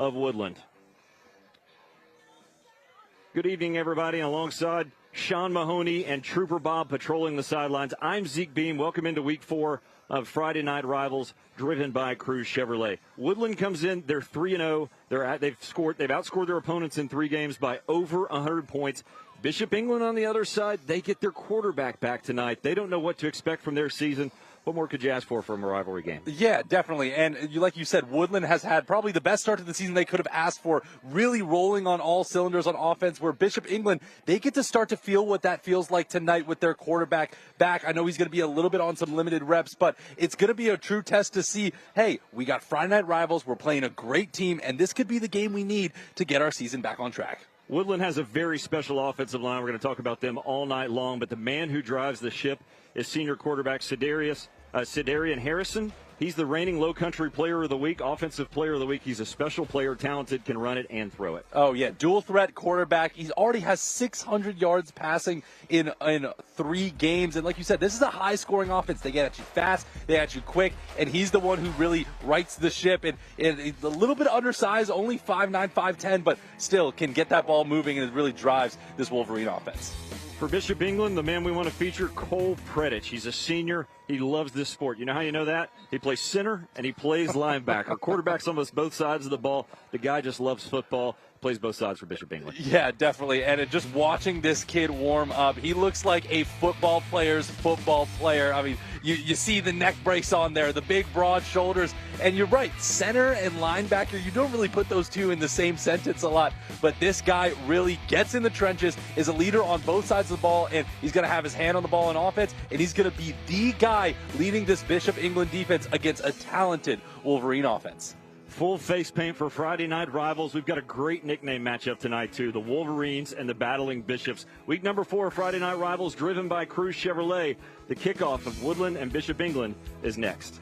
of Woodland. Good evening, everybody. Alongside Sean Mahoney and Trooper Bob patrolling the sidelines, I'm Zeke Beam. Welcome into Week 4 of Friday Night Rivals, driven by Cruz Chevrolet. Woodland comes in, they're 3-0. They've outscored their opponents in 3 games by over 100 points. Bishop England on the other side, they get their quarterback back tonight. They don't know what to expect from their season. What more could you ask for from a rivalry game? Yeah, definitely. And like you said, Woodland has had probably the best start to the season they could have asked for, really rolling on all cylinders on offense, where Bishop England, they get to start to feel what that feels like tonight with their quarterback back. I know he's going to be a little bit on some limited reps, but it's going to be a true test to see, hey, we got Friday Night Rivals, we're playing a great team, and this could be the game we need to get our season back on track. Woodland has a very special offensive line. We're going to talk about them all night long, but the man who drives the ship is senior quarterback Sidarian Harrison. He's the reigning Low Country Player of the Week, Offensive Player of the Week. He's a special player, talented, can run it and throw it. Oh, yeah, dual threat quarterback. He already has 600 yards passing in 3 games. And like you said, this is a high-scoring offense. They get at you fast, they get at you quick, and he's the one who really rights the ship. And a little bit undersized, only 5'9", 5'10", but still can get that ball moving, and it really drives this Wolverine offense. For Bishop England, the man we want to feature, Cole Predich. He's a senior. He loves this sport. You know how you know that? He plays center and he plays linebacker. Quarterback's almost both sides of the ball. The guy just loves football. Plays both sides for Bishop England. Yeah, definitely. And just watching this kid warm up, he looks like a football player's football player. I mean, you see the neck brace on there, the big, broad shoulders. And you're right, center and linebacker, you don't really put those two in the same sentence a lot. But this guy really gets in the trenches, is a leader on both sides of the ball, and he's going to have his hand on the ball in offense, and he's going to be the guy leading this Bishop England defense against a talented Wolverine offense. Full face paint for Friday Night Rivals. We've got a great nickname matchup tonight, too. The Wolverines and the Battling Bishops. Week number 4 of Friday Night Rivals, driven by Cruz Chevrolet. The kickoff of Woodland and Bishop England is next.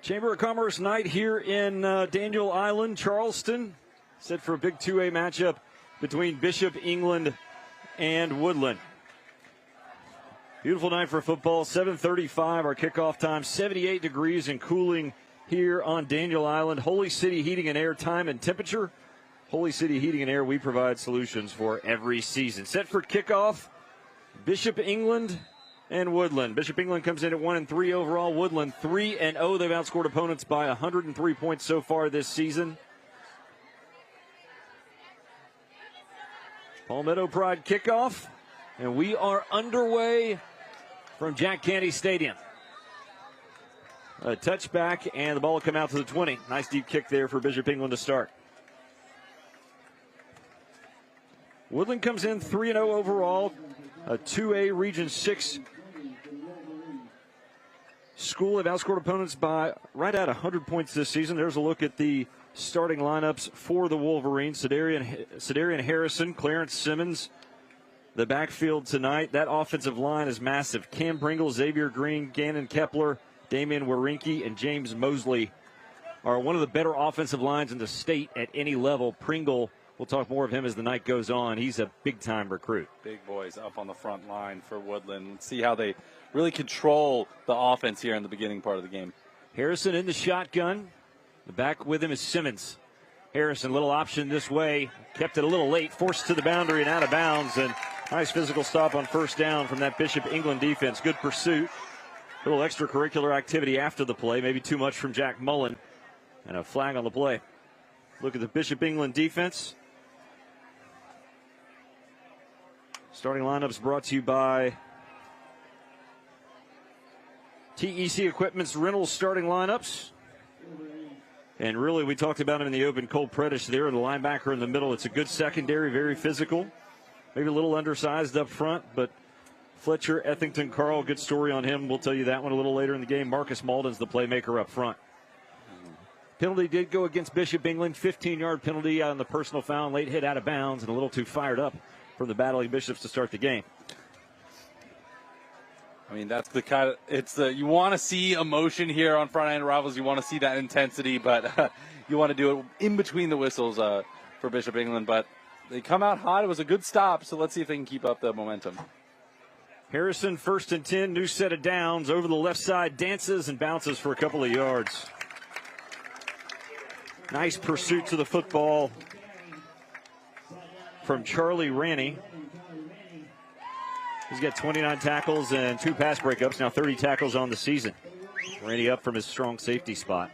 Chamber of Commerce night here in Daniel Island, Charleston. Set for a big 2A matchup between Bishop England and Woodland. Beautiful night for football. 7:35 our kickoff time. 78 degrees and cooling here on Daniel Island. Holy City Heating and Air time and temperature. Holy City Heating and Air, we provide solutions for every season. Set for kickoff, Bishop England and Woodland. Bishop England comes in at 1-3 overall. Woodland 3-0. They've outscored opponents by 103 points so far this season. Palmetto Pride kickoff, and we are underway from Jack Candy Stadium. A touchback, and the ball will come out to the 20. Nice deep kick there for Bishop England to start. Woodland comes in 3-0 overall, a 2A Region 6 school. Have outscored opponents by right at 100 points this season. There's a look at the starting lineups for the Wolverines. Sedarian Harrison, Clarence Simmons. The backfield tonight, that offensive line is massive. Cam Pringle, Xavier Green, Gannon Kepler, Damian Warinke, and James Mosley are one of the better offensive lines in the state at any level. Pringle, we'll talk more of him as the night goes on. He's a big-time recruit. Big boys up on the front line for Woodland. Let's see how they really control the offense here in the beginning part of the game. Harrison in the shotgun. The back with him is Simmons. Harrison, little option this way. Kept it a little late, forced to the boundary and out of bounds. And nice physical stop on first down from that Bishop England defense. Good pursuit. A little extracurricular activity after the play. Maybe too much from Jack Mullen. And a flag on the play. Look at the Bishop England defense. Starting lineups brought to you by TEC Equipment's Reynolds starting lineups. And really, we talked about him in the open. Cole Pretish there, the linebacker in the middle. It's a good secondary, very physical. Maybe a little undersized up front, but Fletcher, Ethington, Carl, good story on him. We'll tell you that one a little later in the game. Marcus Malden's the playmaker up front. Penalty did go against Bishop England. 15-yard penalty on the personal foul. Late hit out of bounds and a little too fired up from the Battling Bishops to start the game. I mean, that's the kind of, you want to see emotion here on Friday Night Rivals. You want to see that intensity, but you want to do it in between the whistles for Bishop England. But they come out hot. It was a good stop, so let's see if they can keep up the momentum. Harrison, 1st and 10, new set of downs. Over the left side, dances and bounces for a couple of yards. Nice pursuit to the football from Charlie Ranney. He's got 29 tackles and 2 pass breakups, now 30 tackles on the season. Ranney up from his strong safety spot.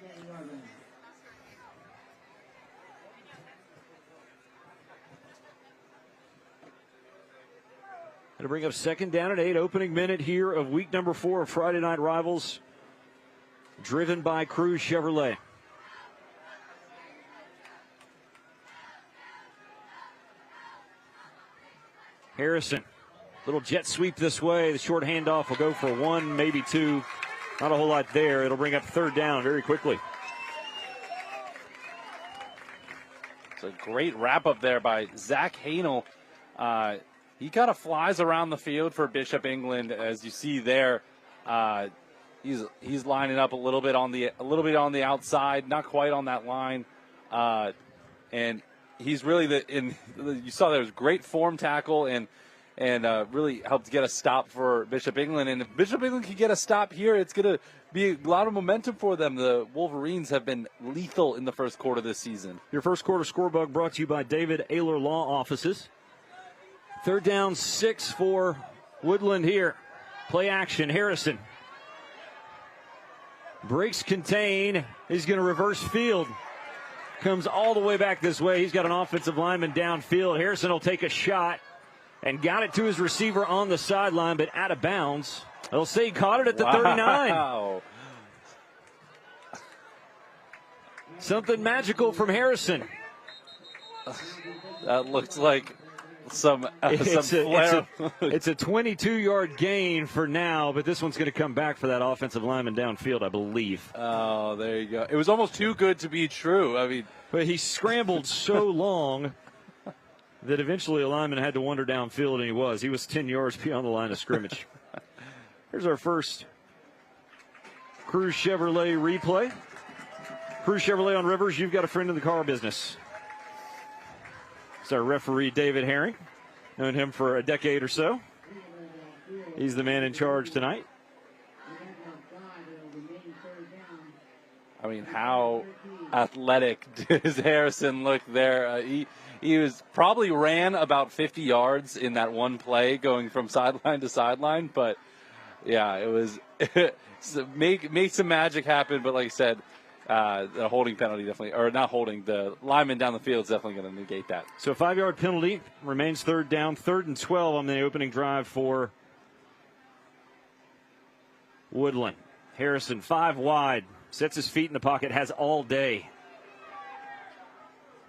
Going to bring up 2nd down and 8, opening minute here of week number 4 of Friday Night Rivals, driven by Cruz Chevrolet. Harrison. Little jet sweep this way. The short handoff will go for 1, maybe 2. Not a whole lot there. It'll bring up 3rd down very quickly. It's a great wrap up there by Zach Hanel. He kind of flies around the field for Bishop England, as you see there. He's lining up a little bit on the outside, not quite on that line, and he's really you saw there was great form tackle and really helped get a stop for Bishop England. And if Bishop England can get a stop here, it's going to be a lot of momentum for them. The Wolverines have been lethal in the first quarter this season. Your first quarter score bug brought to you by David Ayler Law Offices. 3rd down, 6 for Woodland here. Play action, Harrison. Breaks contain. He's going to reverse field. Comes all the way back this way. He's got an offensive lineman downfield. Harrison will take a shot. And got it to his receiver on the sideline, but out of bounds. They'll say he caught it at the 39. Wow. Something magical from Harrison. That looks like some flare. It's a 22-yard gain for now, but this one's going to come back for that offensive lineman downfield, I believe. Oh, there you go. It was almost too good to be true. I mean, but he scrambled so long that eventually a lineman had to wander downfield, and he was 10 yards beyond the line of scrimmage. Here's our first Cruz Chevrolet replay. Cruz Chevrolet on Rivers, you've got a friend in the car business. It's our referee, David Herring. Known him for a decade or so. He's the man in charge tonight. I mean, how athletic does Harrison look there? He was probably ran about 50 yards in that one play going from sideline to sideline. But, yeah, it was make some magic happen. But like I said, the holding penalty definitely, or not holding, the lineman down the field is definitely going to negate that. So a 5-yard penalty, remains third down, 3rd and 12 on the opening drive for Woodland. Harrison 5 wide, sets his feet in the pocket, has all day.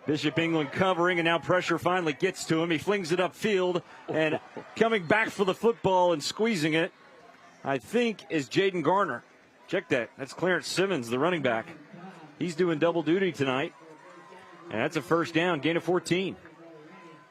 Bishop England covering, and now pressure finally gets to him. He flings it upfield, and coming back for the football and squeezing it, I think, is Jaden Garner. Check that. That's Clarence Simmons, the running back. He's doing double duty tonight. And that's a first down, gain of 14.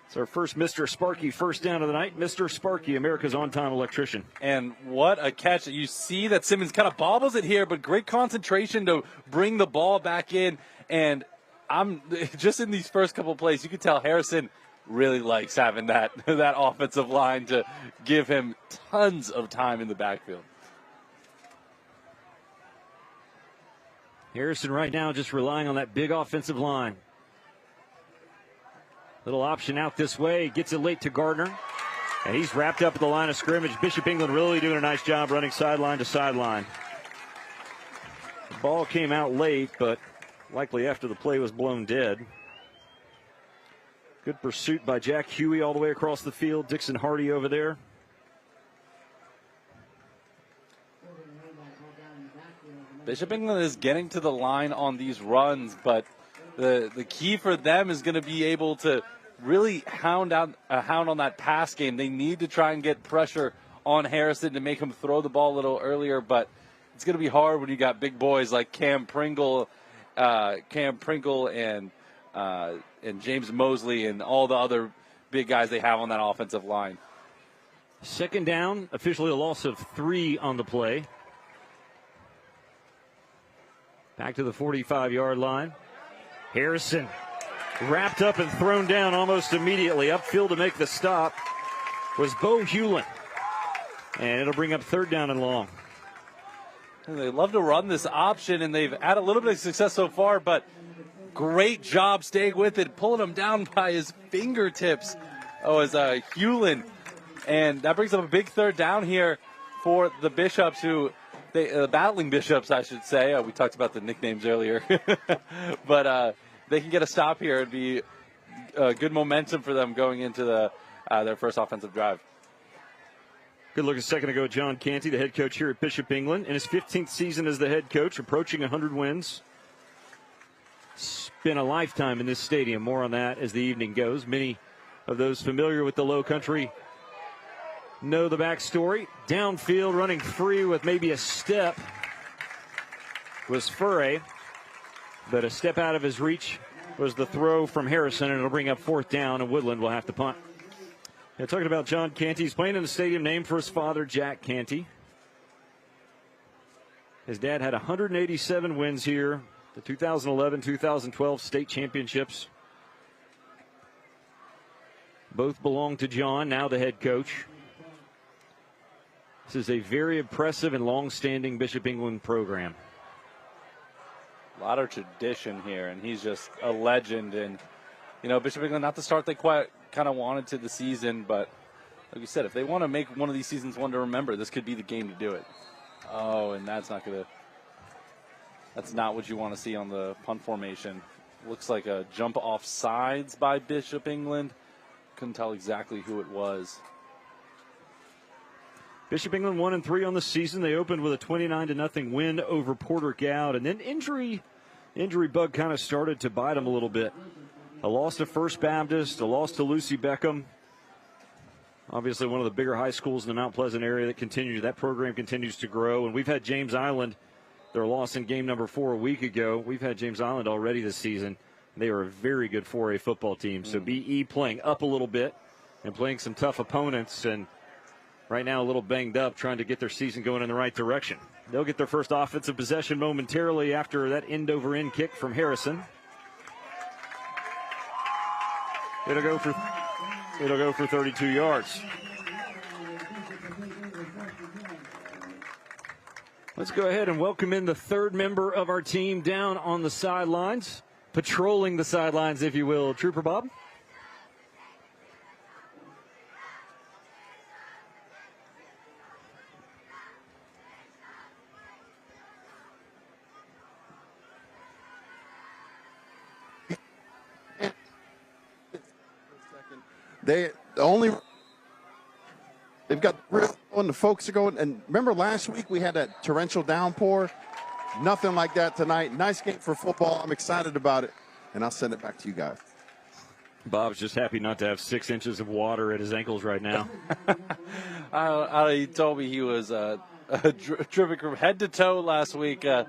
It's our first Mr. Sparky first down of the night. Mr. Sparky, America's on-time electrician. And what a catch. You see that Simmons kind of bobbles it here, but great concentration to bring the ball back in. And I'm just in these first couple of plays, you can tell Harrison really likes having that offensive line to give him tons of time in the backfield. Harrison right now just relying on that big offensive line. Little option out this way. Gets it late to Gardner. And he's wrapped up at the line of scrimmage. Bishop England really doing a nice job running sideline to sideline. The ball came out late, but likely after the play was blown dead. Good pursuit by Jack Huey all the way across the field. Dixon Hardy over there. Bishop England is getting to the line on these runs, but the key for them is going to be able to really hound on that pass game. They need to try and get pressure on Harrison to make him throw the ball a little earlier, but it's going to be hard when you got big boys like Cam Pringle and James Mosley and all the other big guys they have on that offensive line. Second down, officially a loss of 3 on the play. Back to the 45-yard line. Harrison wrapped up and thrown down almost immediately. Upfield to make the stop was Bo Hewlin. And it'll bring up 3rd down and long. And they love to run this option, and they've had a little bit of success so far, but great job staying with it, pulling him down by his fingertips. As Hewlin. And that brings up a big 3rd down here for the Bishops, who battling Bishops, I should say. We talked about the nicknames earlier. But they can get a stop here. It'd be good momentum for them going into their first offensive drive. Good look a second ago at John Canty, the head coach here at Bishop England. In his 15th season as the head coach, approaching 100 wins. It's been a lifetime in this stadium. More on that as the evening goes. Many of those familiar with the Low Country know the backstory. Downfield, running free with maybe a step was Furray, but a step out of his reach was the throw from Harrison, and it'll bring up 4th down, and Woodland will have to punt. Yeah, talking about John Canty, he's playing in the stadium named for his father, Jack Canty. His dad had 187 wins here, the 2011-2012 state championships. Both belong to John, now the head coach. This is a very impressive and long-standing Bishop England program. A lot of tradition here, and he's just a legend. And, Bishop England, not the start they quite kind of wanted to the season, but like you said, if they want to make one of these seasons one to remember, this could be the game to do it. Oh, and that's not what you want to see on the punt formation. Looks like a jump off sides by Bishop England. Couldn't tell exactly who it was. Bishop England 1-3 on the season. They opened with a 29-0 win over Porter Goud, and then injury bug kind of started to bite them a little bit. A loss to First Baptist, a loss to Lucy Beckham. Obviously one of the bigger high schools in the Mount Pleasant area that program continues to grow. And we've had James Island, their loss in game number 4 a week ago. We've had James Island already this season. They are a very good 4A football team. So BE playing up a little bit and playing some tough opponents, and right now a little banged up, trying to get their season going in the right direction. They'll get their first offensive possession momentarily after that end-over-end kick from Harrison. It'll go for 32 yards. Let's go ahead and welcome in the third member of our team down on the sidelines, patrolling the sidelines, if you will. Trooper Bob. They've got and the folks are going. And remember last week we had that torrential downpour? Nothing like that tonight. Nice game for football. I'm excited about it. And I'll send it back to you guys. Bob's just happy not to have 6 inches of water at his ankles right now. He told me he was dripping from head to toe last week. Yeah,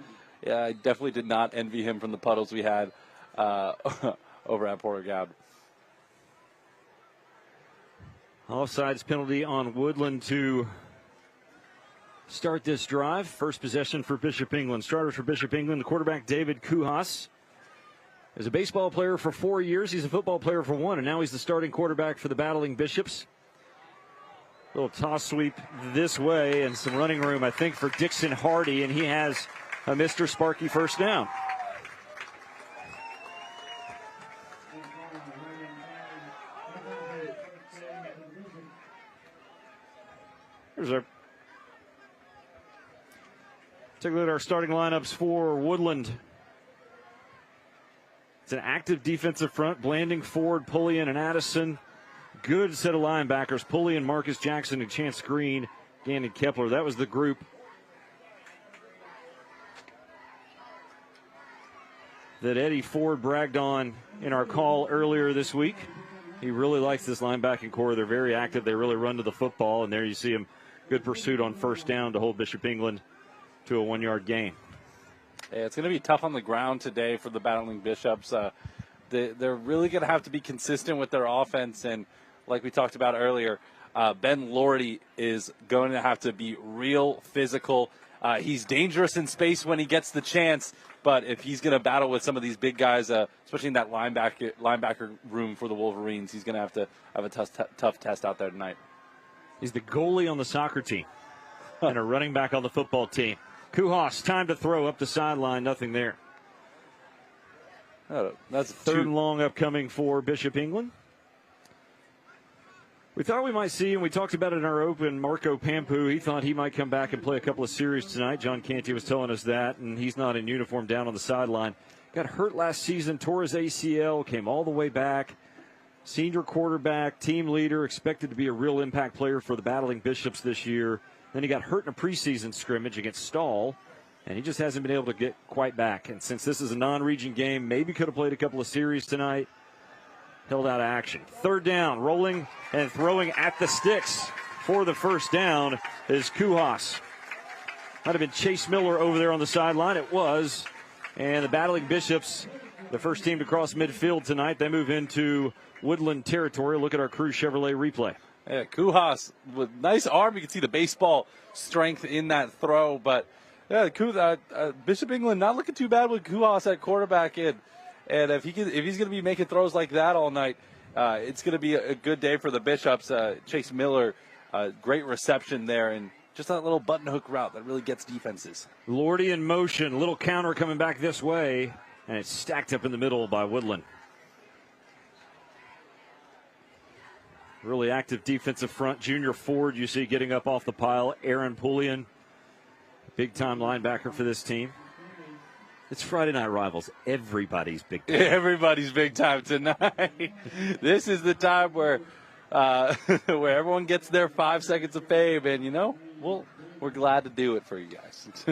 I definitely did not envy him from the puddles we had over at Porter Gaud. Offsides penalty on Woodland to start this drive. First possession for Bishop England. Starters for Bishop England, the quarterback David Kuhas. As a baseball player for 4 years, he's a football player for 1, and now he's the starting quarterback for the Battling Bishops. Little toss sweep this way and some running room, I think, for Dixon Hardy, and he has a Mr. Sparky first down. Here's our take a look at our starting lineups for Woodland. It's an active defensive front. Blanding, Ford, Pullian, and Addison. Good set of linebackers. Pullian, Marcus Jackson, and Chance Green, Gannon Kepler. That was the group that Eddie Ford bragged on in our call earlier this week. He really likes this linebacking core. They're very active. They really run to the football, and there you see him. Good pursuit on first down to hold Bishop England to a 1-yard gain. Yeah, it's going to be tough on the ground today for the Battling Bishops. They're really going to have to be consistent with their offense. And like we talked about earlier, Ben Lordy is going to have to be real physical. He's dangerous in space when he gets the chance. But if he's going to battle with some of these big guys, especially in that linebacker room for the Wolverines, he's going to have a tough test out there tonight. He's the goalie on the soccer team and a running back on the football team. Kuhas, time to throw up the sideline. Nothing there. That's third and long upcoming for Bishop England. We thought we might see, and we talked about it in our open, Marco Pampu. He thought he might come back and play a couple of series tonight. John Canty was telling us that, and he's not in uniform down on the sideline. Got hurt last season, tore his ACL, came all the way back. Senior quarterback, team leader, expected to be a real impact player for the Battling Bishops this year. Then he got hurt in a preseason scrimmage against Stahl, and he just hasn't been able to get quite back. And since this is a non-region game, maybe could have played a couple of series tonight. Held out of action. Third down, rolling and throwing at the sticks for the first down is Kuhas. Might have been Chase Miller over there on the sideline. It was. And the Battling Bishops, the first team to cross midfield tonight, they move into Woodland territory. Look at our Crew Chevrolet replay. Yeah, Kuhas with nice arm. You can see the baseball strength in that throw. But yeah, Bishop England not looking too bad with Kuhas at quarterback in. And if he's going to be making throws like that all night, it's going to be a good day for the Bishops. Chase Miller, great reception there, and just that little button hook route that really gets defenses. Lordy in motion, little counter coming back this way, and it's stacked up in the middle by Woodland. Really active defensive front. Junior Ford, you see getting up off the pile. Aaron Pullian, big-time linebacker for this team. It's Friday Night Rivals. Everybody's big time. Everybody's big time tonight. This is the time where where everyone gets their 5 seconds of fame, and we're glad to do it for you guys.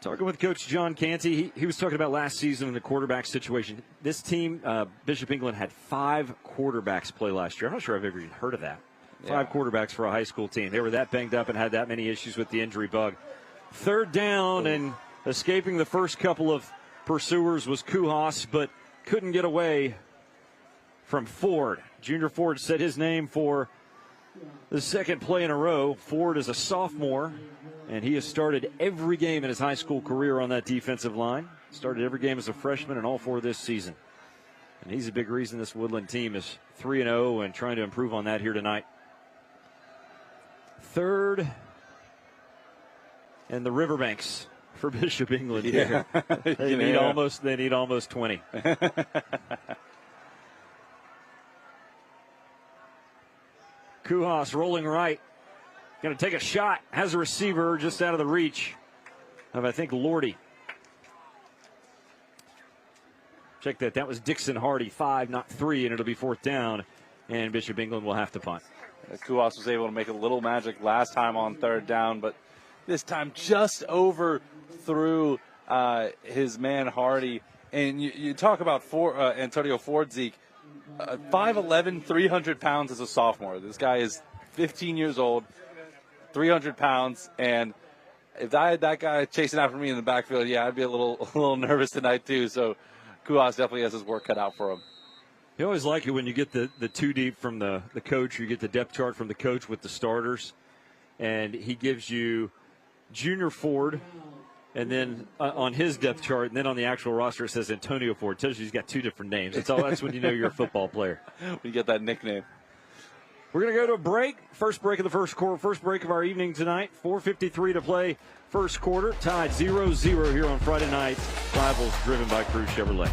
Talking with Coach John Canty, he was talking about last season in the quarterback situation. This team, Bishop England, had 5 quarterbacks play last year. I'm not sure I've ever even heard of that. 5 quarterbacks for a high school team. They were that banged up and had that many issues with the injury bug. Third down, and escaping the first couple of pursuers was Kuhas, but couldn't get away from Ford. Junior Ford said his name for the second play in a row. Ford is a sophomore, and he has started every game in his high school career on that defensive line. Started every game as a freshman and all 4 this season. And he's a big reason this Woodland team is 3-0 and trying to improve on that here tonight. Third and the riverbanks for Bishop England. Yeah. Here. They need almost 20. Kuhas rolling right. Going to take a shot. Has a receiver just out of the reach of, I think, Lordy. Check that. That was Dixon Hardy, 5, not 3, and it'll be 4th down. And Bishop England will have to punt. Kuhas was able to make a little magic last time on 3rd down, but this time just overthrew his man Hardy. And you talk about Antonio Ford, Zeke. 5'11", 300 pounds as a sophomore. This guy is 15 years old, 300 pounds, and if I had that guy chasing after me in the backfield, yeah, I'd be a little nervous tonight too. So Kuhas definitely has his work cut out for him. You always like it when you get the two deep from the coach. You get the depth chart from the coach with the starters, and he gives you Junior Ford, and then on his depth chart, and then on the actual roster it says Antonio Ford. It tells you he's got 2 different names. That's when you know you're a football player. We get that nickname. We're going to go to a break. First break of the first quarter. First break of our evening tonight. 4:53 to play first quarter. Tied 0-0 here on Friday night. Rivals driven by Crew Chevrolet.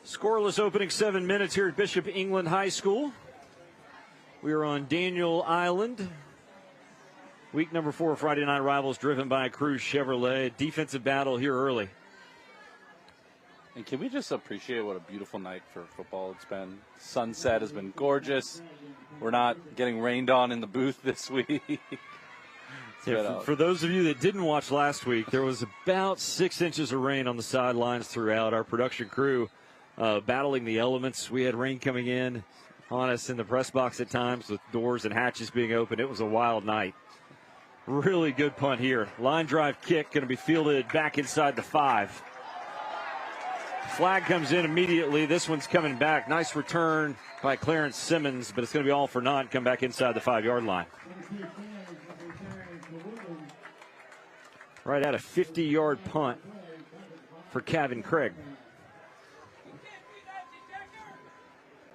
Scoreless opening 7 minutes here at Bishop England High School. We are on Daniel Island. Week number 4 of Friday Night Rivals driven by Crew Chevrolet. Defensive battle here early. And can we just appreciate what a beautiful night for football it's been? Sunset has been gorgeous. We're not getting rained on in the booth this week. For those of you that didn't watch last week, there was about 6 inches of rain on the sidelines throughout. Our production crew battling the elements. We had rain coming in on us in the press box at times with doors and hatches being open. It was a wild night. Really good punt here. Line drive kick going to be fielded back inside the 5. Flag comes in immediately. This one's coming back. Nice return by Clarence Simmons, but it's going to be all for naught. Come back inside the 5-yard line. Right at a 50-yard punt for Kevin Craig.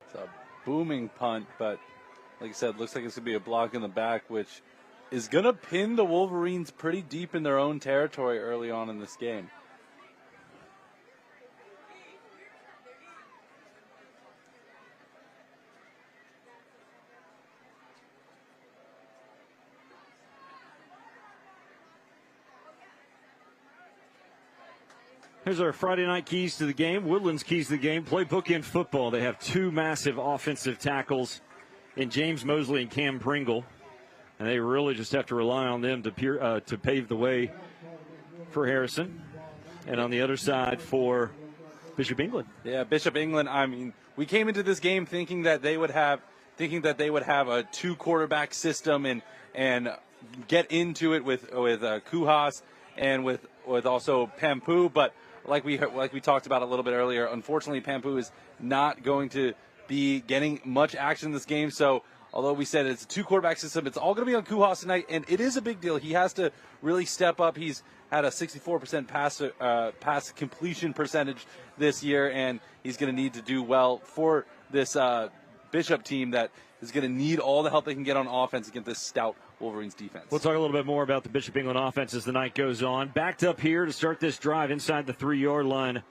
It's a booming punt, but like I said, looks like it's going to be a block in the back, which is going to pin the Wolverines pretty deep in their own territory early on in this game. Here's our Friday night keys to the game. Woodland's keys to the game. Play bookend football. They have 2 massive offensive tackles in James Mosley and Cam Pringle. And they really just have to rely on them to pave the way for Harrison. And on the other side for Bishop England. Yeah, Bishop England, I mean, we came into this game thinking that they would have a 2-quarterback system and get into it with Kuhas and with also Pampu, but like we talked about a little bit earlier, unfortunately Pampu is not going to be getting much action in this game. So although we said it's a 2-quarterback system, it's all going to be on Kuhas tonight, and it is a big deal. He has to really step up. He's had a 64% pass completion percentage this year, and he's going to need to do well for this Bishop team that is going to need all the help they can get on offense against this stout Wolverines defense. We'll talk a little bit more about the Bishop England offense as the night goes on. Backed up here to start this drive inside the 3-yard line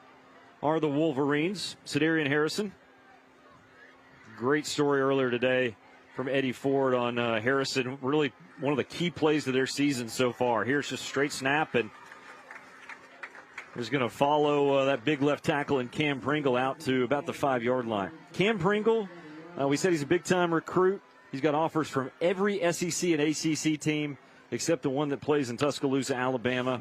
are the Wolverines. Cedarian Harrison. Great story earlier today from Eddie Ford on Harrison. Really one of the key plays of their season so far. Here's just a straight snap, and he's going to follow that big left tackle and Cam Pringle out to about the 5-yard line. Cam Pringle, we said he's a big-time recruit. He's got offers from every SEC and ACC team except the one that plays in Tuscaloosa, Alabama.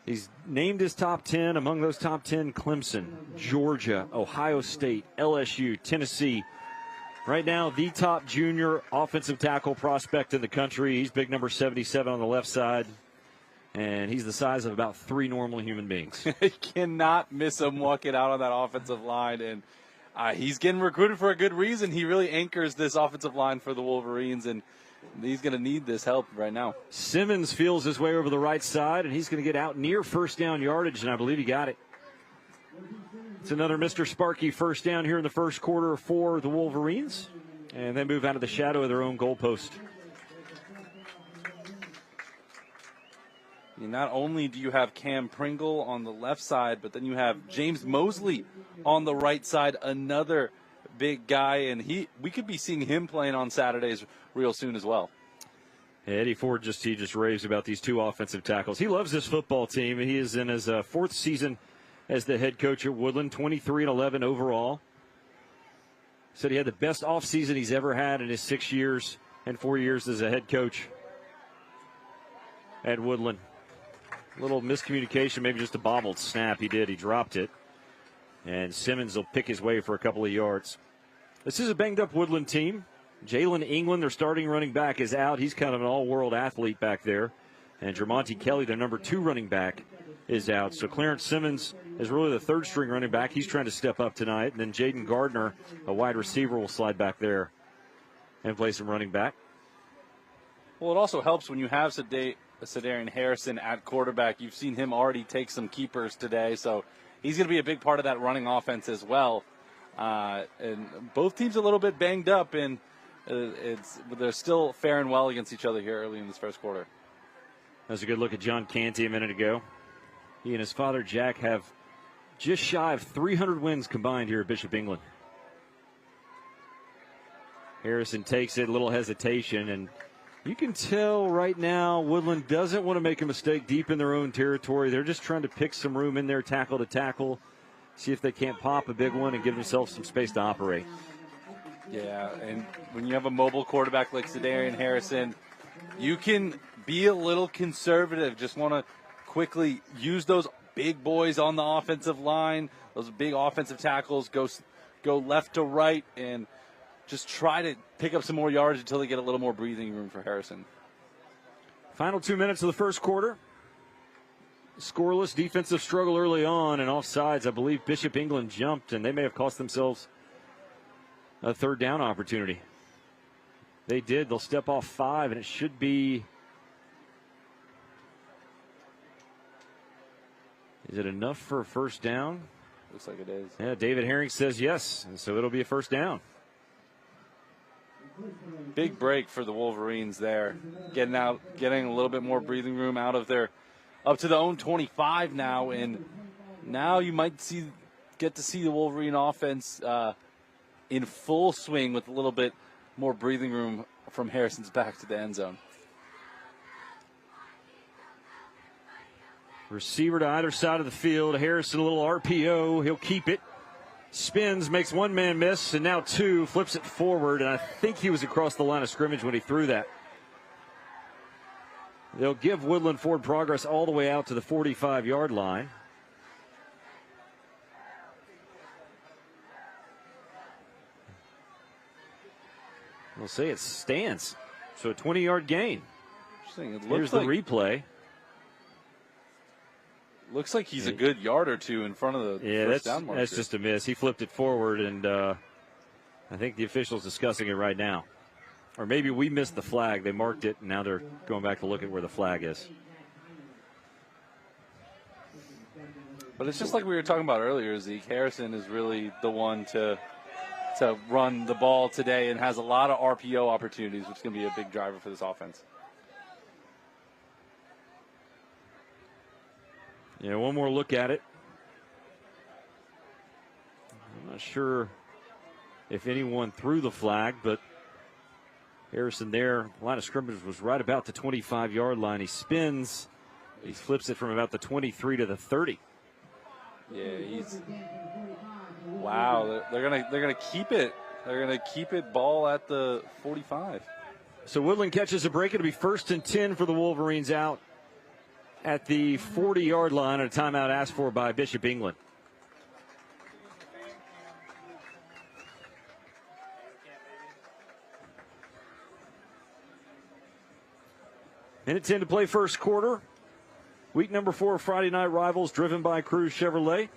He's named his top 10. Among those top 10, Clemson, Georgia, Ohio State, LSU, Tennessee. Right now, the top junior offensive tackle prospect in the country. He's big number 77 on the left side, and he's the size of about 3 normal human beings. You cannot miss him walking out on that offensive line, and he's getting recruited for a good reason. He really anchors this offensive line for the Wolverines, and he's going to need this help right now. Simmons feels his way over the right side, and he's going to get out near first down yardage, and I believe he got it. It's another Mr. Sparky first down here in the first quarter for the Wolverines, and they move out of the shadow of their own goalpost. Not only do you have Cam Pringle on the left side, but then you have James Mosley on the right side, another big guy, and we could be seeing him playing on Saturdays real soon as well. Eddie Ford he just raves about these 2 offensive tackles. He loves this football team. He is in his 4th season as the head coach at Woodland, 23-11 overall. Said he had the best offseason he's ever had in his 6 years and 4 years as a head coach at Woodland. A little miscommunication, maybe just a bobbled snap. He dropped it. And Simmons will pick his way for a couple of yards. This is a banged-up Woodland team. Jalen England, their starting running back, is out. He's kind of an all-world athlete back there. And Jermonte Kelly, their number 2 running back, is out. So Clarence Simmons is really the 3rd-string running back. He's trying to step up tonight. And then Jaden Gardner, a wide receiver, will slide back there and play some running back. Well, it also helps when you have Cedarian Harrison at quarterback. You've seen him already take some keepers today, so he's going to be a big part of that running offense as well. And both teams a little bit banged up, and they're still faring well against each other here early in this first quarter. That was a good look at John Canty a minute ago. He and his father, Jack, have just shy of 300 wins combined here at Bishop England. Harrison takes it, a little hesitation, and you can tell right now Woodland doesn't want to make a mistake deep in their own territory. They're just trying to pick some room in there, tackle to tackle, see if they can't pop a big one and give themselves some space to operate. Yeah, and when you have a mobile quarterback like Cedarian Harrison, you can be a little conservative. Just want to quickly use those big boys on the offensive line, those big offensive tackles, go left to right, and just try to pick up some more yards until they get a little more breathing room for Harrison. Final 2 minutes of the first quarter. Scoreless, defensive struggle early on, and offsides. I believe Bishop England jumped, and they may have cost themselves a 3rd down opportunity. They did. They'll step off 5, and it should be... Is it enough for a first down? Looks like it is. Yeah, David Herring says yes, and so it'll be a first down. Big break for the Wolverines there. Getting a little bit more breathing room out of their, up to the own 25 now, and now you might get to see the Wolverine offense in full swing with a little bit more breathing room from Harrison's back to the end zone. Receiver to either side of the field. Harrison, a little RPO. He'll keep it. Spins, makes 1 man miss, and now 2, flips it forward, and I think he was across the line of scrimmage when he threw that. They'll give Woodland forward progress all the way out to the 45-yard line. We'll say it stands. So a 20-yard gain. Here's the replay. Looks like he's a good yard or two in front of the first down marker. That's just a miss. He flipped it forward, and I think the official's discussing it right now. Or maybe we missed the flag. They marked it, and now they're going back to look at where the flag is. But it's just like we were talking about earlier, Zeke. Harrison is really the one to run the ball today and has a lot of RPO opportunities, which is going to be a big driver for this offense. Yeah, one more look at it. I'm not sure if anyone threw the flag, but Harrison there, line of scrimmage was right about the 25-yard line. He spins. He flips it from about the 23 to the 30. Yeah, wow. They're gonna keep it. They're gonna keep it ball at the 45. So Woodland catches a break. It'll be 1st and 10 for the Wolverines out at the 40-yard line. A timeout asked for by Bishop England. Minute 10 to play first quarter. Week number 4 of Friday Night Rivals, driven by Cruz Chevrolet.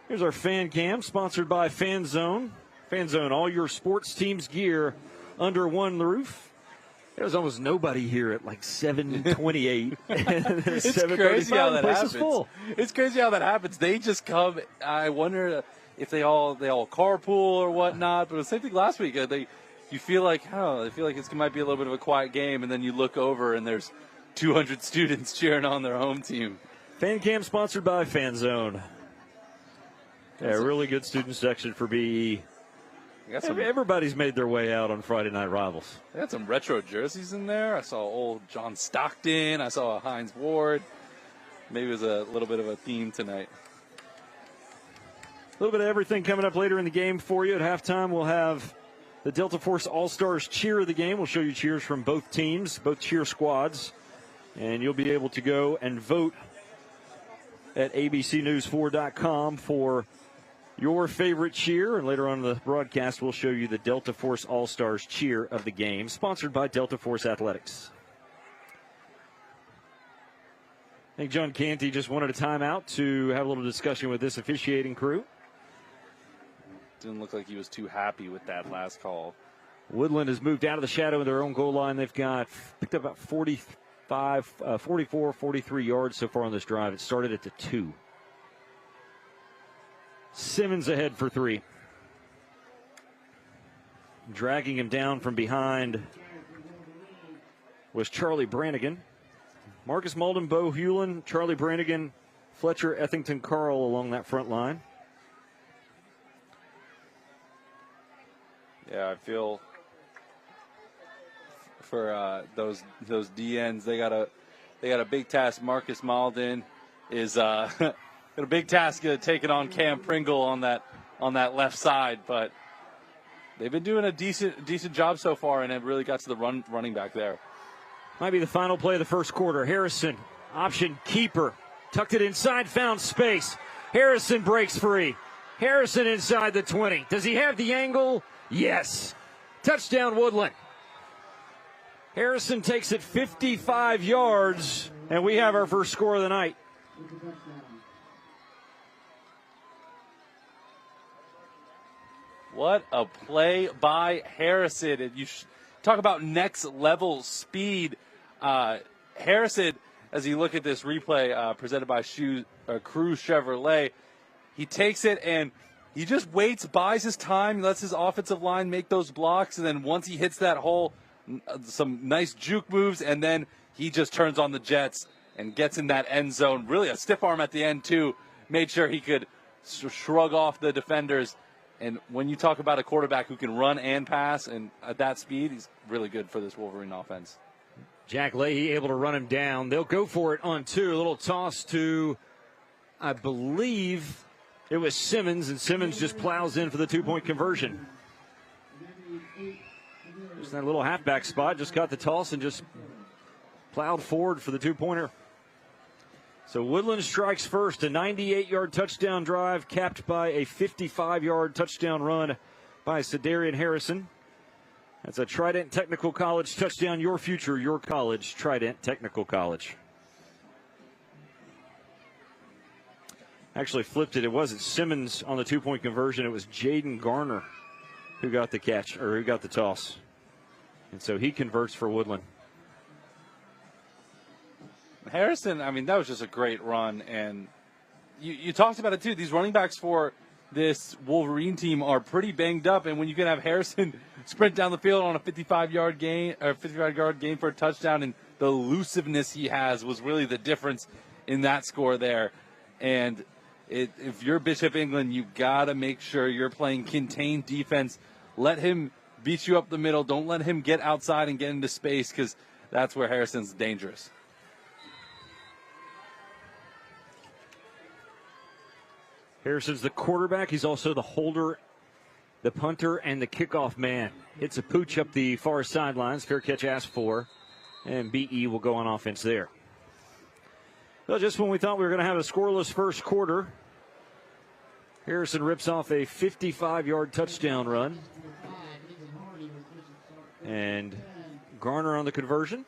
Here's our fan cam, sponsored by Fan Zone. Fan Zone, all your sports teams gear under one roof. There's almost nobody here at like 7:28. It's crazy how that happens. It's crazy how that happens. They just come. I wonder if they all carpool or whatnot. But the same thing last week. You feel like, it might be a little bit of a quiet game, and then you look over and there's 200 students cheering on their home team. Fan cam sponsored by Fan Zone. Yeah, really good student section for BE. Everybody's made their way out on Friday Night Rivals. They had some retro jerseys in there. I saw old John Stockton. I saw a Hines Ward. Maybe it was a little bit of a theme tonight. A little bit of everything coming up later in the game for you. At halftime, we'll have the Delta Force All-Stars cheer of the game. We'll show you cheers from both teams, both cheer squads. And you'll be able to go and vote at abcnews4.com for your favorite cheer. And later on in the broadcast, we'll show you the Delta Force All-Stars cheer of the game, sponsored by Delta Force Athletics. I think John Canty just wanted a timeout to have a little discussion with this officiating crew. Didn't look like he was too happy with that last call. Woodland has moved out of the shadow of their own goal line. They've picked up about 44, 43 yards so far on this drive. It started at the 2. Simmons ahead for 3. Dragging him down from behind was Charlie Brannigan. Marcus Malden, Bo Hewlin, Charlie Brannigan, Fletcher, Ethington, Carl along that front line. Yeah, I feel for those DNs, they got a big task. Marcus Malden is got a big task taking on Cam Pringle on that left side, but they've been doing a decent job so far, and it really got to the running back there. Might be the final play of the first quarter. Harrison, option keeper, tucked it inside, found space. Harrison breaks free. Harrison inside the 20. Does he have the angle? Yes. Touchdown, Woodland. Harrison takes it 55 yards, and we have our first score of the night. What a play by Harrison. And you talk about next level speed. Harrison, as you look at this replay presented by Cruz Chevrolet, he takes it and he just waits, buys his time, lets his offensive line make those blocks, and then once he hits that hole, some nice juke moves, and then he just turns on the jets and gets in that end zone. Really a stiff arm at the end, too. Made sure he could shrug off the defenders. And when you talk about a quarterback who can run and pass and at that speed, he's really good for this Wolverine offense. Jack Leahy able to run him down. They'll go for it on 2. A little toss to, I believe it was Simmons, and Simmons just plows in for the 2-point conversion. Just that little halfback spot, just got the toss and just plowed forward for the 2-pointer. So Woodland strikes first, a 98-yard touchdown drive capped by a 55-yard touchdown run by Cedarian Harrison. That's a Trident Technical College touchdown. Your future, your college, Trident Technical College. actually flipped it. It wasn't Simmons on the two-point conversion. It was Jaden Garner who got the catch, or who got the toss. And so he converts for Woodland. Harrison, I mean, that was just a great run. And you talked about it, too. These running backs for this Wolverine team are pretty banged up. And when you can have Harrison sprint down the field on a 55-yard gain, or 55-yard gain for a touchdown, and the elusiveness he has was really the difference in that score there. And if you're Bishop England, you got to make sure you're playing contained defense. Let him beat you up the middle. Don't let him get outside and get into space, because that's where Harrison's dangerous. Harrison's the quarterback. He's also the holder, the punter, and the kickoff man. Hits a pooch up the far sidelines. Fair catch asked for. And BE will go on offense there. Well, just when we thought we were going to have a scoreless first quarter, Harrison rips off a 55-yard touchdown run. And Garner on the conversion.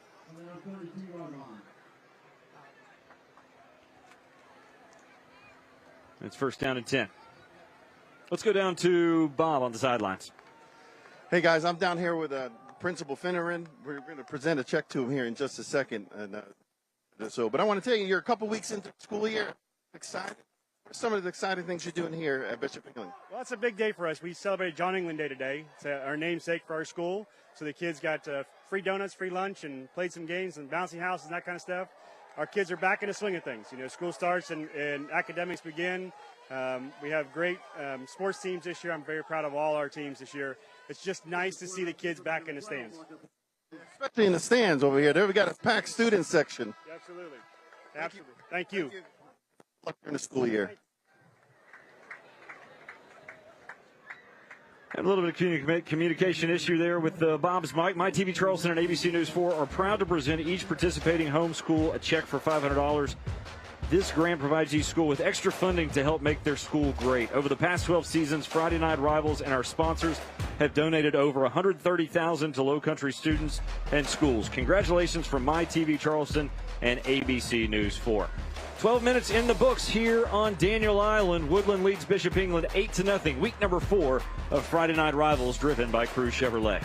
It's first down and 10. Let's go down to Bob on the sidelines. Hey, guys, I'm down here with Principal Finneran. We're going to present a check to him here in just a second. But I want to tell you, you're a couple weeks into the school year. Excited? What are some of the exciting things you're doing here at Bishop England? Well, it's a big day for us. We celebrated John England Day today. It's our namesake for our school. So the kids got free donuts, free lunch, and played some games and bouncy houses and that kind of stuff. Our kids are back in the swing of things. You know, school starts and academics begin. We have great sports teams this year. I'm very proud of all our teams this year. It's just nice to see the kids back in the stands. Especially in the stands over here. There we got a packed student section. Absolutely. Absolutely. Thank you. Luck during the school year. And a little bit of communication issue there with Bob's mic. My TV Charleston and ABC News 4 are proud to present each participating homeschool a check for $500. This grant provides each school with extra funding to help make their school great. Over the past 12 seasons, Friday Night Rivals and our sponsors have donated over $130,000 to Low Country students and schools. Congratulations from My TV Charleston and ABC News 4. 12 minutes in the books here on Daniel Island. Woodland leads Bishop England 8-0. Week number 4 of Friday Night Rivals, driven by Cruz Chevrolet.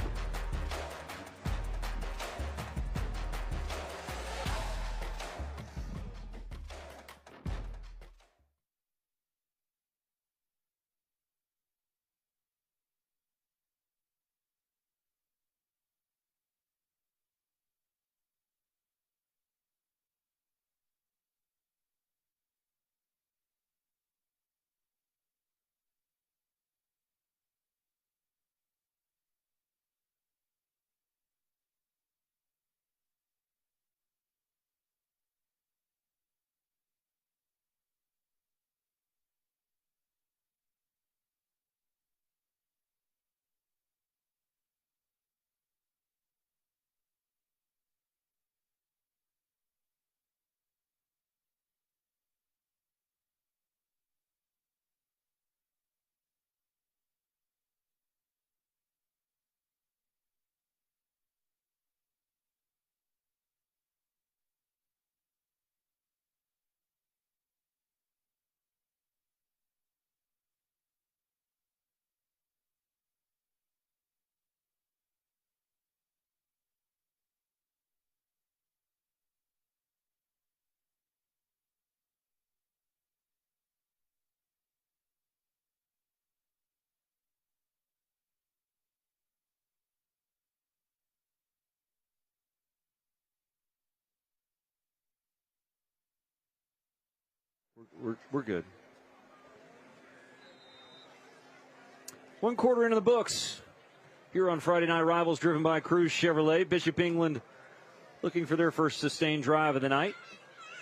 We're good. One quarter into the books here on Friday Night Rivals, driven by Cruz Chevrolet. Bishop England looking for their first sustained drive of the night.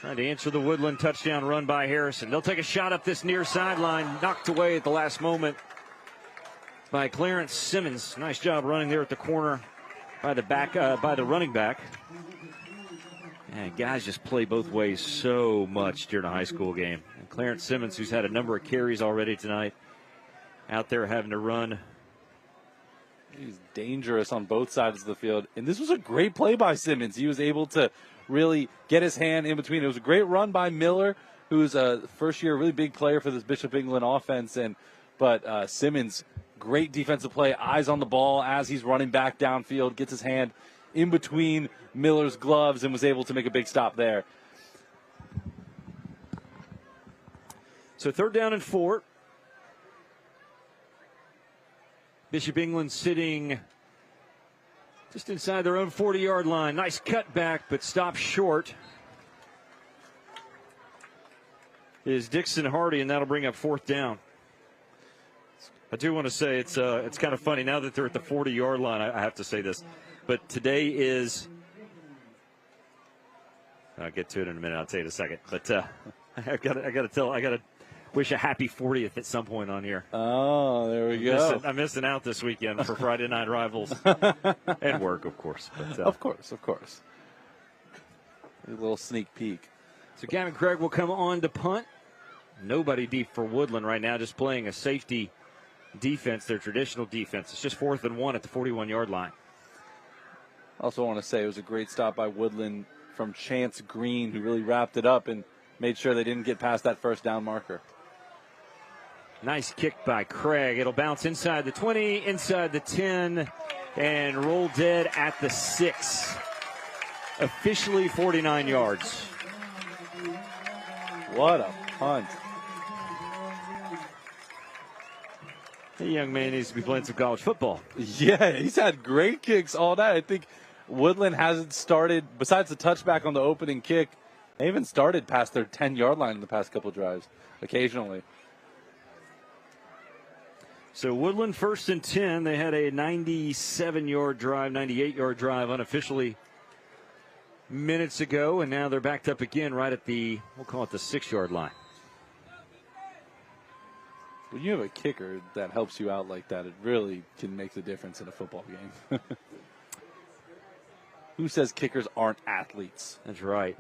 Trying to answer the Woodland touchdown run by Harrison. They'll take a shot up this near sideline, knocked away at the last moment by Clarence Simmons. Nice job running there at the corner by the running back. And guys just play both ways so much during a high school game. And Clarence Simmons, who's had a number of carries already tonight, out there having to run. He's dangerous on both sides of the field. And this was a great play by Simmons. He was able to really get his hand in between. It was a great run by Miller, who's a first-year really big player for this Bishop England offense, but Simmons, great defensive play, eyes on the ball as he's running back downfield, gets his hand in between Miller's gloves and was able to make a big stop there. So 3rd down and 4. Bishop England sitting just inside their own 40-yard line. Nice cutback, but stopped short is Dixon Hardy, and that'll bring up 4th down. I do want to say it's kind of funny now that they're at the 40-yard line. I have to say this, but today is. I'll get to it in a minute. I'll tell you in a second. But I got to wish a happy 40th at some point on here. Oh, there we go. I'm missing out this weekend for Friday Night Rivals and work, of course. But, of course. A little sneak peek. So Gavin Craig will come on to punt. Nobody deep for Woodland right now, just playing a safety defense, their traditional defense. It's just 4th and 1 at the 41-yard line. I also want to say it was a great stop by Woodland from Chance Green, who really wrapped it up and made sure they didn't get past that 1st down marker. Nice kick by Craig. It'll bounce inside the 20, inside the 10, and roll dead at the 6. Officially 49 yards. What a punt. The young man needs to be playing some college football. Yeah, he's had great kicks all night. I think Woodland hasn't started, besides the touchback on the opening kick, they haven't started past their 10-yard line in the past couple drives, occasionally. So Woodland 1st and 10. They had a 97-yard drive, 98-yard drive unofficially minutes ago, and now they're backed up again right at the, we'll call it the 6-yard line. When you have a kicker that helps you out like that, it really can make the difference in a football game. Who says kickers aren't athletes? That's right.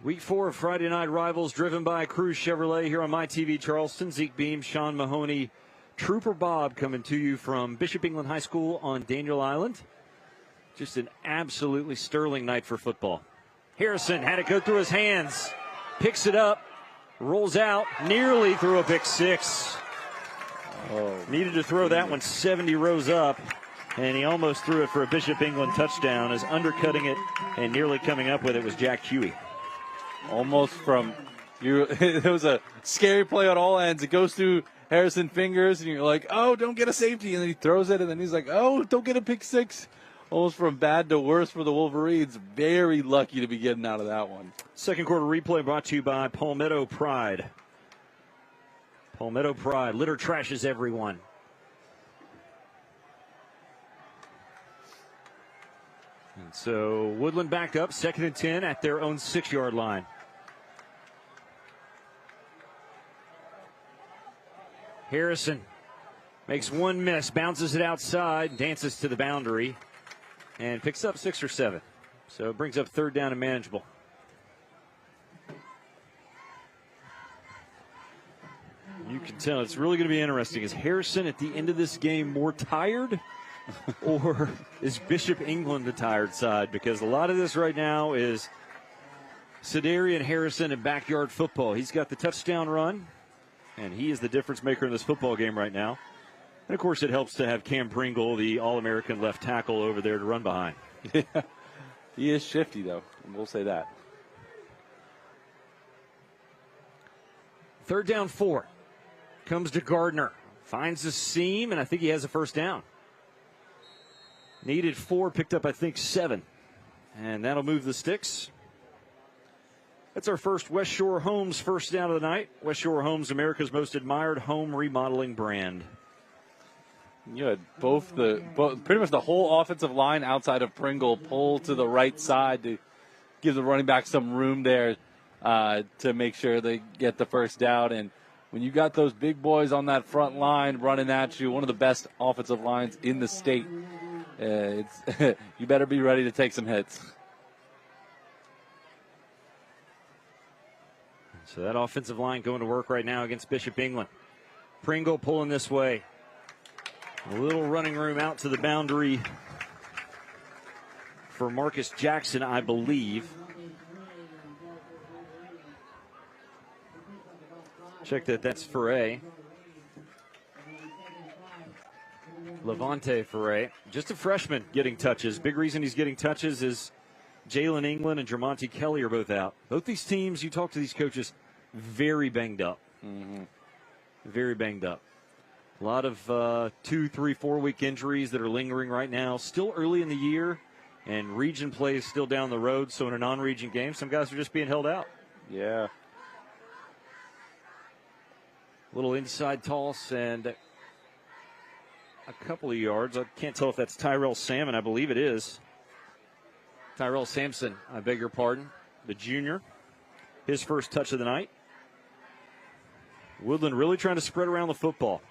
Week 4 of Friday Night Rivals, driven by Cruise Chevrolet here on MyTV Charleston. Zeke Beam, Sean Mahoney, Trooper Bob coming to you from Bishop England High School on Daniel Island. Just an absolutely sterling night for football. Harrison had it go through his hands, picks it up, rolls out, nearly threw a pick 6. Oh, needed to throw that one 70 rows up, and he almost threw it for a Bishop England touchdown. As undercutting it and nearly coming up with it was Jack Huey. Almost from you. It was a scary play on all ends. It goes through Harrison's fingers, and you're like, oh, don't get a safety. And then he throws it, and then he's like, oh, don't get a pick 6. Almost from bad to worse for the Wolverines. Very lucky to be getting out of that one. Second quarter replay brought to you by Palmetto Pride. Palmetto Pride. Litter trashes everyone. And so Woodland back up, 2nd and 10 at their own 6-yard line. Harrison makes one miss, bounces it outside, dances to the boundary, and picks up 6 or 7. So it brings up 3rd down and manageable. You can tell it's really going to be interesting. Is Harrison at the end of this game more tired? Or is Bishop England the tired side? Because a lot of this right now is Sedarian Harrison and backyard football. He's got the touchdown run, and he is the difference maker in this football game right now. And, of course, it helps to have Cam Pringle, the All-American left tackle, over there to run behind. Yeah, he is shifty, though, and we'll say that. 3rd down 4. Comes to Gardner. Finds the seam, and I think he has a 1st down. Needed 4, picked up, I think, 7. And that'll move the sticks. That's our first West Shore Homes first down of the night. West Shore Homes, America's most admired home remodeling brand. You had pretty much the whole offensive line outside of Pringle pull to the right side to give the running back some room there to make sure they get the 1st down. And when you got those big boys on that front line running at you, one of the best offensive lines in the state, you better be ready to take some hits. So that offensive line going to work right now against Bishop England. Pringle pulling this way. A little running room out to the boundary for Marcus Jackson, I believe. Check that. That's Foray. Levante Foray. Just a freshman getting touches. Big reason he's getting touches is Jalen England and Jermonte Kelly are both out. Both these teams, you talk to these coaches, very banged up. Very banged up. A lot of 2, 3, 4 week injuries that are lingering right now. Still early in the year, and region play is still down the road. So in a non-region game, some guys are just being held out. Yeah. Little inside toss and a couple of yards. I can't tell if that's Tyrell Salmon. I believe it is. Tyrell Sampson, I beg your pardon, the junior. His first touch of the night. Woodland really trying to spread around the football.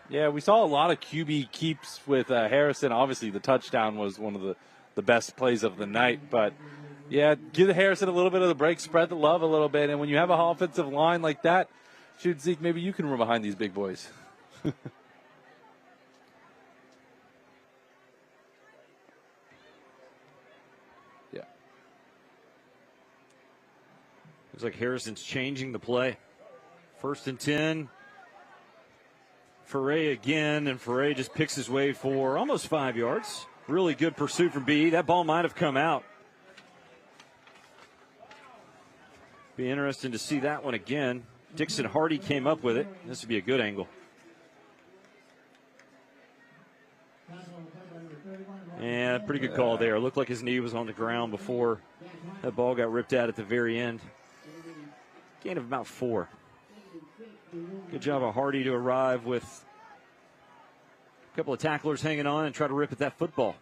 Yeah, we saw a lot of QB keeps with Harrison. Obviously, the touchdown was one of the best plays of the night. But, yeah, give Harrison a little bit of the break, spread the love a little bit. And when you have an offensive line like that, shoot, Zeke, maybe you can run behind these big boys. Yeah. Looks like Harrison's changing the play. 1st and 10. Foray again, and Foray just picks his way for almost 5 yards. Really good pursuit from B. That ball might have come out. Be interesting to see that one again. Dixon Hardy came up with it. This would be a good angle. And pretty good call there. Looked like his knee was on the ground before that ball got ripped out at the very end. Gain of about 4. Good job of Hardy to arrive with a couple of tacklers hanging on and try to rip at that football.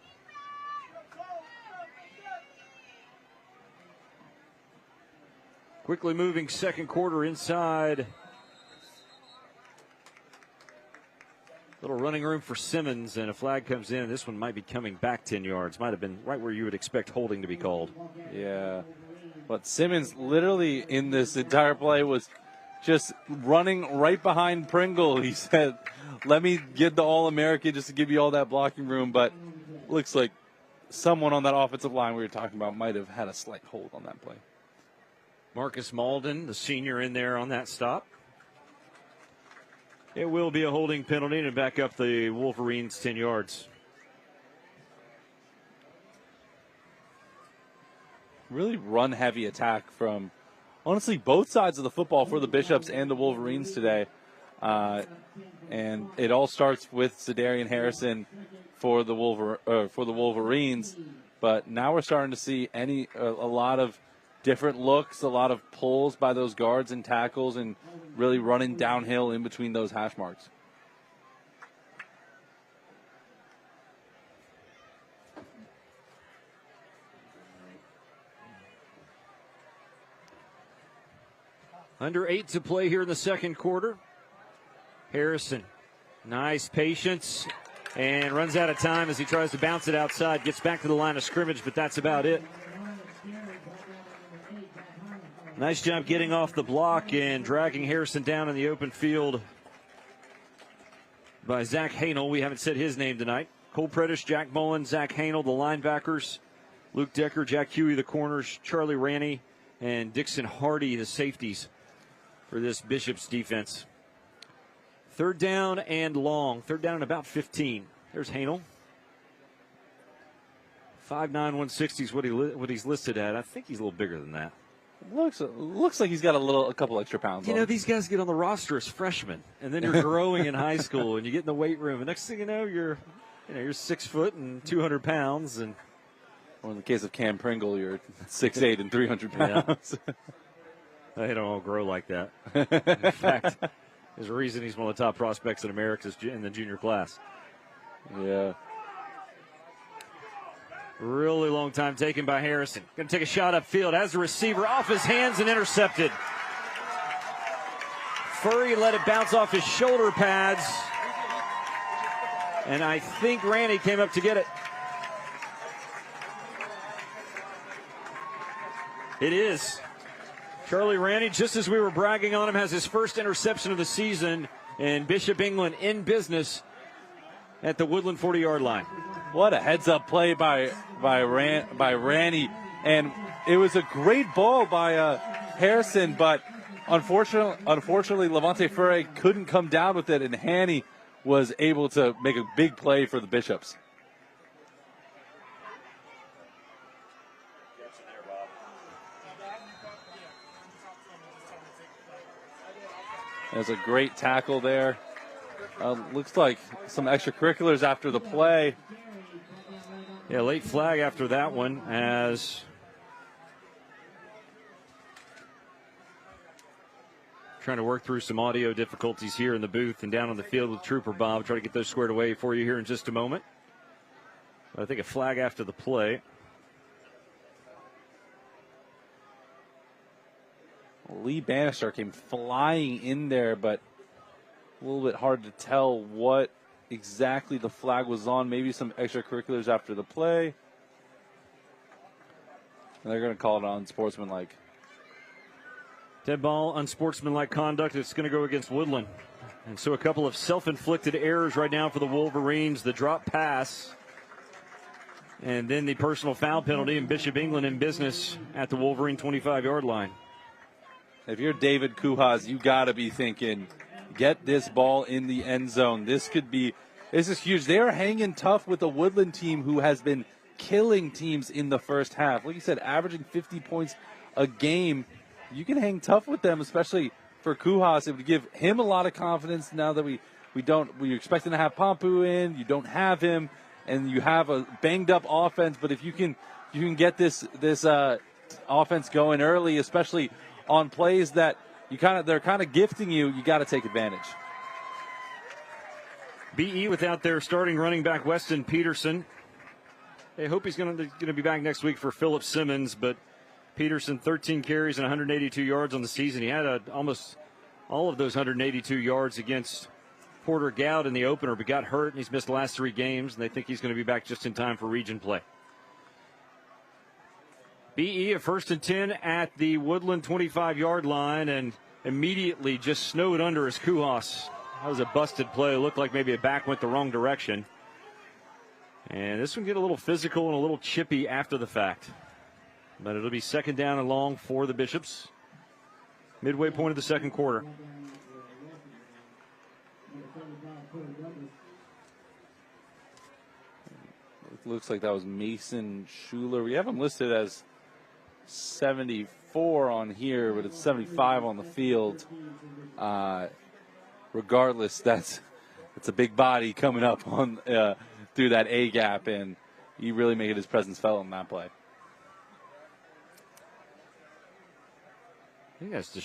Quickly moving second quarter inside. Little running room for Simmons, and a flag comes in. This one might be coming back 10 yards. Might have been right where you would expect holding to be called. Yeah. But Simmons literally in this entire play was just running right behind Pringle. He said, let me get the All-American just to give you all that blocking room. But looks like someone on that offensive line we were talking about might have had a slight hold on that play. Marcus Malden, the senior, in there on that stop. It will be a holding penalty to back up the Wolverines 10 yards. Really run-heavy attack from, honestly, both sides of the football for the Bishops and the Wolverines today. And it all starts with Zedarian Harrison for the Wolverines. But now we're starting to see a lot of different looks, a lot of pulls by those guards and tackles, and really running downhill in between those hash marks. Under 8 to play here in the second quarter. Harrison, nice patience, and runs out of time as he tries to bounce it outside. Gets back to the line of scrimmage, but that's about it. Nice job getting off the block and dragging Harrison down in the open field by Zach Hanel. We haven't said his name tonight. Cole Pretish, Jack Mullen, Zach Hanel, the linebackers. Luke Decker, Jack Huey, the corners. Charlie Ranney and Dixon Hardy, the safeties for this Bishops defense. 3rd down and long. 3rd down and about 15. There's Hanel. 5'9", 160 is what he's listed at. I think he's a little bigger than that. Looks like he's got a couple extra pounds. You know, these guys get on the roster as freshmen, and then you're growing in high school, and you get in the weight room, and next thing you know, you're 6 foot and 200 pounds, and or in the case of Cam Pringle, you're 6'8" and 300 pounds. Yeah. They don't all grow like that. In fact, there's a reason he's one of the top prospects in America in the junior class. Yeah. Really long time taken by Harrison. Going to take a shot upfield. Has the receiver off his hands and intercepted. Furry let it bounce off his shoulder pads. And I think Ranney came up to get it. It is. Charlie Ranney, just as we were bragging on him, has his first interception of the season. And Bishop England in business at the Woodland 40-yard line. What a heads-up play by Ranney. And it was a great ball by Harrison, but Unfortunately, Levante Furre couldn't come down with it, and Hanny was able to make a big play for the Bishops. There's a great tackle there. Looks like some extracurriculars after the play. Yeah, late flag after that one as trying to work through some audio difficulties here in the booth and down on the field with Trooper Bob. Try to get those squared away for you here in just a moment. I think a flag after the play. Lee Bannister came flying in there, but a little bit hard to tell what exactly the flag was on. Maybe some extracurriculars after the play. And they're going to call it unsportsmanlike. Dead ball, unsportsmanlike conduct. It's going to go against Woodland. And so a couple of self-inflicted errors right now for the Wolverines. The drop pass and then the personal foul penalty, and Bishop England in business at the Wolverine 25-yard line. If you're David Kuhas, you got to be thinking, get this ball in the end zone. This is huge. They are hanging tough with a Woodland team who has been killing teams in the first half. Like you said, averaging 50 points a game. You can hang tough with them, especially for Kuhas. It would give him a lot of confidence now that we're expecting to have Pompu in. You don't have him, and you have a banged up offense. But if you can get this offense going early, especially on plays that they're kind of gifting you, you got to take advantage. BE without their starting running back Weston Peterson. They hope he's going to be back next week for Philip Simmons, but Peterson 13 carries and 182 yards on the season. He had almost all of those 182 yards against Porter Goud in the opener, but got hurt and he's missed the last 3 games, and they think he's going to be back just in time for region play. BE a 1st and 10 at the Woodland 25-yard line, and immediately just snowed under as Kuhas. That was a busted play. It looked like maybe a back went the wrong direction. And this one get a little physical and a little chippy after the fact. But it'll be 2nd down and long for the Bishops. Midway point of the 2nd quarter. It looks like that was Mason Schuler. We have him listed as 74 on here, but it's 75 on the field. Regardless, that's a big body coming up on through that A gap, and he really made his presence felt on that play. I think that's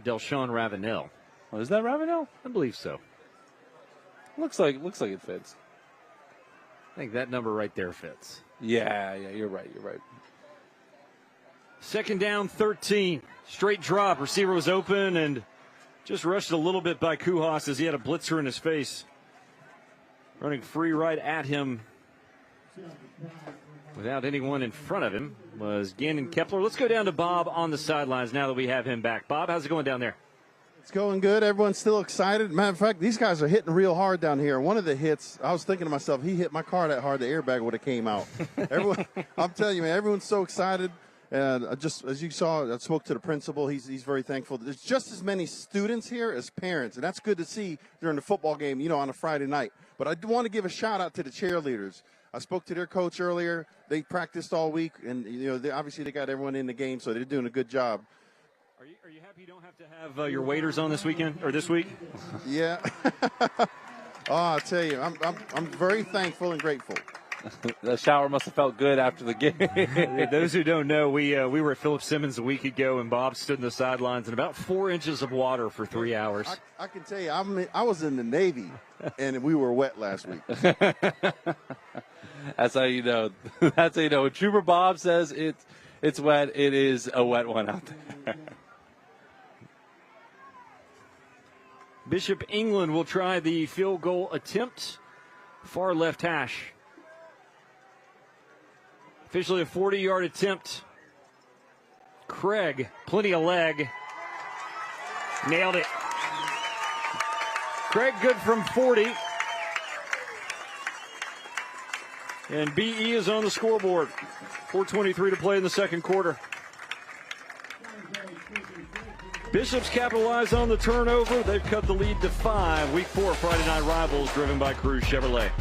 Delshawn Ravenel. Oh, is that Ravenel? I believe so. Looks like it fits. I think that number right there fits. Yeah, you're right. 2nd down, 13. Straight drop. Receiver was open and just rushed a little bit by Kuhas as he had a blitzer in his face. Running free right at him without anyone in front of him was Gannon Kepler. Let's go down to Bob on the sidelines now that we have him back. Bob, how's it going down there? It's going good. Everyone's still excited. Matter of fact, these guys are hitting real hard down here. One of the hits, I was thinking to myself, he hit my car that hard, the airbag would have came out. Everyone, I'm telling you, man, everyone's so excited. And just as you saw, I spoke to the principal. He's very thankful. There's just as many students here as parents, and that's good to see during the football game, on a Friday night. But I do want to give a shout-out to the cheerleaders. I spoke to their coach earlier. They practiced all week, and, obviously they got everyone in the game, so they're doing a good job. Are you happy you don't have to have your waiters on this weekend or this week? Yeah. I'll tell you, I'm very thankful and grateful. The shower must have felt good after the game. Those who don't know, we were at Philip Simmons a week ago, and Bob stood in the sidelines in about 4 inches of water for 3 hours. I can tell you, I was in the Navy, and we were wet last week. That's how you know. That's how you know. When Trooper Bob says it's wet, it is a wet one out there. Bishop England will try the field goal attempt. Far left hash. Officially a 40-yard attempt. Craig, plenty of leg. Nailed it. Craig good from 40. And BE is on the scoreboard. 4:23 to play in the 2nd quarter. Bishops capitalize on the turnover. They've cut the lead to 5. Week 4 Friday Night Rivals driven by Cruz Chevrolet.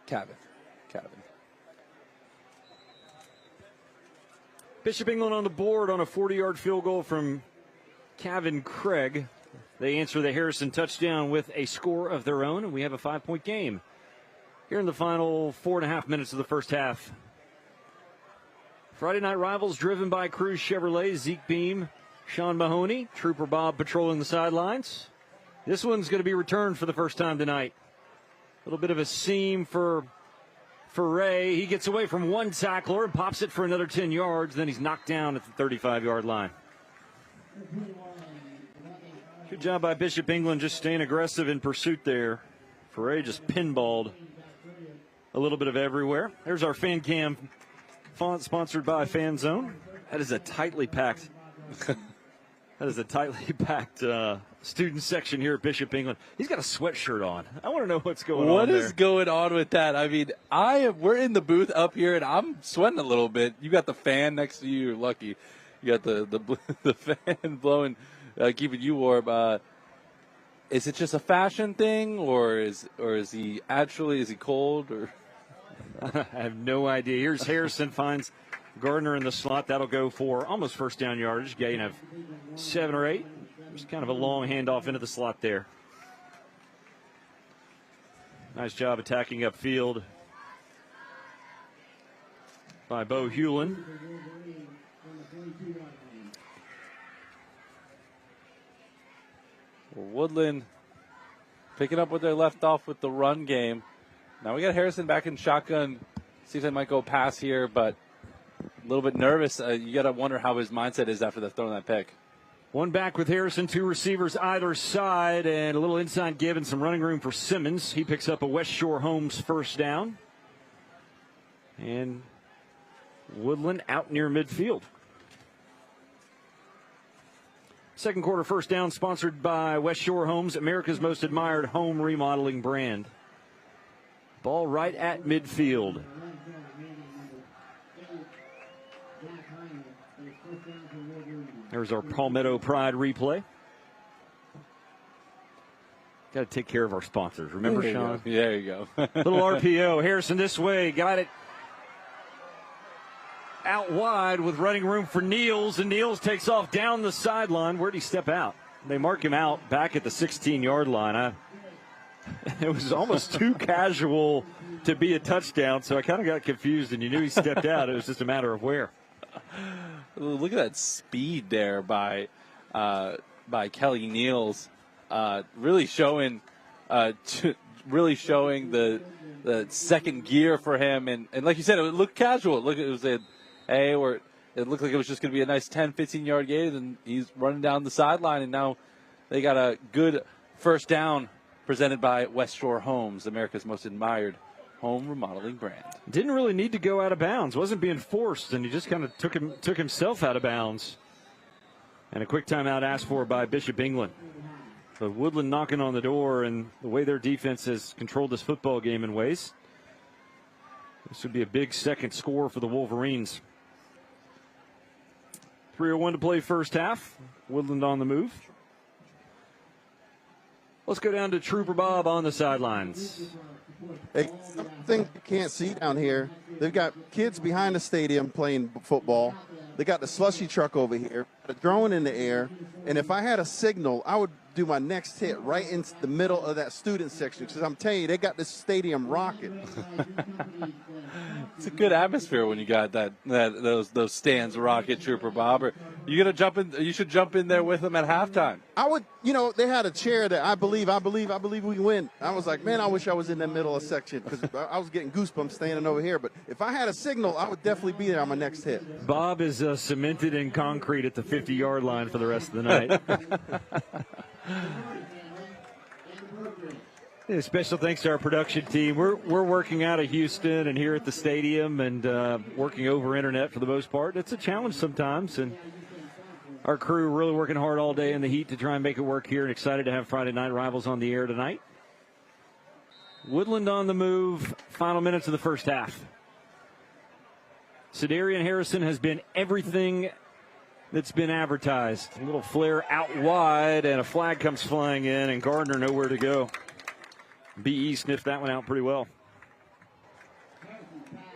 Cabin. Bishop England on the board on a 40-yard field goal from Kevin Craig. They answer the Harrison touchdown with a score of their own, and we have a 5-point game here in the final 4.5 minutes of the first half. Friday Night Rivals driven by Cruz Chevrolet, Zeke Beam, Sean Mahoney, Trooper Bob patrolling the sidelines. This one's going to be returned for the first time tonight. A little bit of a seam for Ray. He gets away from one tackler and pops it for another 10 yards. Then he's knocked down at the 35-yard line. Good job by Bishop England just staying aggressive in pursuit there. Ray just pinballed a little bit of everywhere. There's our fan cam font sponsored by Fan Zone. That is a tightly packed student section here at Bishop England. He's got a sweatshirt on. I want to know what's going on What there. is going on with that? I mean, we're in the booth up here, and I'm sweating a little bit. You got the fan next to you. You're lucky. You got the fan blowing, keeping you warm. Is it just a fashion thing, or is he cold? Or I have no idea. Here's Harrison finds Gardner in the slot. That'll go for almost first down yardage, gain of 7 or 8. Just kind of a long handoff into the slot there. Nice job attacking upfield by Bo Hewlin. Woodland picking up where they left off with the run game. Now we got Harrison back in shotgun. See if they might go pass here, but a little bit nervous. You got to wonder how his mindset is after throwing that pick. One back with Harrison, 2 receivers either side, and a little inside give and some running room for Simmons. He picks up a West Shore Holmes first down. And Woodland out near midfield. Second quarter first down sponsored by West Shore Homes, America's most admired home remodeling brand. Ball right at midfield. There's our Palmetto Pride replay. Got to take care of our sponsors. Remember, Sean? There you go. Little RPO. Harrison this way. Got it out wide with running room for Niels. And Niels takes off down the sideline. Where'd he step out? They mark him out back at the 16-yard line. It was almost too casual to be a touchdown, so I kind of got confused, and you knew he stepped out. It was just a matter of where. Look at that speed there by Kelly Niels, really showing the second gear for him, and like you said, it looked casual. It looked like it was just going to be a nice 10, 15-yard gain, and he's running down the sideline, and now they got a good first down presented by West Shore Homes, America's most admired home remodeling brand. Didn't really need to go out of bounds. Wasn't being forced, and he just kind of took himself out of bounds. And a quick timeout asked for by Bishop England. So Woodland knocking on the door, and the way their defense has controlled this football game in ways. This would be a big second score for the Wolverines. 3:01 to play first half. Woodland on the move. Let's go down to Trooper Bob on the sidelines. Hey, something you can't see down here, they've got kids behind the stadium playing football. They got the slushy truck over here, a drone in the air, and if I had a signal, I would do my next hit right into the middle of that student section, because I'm telling you, they got this stadium rocking. It's a good atmosphere when you got those stands rocket, Trooper Bob. Or you gonna jump in? You should jump in there with them at halftime. I would, they had a chair that I believe we win. I was like, man, I wish I was in the middle of section, because I was getting goosebumps standing over here. But if I had a signal, I would definitely be there on my next hit. Bob is cemented in concrete at the 50-yard line for the rest of the night. Yeah, special thanks to our production team. We're working out of Houston and here at the stadium and working over internet for the most part. It's a challenge sometimes, and our crew really working hard all day in the heat to try and make it work here, and excited to have Friday Night Rivals on the air tonight. Woodland on the move, final minutes of the first half. Cedarian Harrison has been everything that's been advertised. A little flare out wide, and a flag comes flying in, and Gardner nowhere to go. BE sniffed that one out pretty well.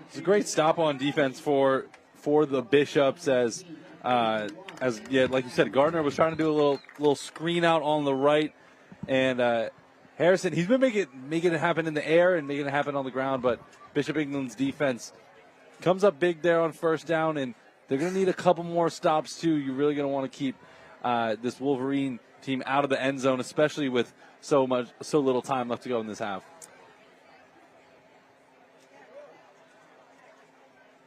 It's a great stop on defense for the Bishops as like you said, Gardner was trying to do a little screen out on the right, and Harrison, he's been making it happen in the air and making it happen on the ground, but Bishop England's defense comes up big there on first down, and they're going to need a couple more stops too. You're really going to want to keep this Wolverine team out of the end zone, especially with so little time left to go in this half.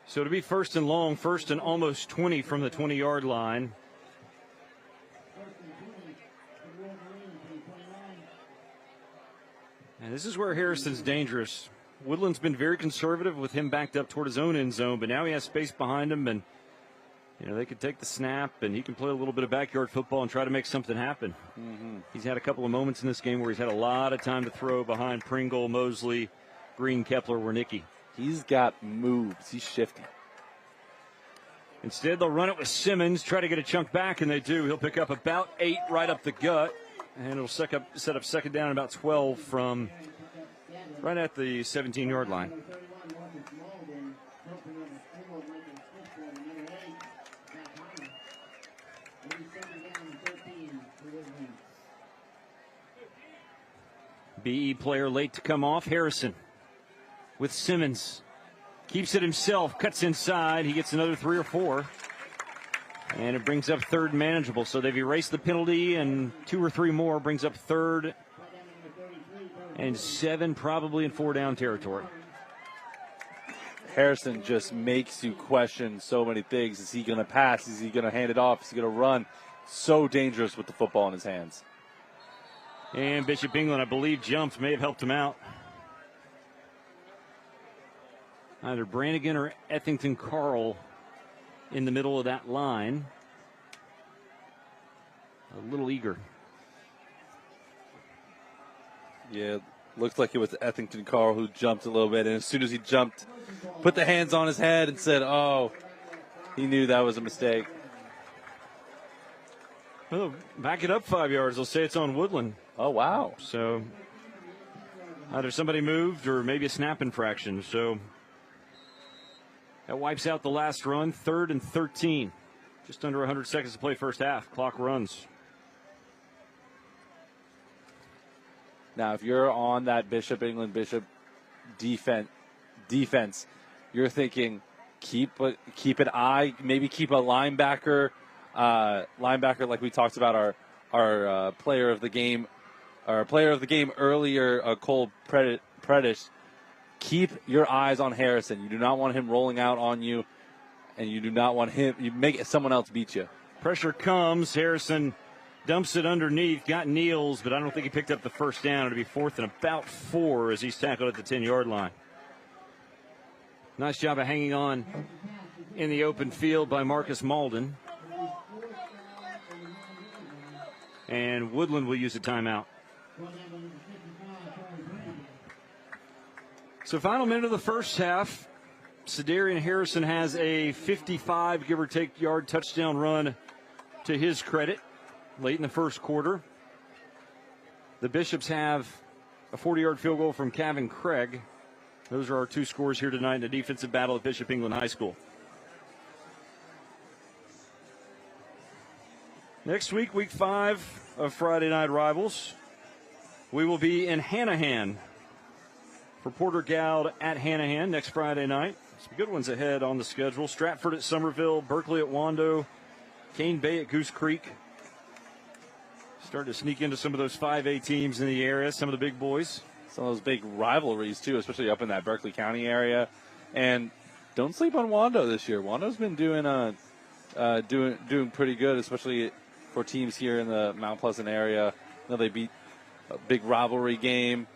So to be first and long, first and almost 20 from the 20-yard line. And this is where Harrison's dangerous. Woodland's been very conservative with him backed up toward his own end zone, but now he has space behind him, and they could take the snap, and he can play a little bit of backyard football and try to make something happen. Mm-hmm. He's had a couple of moments in this game where he's had a lot of time to throw behind Pringle, Mosley, Green, Kepler, Wernicke. He's got moves. He's shifty. Instead, they'll run it with Simmons, try to get a chunk back, and they do. He'll pick up about 8 right up the gut, and it'll set up second down about 12 from right at the 17-yard line. BE player late to come off. Harrison with Simmons. Keeps it himself, cuts inside. He gets another 3 or 4. And it brings up third manageable. So they've erased the penalty, and 2 or 3 more brings up third and 7, probably in 4 down territory. Harrison just makes you question so many things. Is he going to pass? Is he going to hand it off? Is he going to run? So dangerous with the football in his hands. And Bishop England, I believe, jumped, may have helped him out. Either Brannigan or Ethington Carl in the middle of that line. A little eager. Yeah, looks like it was Ethington Carl who jumped a little bit, and as soon as he jumped, put the hands on his head and said, oh, he knew that was a mistake. Well, back it up 5 yards. They'll say it's on Woodland. Oh, wow. So either somebody moved or maybe a snap infraction. So that wipes out the last run. 3rd and 13. Just under 100 seconds to play first half. Clock runs. Now, if you're on that Bishop England defense, you're thinking keep an eye, maybe keep a linebacker like we talked about our player of the game earlier, Cole Predish. Keep your eyes on Harrison. You do not want him rolling out on you, and you do not want him. You make someone else beat you. Pressure comes. Harrison dumps it underneath. Got Niels, but I don't think he picked up the first down. It'll be 4th and about 4 as he's tackled at the 10-yard line. Nice job of hanging on in the open field by Marcus Malden. And Woodland will use a timeout. So final minute of the first half. Cedarian Harrison has a 55, give or take, yard touchdown run to his credit late in the first quarter. The Bishops have a 40-yard field goal from Kevin Craig. Those are our two scores here tonight in the defensive battle at Bishop England High School. Next week, week 5 of Friday Night Rivals, we will be in Hanahan for Porter Gowd at Hanahan next Friday night. Some good ones ahead on the schedule. Stratford at Somerville, Berkeley at Wando, Cane Bay at Goose Creek. Starting to sneak into some of those 5A teams in the area, some of the big boys. Some of those big rivalries, too, especially up in that Berkeley County area. And don't sleep on Wando this year. Wando's been doing pretty good, especially for teams here in the Mount Pleasant area. You know, they beat a big rivalry game,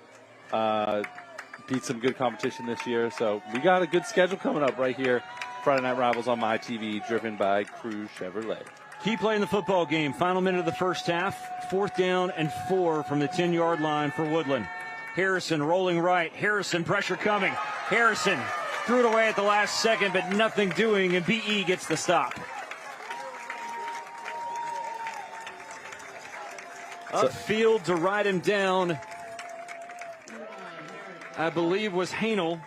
beat some good competition this year. So we got a good schedule coming up right here. Friday Night Rivals on my TV, driven by Cruz Chevrolet. Key play in the football game. Final minute of the first half. 4th down and 4 from the 10-yard line for Woodland. Harrison rolling right. Harrison, pressure coming. Harrison threw it away at the last second, but nothing doing, and BE gets the stop. Upfield to ride him down, I believe, was Hanel.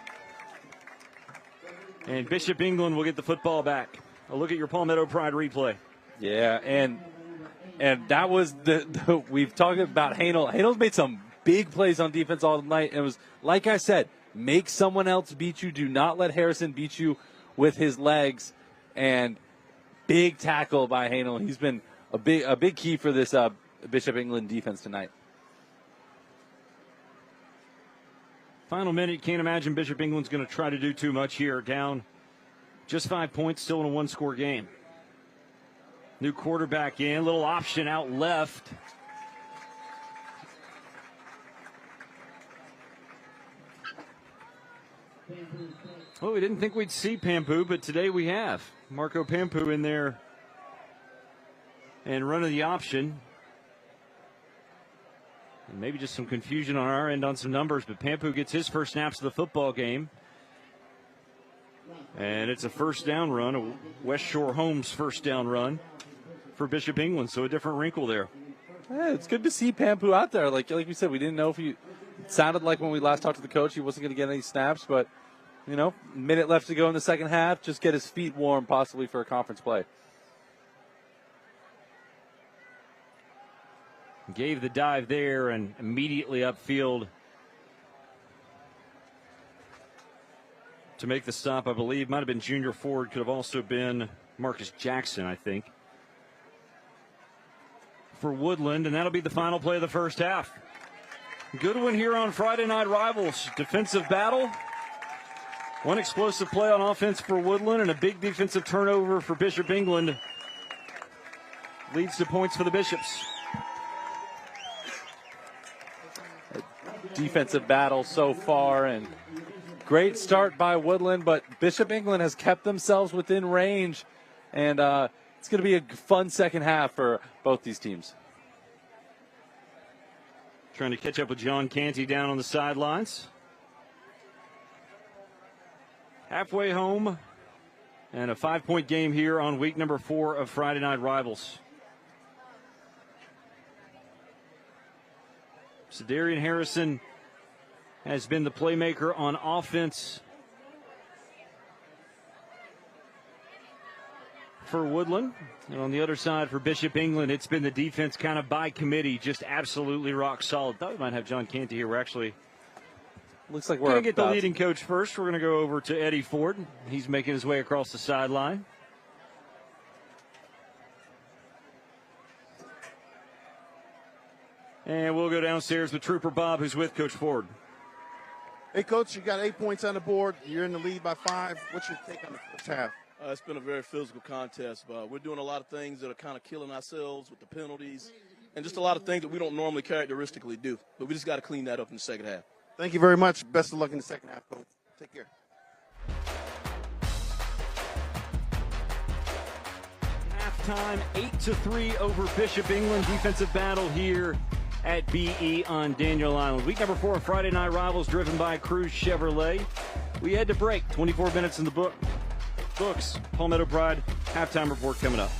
And Bishop England will get the football back. A look at your Palmetto Pride replay. Yeah, and that was the we've talked about Hanel. Hanel's made some big plays on defense all night. It was, like I said, make someone else beat you. Do not let Harrison beat you with his legs. And big tackle by Hanel. He's been a big key for this Bishop England defense tonight. Final minute. Can't imagine Bishop England's going to try to do too much here. Down just 5 points, still in a one-score game. New quarterback in, little option out left. Well, we didn't think we'd see Pampu, but today we have. Marco Pampu in there and running the option. And maybe just some confusion on our end on some numbers, but Pampu gets his first snaps of the football game. And it's a first down run, a West Shore Homes first down run for Bishop England, so a different wrinkle there. Yeah, it's good to see Pampu out there. Like we said, we didn't know if it sounded like when we last talked to the coach he wasn't going to get any snaps, but, you know, minute left to go in the second half, just get his feet warm possibly for a conference play. Gave the dive there and immediately upfield to make the stop, I believe. Might have been Junior Ford, could have also been Marcus Jackson, I think, for Woodland, and that'll be the final play of the first half. Good one here on Friday Night Rivals. Defensive battle. One explosive play on offense for Woodland and a big defensive turnover for Bishop England. Leads to points for the Bishops. Defensive battle so far, and great start by Woodland, but Bishop England has kept themselves within range, and it's going to be a fun second half for both these teams. Trying to catch up with John Canty down on the sidelines. Halfway home, and a 5-point game here on week number 4 of Friday Night Rivals. Cedarian Harrison has been the playmaker on offense for Woodland. And on the other side for Bishop England, it's been the defense kind of by committee, just absolutely rock solid. Thought we might have John Canty here. We're actually looks like we're going to get the leading coach first. We're going to go over to Eddie Ford. He's making his way across the sideline. And we'll go downstairs with Trooper Bob, who's with Coach Ford. Hey, Coach, you got 8 points on the board. You're in the lead by 5. What's your take on the first half? It's been a very physical contest, but we're doing a lot of things that are kind of killing ourselves with the penalties and just a lot of things that we don't normally characteristically do. But we just got to clean that up in the second half. Thank you very much. Best of luck in the second half, Coach. Take care. halftime, 8-3 over Bishop England. Defensive battle here at BE on Daniel Island. Week number 4 of Friday Night Rivals, driven by Cruz Chevrolet. We had to break. 24 minutes in the books. Palmetto Pride halftime report coming up.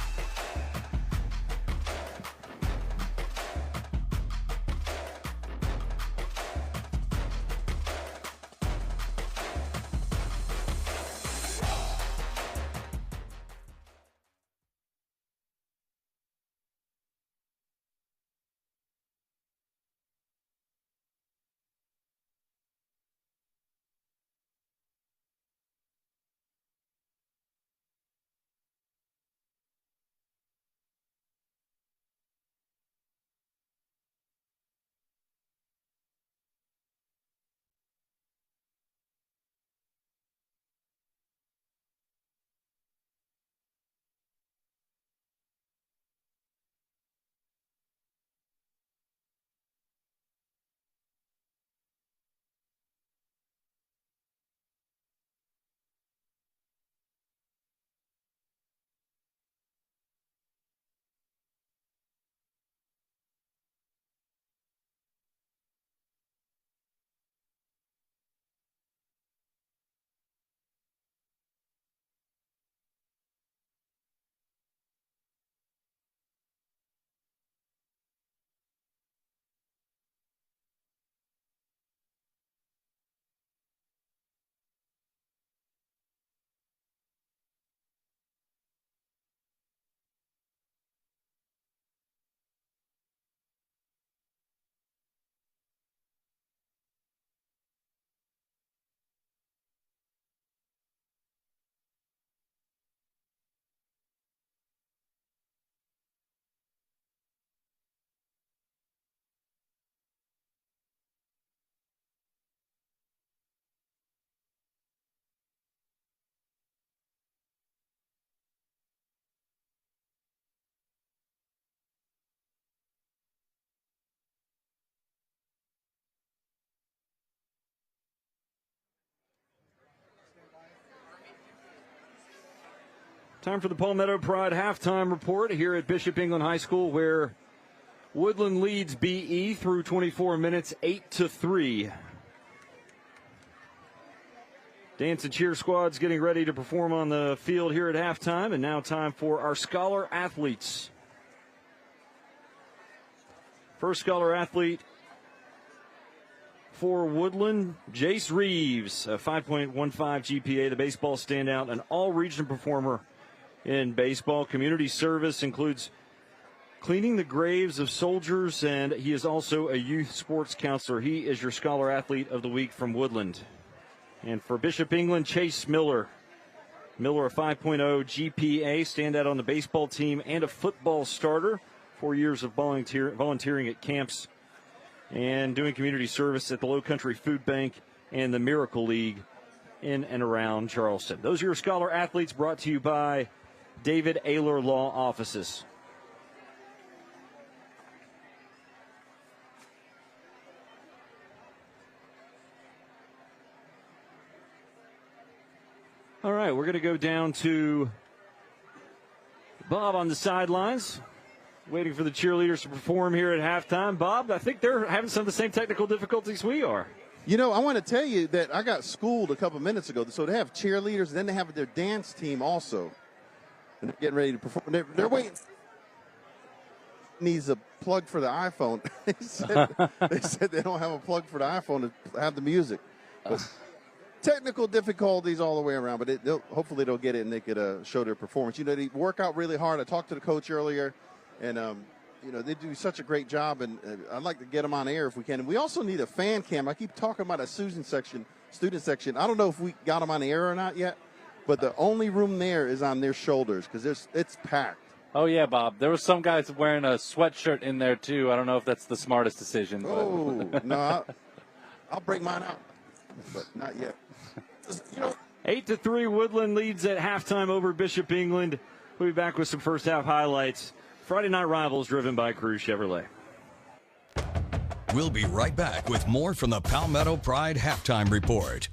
Time for the Palmetto Pride halftime report here at Bishop England High School, where Woodland leads BE through 24 minutes, 8-3. Dance and cheer squads getting ready to perform on the field here at halftime, and now time for our scholar athletes. First scholar athlete for Woodland, Jace Reeves, a 5.15 GPA, the baseball standout, an all-region performer in baseball. Community service includes cleaning the graves of soldiers, and he is also a youth sports counselor. He is your scholar athlete of the week from Woodland. And for Bishop England, Chase Miller. Miller, a 5.0 GPA, standout on the baseball team and a football starter. 4 years of volunteering at camps and doing community service at the Low Country Food Bank and the Miracle League in and around Charleston. Those are your scholar athletes, brought to you by David Ayler Law Offices. All right, we're going to go down to Bob on the sidelines, waiting for the cheerleaders to perform here at halftime. Bob, I think they're having some of the same technical difficulties we are. You know, I want to tell you that I got schooled a couple minutes ago. So they have cheerleaders, and then they have their dance team also. And they're getting ready to perform. They're waiting. Needs a plug for the iPhone. they said they don't have a plug for the iPhone to have the music. But technical difficulties all the way around, but hopefully they'll get it and they could show their performance. You know, they work out really hard. I talked to the coach earlier, and you know, they do such a great job, and I'd like to get them on air if we can. And we also need a fan cam. I keep talking about a student section. I don't know if we got them on the air or not yet, but the only room there is on their shoulders because it's packed. Oh, yeah, Bob. There was some guys wearing a sweatshirt in there, too. I don't know if that's the smartest decision. Oh, no, I'll break mine out, but not yet. You know, 8-3, Woodland leads at halftime over Bishop England. We'll be back with some first half highlights. Friday Night Rivals, driven by Cruz Chevrolet. We'll be right back with more from the Palmetto Pride halftime report.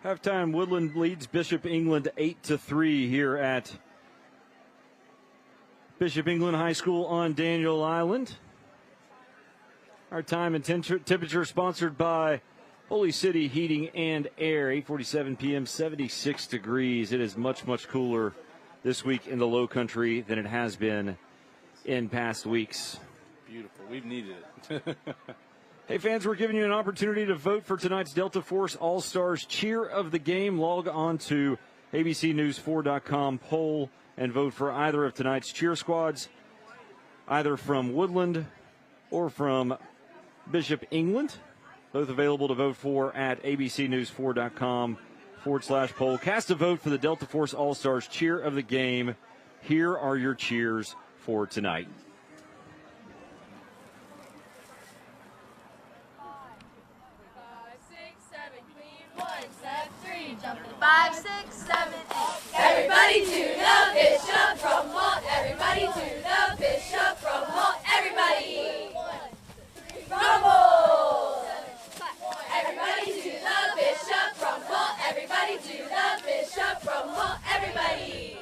Halftime, Woodland leads Bishop England 8-3 here at Bishop England High School on Daniel Island. Our time and temperature sponsored by Holy City Heating and Air. 8:47 p.m., 76 degrees. It is much, much cooler this week in the Low Country than it has been in past weeks. Beautiful. We've needed it. Hey, fans, we're giving you an opportunity to vote for tonight's Delta Force All-Stars Cheer of the Game. Log on to abcnews4.com poll and vote for either of tonight's cheer squads, either from Woodland or from Bishop England. Both available to vote for at abcnews4.com/poll. Cast a vote for the Delta Force All-Stars Cheer of the Game. Here are your cheers for tonight. 5, 6, 7, 8. Everybody to the bishop from Holt. Everybody to the bishop from Holt. Everybody. Rumble. Everybody to the bishop from Holt. Everybody to the bishop from Holt. Everybody.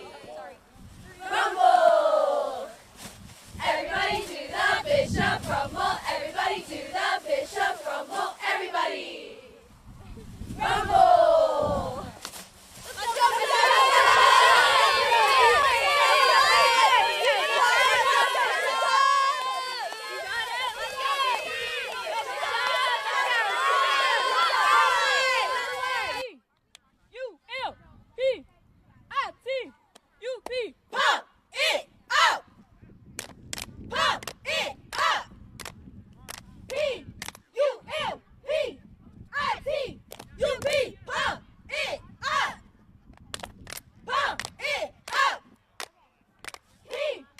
Rumble. Everybody to the bishop from Holt. Everybody to the bishop from Holt. Everybody. Rumble. Pump it up! Pump it up! P-U-M-P-I-T-U-P! Pump it up! Pump it up! P-U-M-P-I-T-U-P!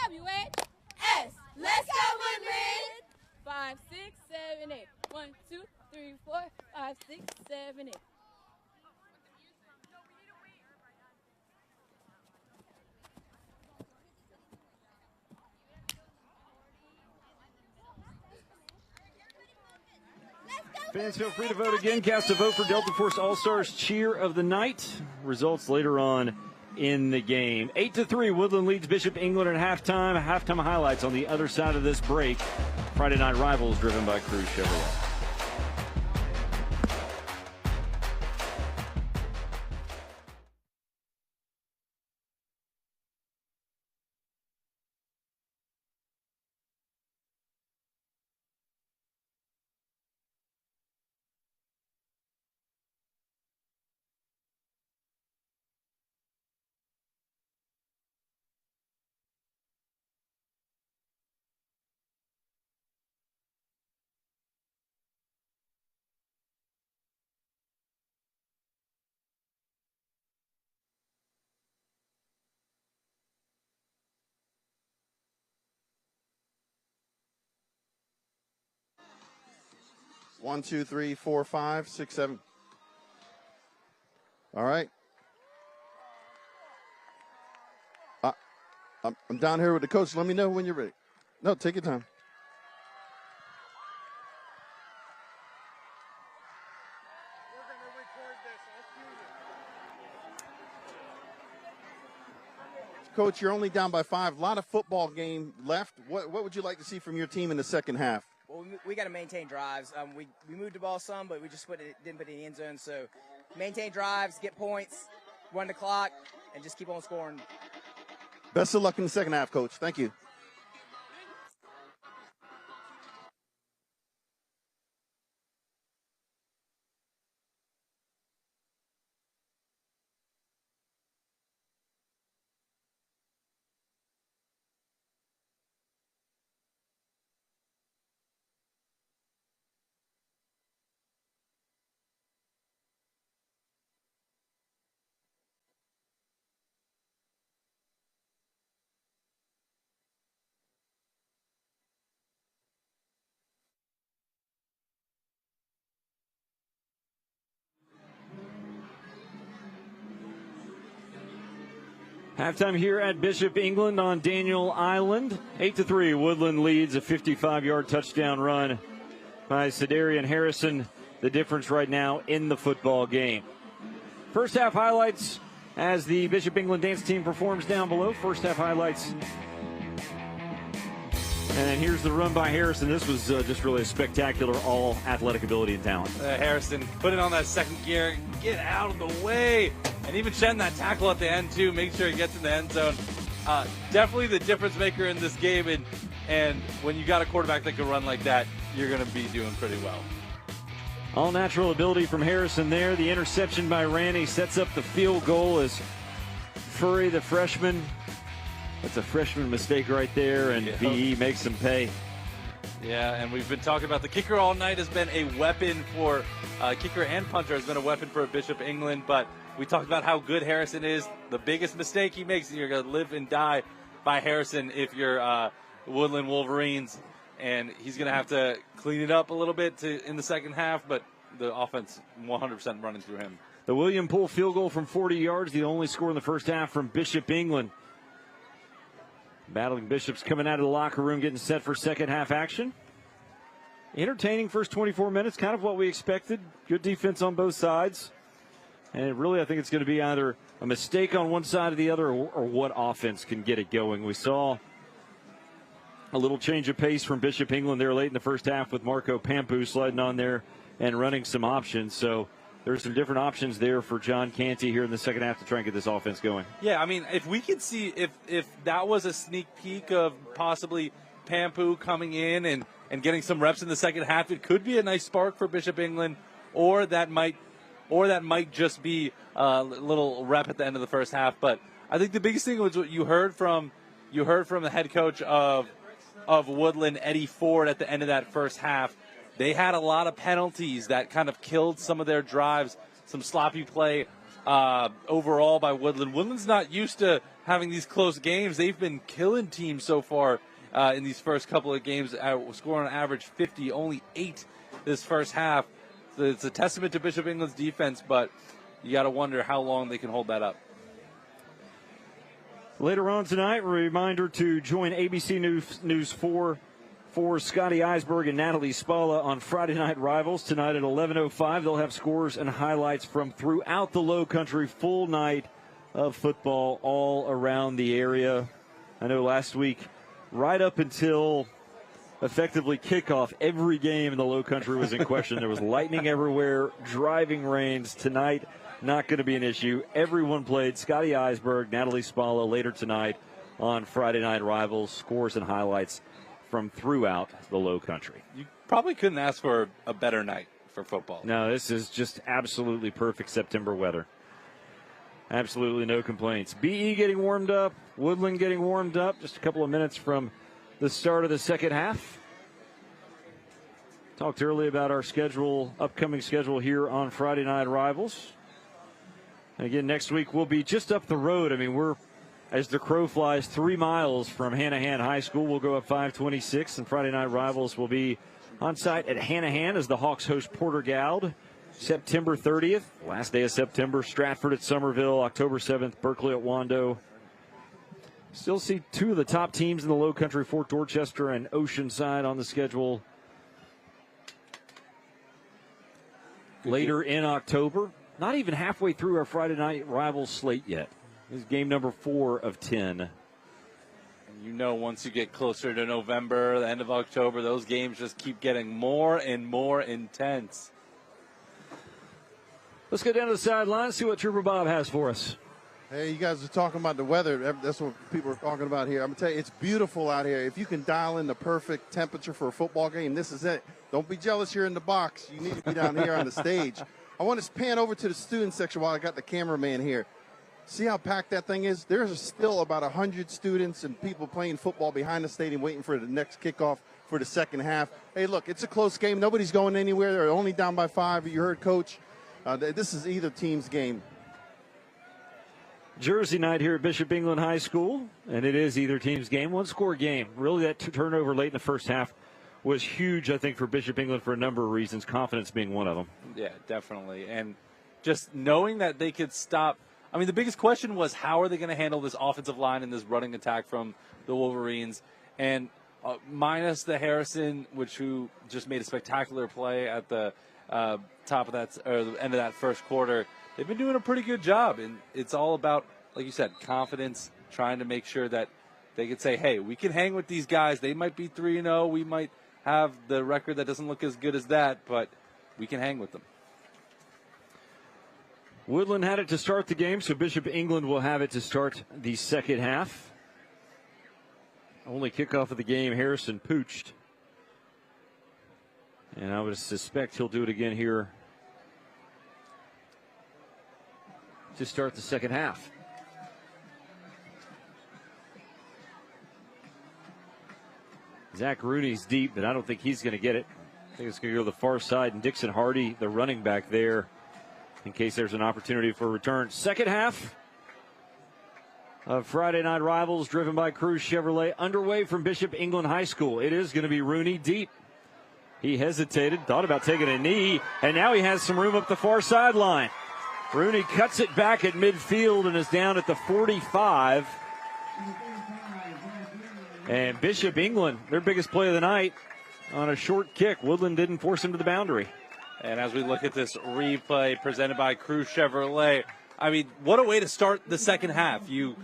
W-H-S! Let's go, Woodland! 5, 6, 7, 8. 1, 2, 3, 4, 5, 6, 7, 8. Fans, feel free to vote again. Cast a vote for Delta Force All-Stars Cheer of the Night. Results later on in the game. 8-3, Woodland leads Bishop England at halftime. Halftime highlights on the other side of this break. Friday Night Rivals driven by Cruz Chevrolet. One, two, three, 4, 5, 6, 7. All right. I'm down here with the coach. Let me know when you're ready. No, take your time. Coach, you're only down by 5. A lot of football game left. What would you like to see from your team in the second half? Well, we got to maintain drives. We moved the ball some, but we just didn't put it in the end zone. So maintain drives, get points, run the clock, and just keep on scoring. Best of luck in the second half, Coach. Thank you. Halftime here at Bishop England on Daniel Island. 8-3, Woodland leads a 55-yard touchdown run by Cedarian Harrison, the difference right now in the football game. First half highlights as the Bishop England dance team performs down below. First half highlights. And here's the run by Harrison. This was just really a spectacular all athletic ability and talent. Harrison put it on that second gear, get out of the way, and even shedding that tackle at the end too, make sure he gets in the end zone. Definitely the difference maker in this game, and when you got a quarterback that can run like that, you're going to be doing pretty well. All natural ability from Harrison there. The interception by Randy sets up the field goal as Furry, the freshman. That's a freshman mistake right there, and BE makes him pay. Yeah, and we've been talking about the kicker all night has been a weapon for kicker and punter has been a weapon for Bishop England, but we talked about how good Harrison is. The biggest mistake he makes, and you're going to live and die by Harrison if you're Woodland Wolverines, and he's going to have to clean it up a little bit in the second half, but the offense 100% running through him. The William Poole field goal from 40 yards, the only score in the first half from Bishop England. Battling Bishops coming out of the locker room, getting set for second half action. Entertaining first 24 minutes, kind of what we expected. Good defense on both sides. And really, I think it's going to be either a mistake on one side or the other, or what offense can get it going. We saw a little change of pace from Bishop England there late in the first half with Marco Pampu sliding on there and running some options. So there's some different options there for John Canty here in the second half to try and get this offense going. Yeah, I mean, if we could see if that was a sneak peek of possibly Pampu coming in and getting some reps in the second half, it could be a nice spark for Bishop England, or that might just be a little rep at the end of the first half. But I think the biggest thing was what you heard from the head coach of Woodland, Eddie Ford, at the end of that first half. They had a lot of penalties that kind of killed some of their drives, some sloppy play overall by Woodland. Woodland's not used to having these close games. They've been killing teams so far in these first couple of games, scoring on average 50, only 8 this first half. So it's a testament to Bishop England's defense, but you got to wonder how long they can hold that up. Later on tonight, a reminder to join ABC News 4 for Scotty Eisberg and Natalie Spalla on Friday Night Rivals. Tonight at 11:05, they'll have scores and highlights from throughout the Low Country. Full night of football all around the area. I know last week, right up until effectively kickoff, every game in the Low Country was in question. There was lightning everywhere, driving rains. Tonight, not going to be an issue. Everyone played. Scotty Eisberg, Natalie Spalla later tonight on Friday Night Rivals. Scores and highlights from throughout the Low Country. You probably couldn't ask for a better night for football. No, this is just absolutely perfect September weather. Absolutely no complaints. BE getting warmed up, Woodland getting warmed up, just a couple of minutes from the start of the second half. Talked earlier about our upcoming schedule here on Friday Night Rivals. And again, next week we'll be just up the road. I mean, we're, as the crow flies, 3 miles from Hanahan High School. We'll go up 526, and Friday Night Rivals will be on site at Hanahan as the Hawks host Porter Gaud. September 30th, last day of September. Stratford at Somerville, October 7th, Berkeley at Wando. Still see 2 of the top teams in the Low Country, Fort Dorchester and Oceanside, on the schedule later in October. Not even halfway through our Friday Night Rivals slate yet. This is game number 4 of 10. And you know, once you get closer to November, the end of October, those games just keep getting more and more intense. Let's go down to the sideline and see what Trooper Bob has for us. Hey, you guys are talking about the weather. That's what people are talking about here. I'm going to tell you, it's beautiful out here. If you can dial in the perfect temperature for a football game, this is it. Don't be jealous here in the box. You need to be down here on the stage. I want to pan over to the student section while I got the cameraman here. See how packed that thing is? There's still about 100 students and people playing football behind the stadium waiting for the next kickoff for the second half. Hey, look, it's a close game. Nobody's going anywhere. They're only down by 5. You heard Coach. This is either team's game. Jersey night here at Bishop England High School, and it is either team's game. 1-score game. Really, that turnover late in the first half was huge, I think, for Bishop England for a number of reasons, confidence being one of them. Yeah, definitely. And just knowing that they could stop. I mean, the biggest question was, how are they going to handle this offensive line and this running attack from the Wolverines? And minus the Harrison, who just made a spectacular play at the top of that, or the end of that first quarter. They've been doing a pretty good job, and it's all about, like you said, confidence, trying to make sure that they can say, hey, we can hang with these guys. They might be 3-0. We might have the record that doesn't look as good as that, but we can hang with them. Woodland had it to start the game, so Bishop England will have it to start the second half. Only kickoff of the game, Harrison pooched. And I would suspect he'll do it again here to start the second half. Zach Rooney's deep, but I don't think he's going to get it. I think it's going to go to the far side, and Dixon Hardy, the running back there, in case there's an opportunity for a return. Second half of Friday Night Rivals, driven by Cruz Chevrolet, underway from Bishop England High School. It is going to be Rooney deep. He hesitated, thought about taking a knee, and now he has some room up the far sideline. Rooney cuts it back at midfield and is down at the 45. And Bishop England, their biggest play of the night, on a short kick. Woodland didn't force him to the boundary. And as we look at this replay presented by Cruz Chevrolet, I mean, what a way to start the second half. You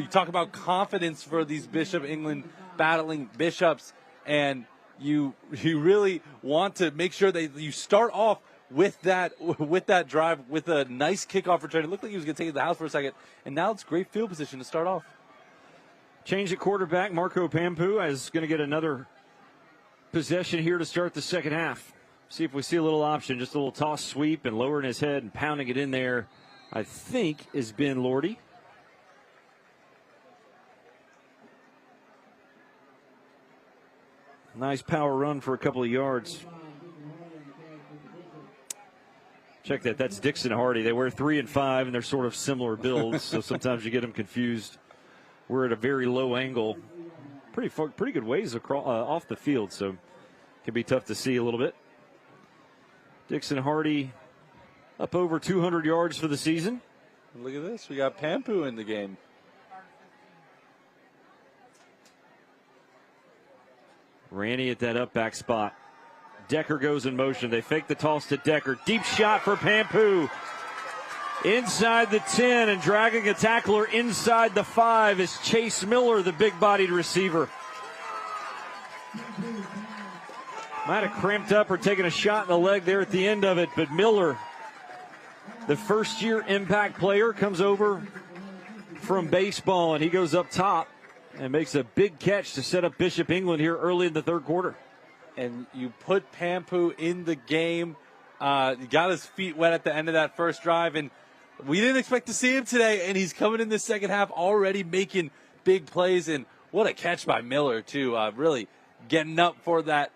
talk about confidence for these Bishop England battling Bishops, and you really want to make sure that you start off with that drive with a nice kickoff return. It looked like he was going to take it to the house for a second, and now it's great field position to start off. Change at quarterback. Marco Pampu is going to get another possession here to start the second half. See if we see a little option, just a little toss sweep and lowering his head and pounding it in there, I think, is Ben Lordy. Nice power run for a couple of yards. Check that. That's Dixon Hardy. They wear 3 and 5, and they're sort of similar builds, so sometimes you get them confused. We're at a very low angle, pretty good ways across, off the field, so it can be tough to see a little bit. Dixon Hardy up over 200 yards for the season. Look at this. We got Pampu in the game. Ranny at that up back spot. Decker goes in motion. They fake the toss to Decker. Deep shot for Pampu. Inside the 10 and dragging a tackler inside the 5 is Chase Miller, the big-bodied receiver. Might have cramped up or taken a shot in the leg there at the end of it, but Miller, the first-year impact player, comes over from baseball, and he goes up top and makes a big catch to set up Bishop England here early in the third quarter. And you put Pampu in the game. He got his feet wet at the end of that first drive, and we didn't expect to see him today, and he's coming in the second half already making big plays. And what a catch by Miller, too, really getting up for that,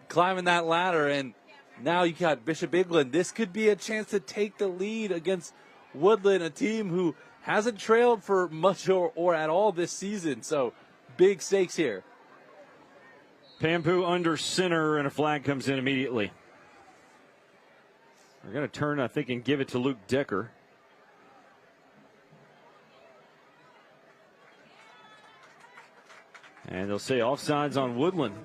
climbing that ladder. And now you got Bishop England. This could be a chance to take the lead against Woodland, a team who hasn't trailed for much or at all this season. So big stakes here. Pampu under center, and a flag comes in immediately. We're going to turn, I think, and give it to Luke Decker. And they'll say offsides on Woodland.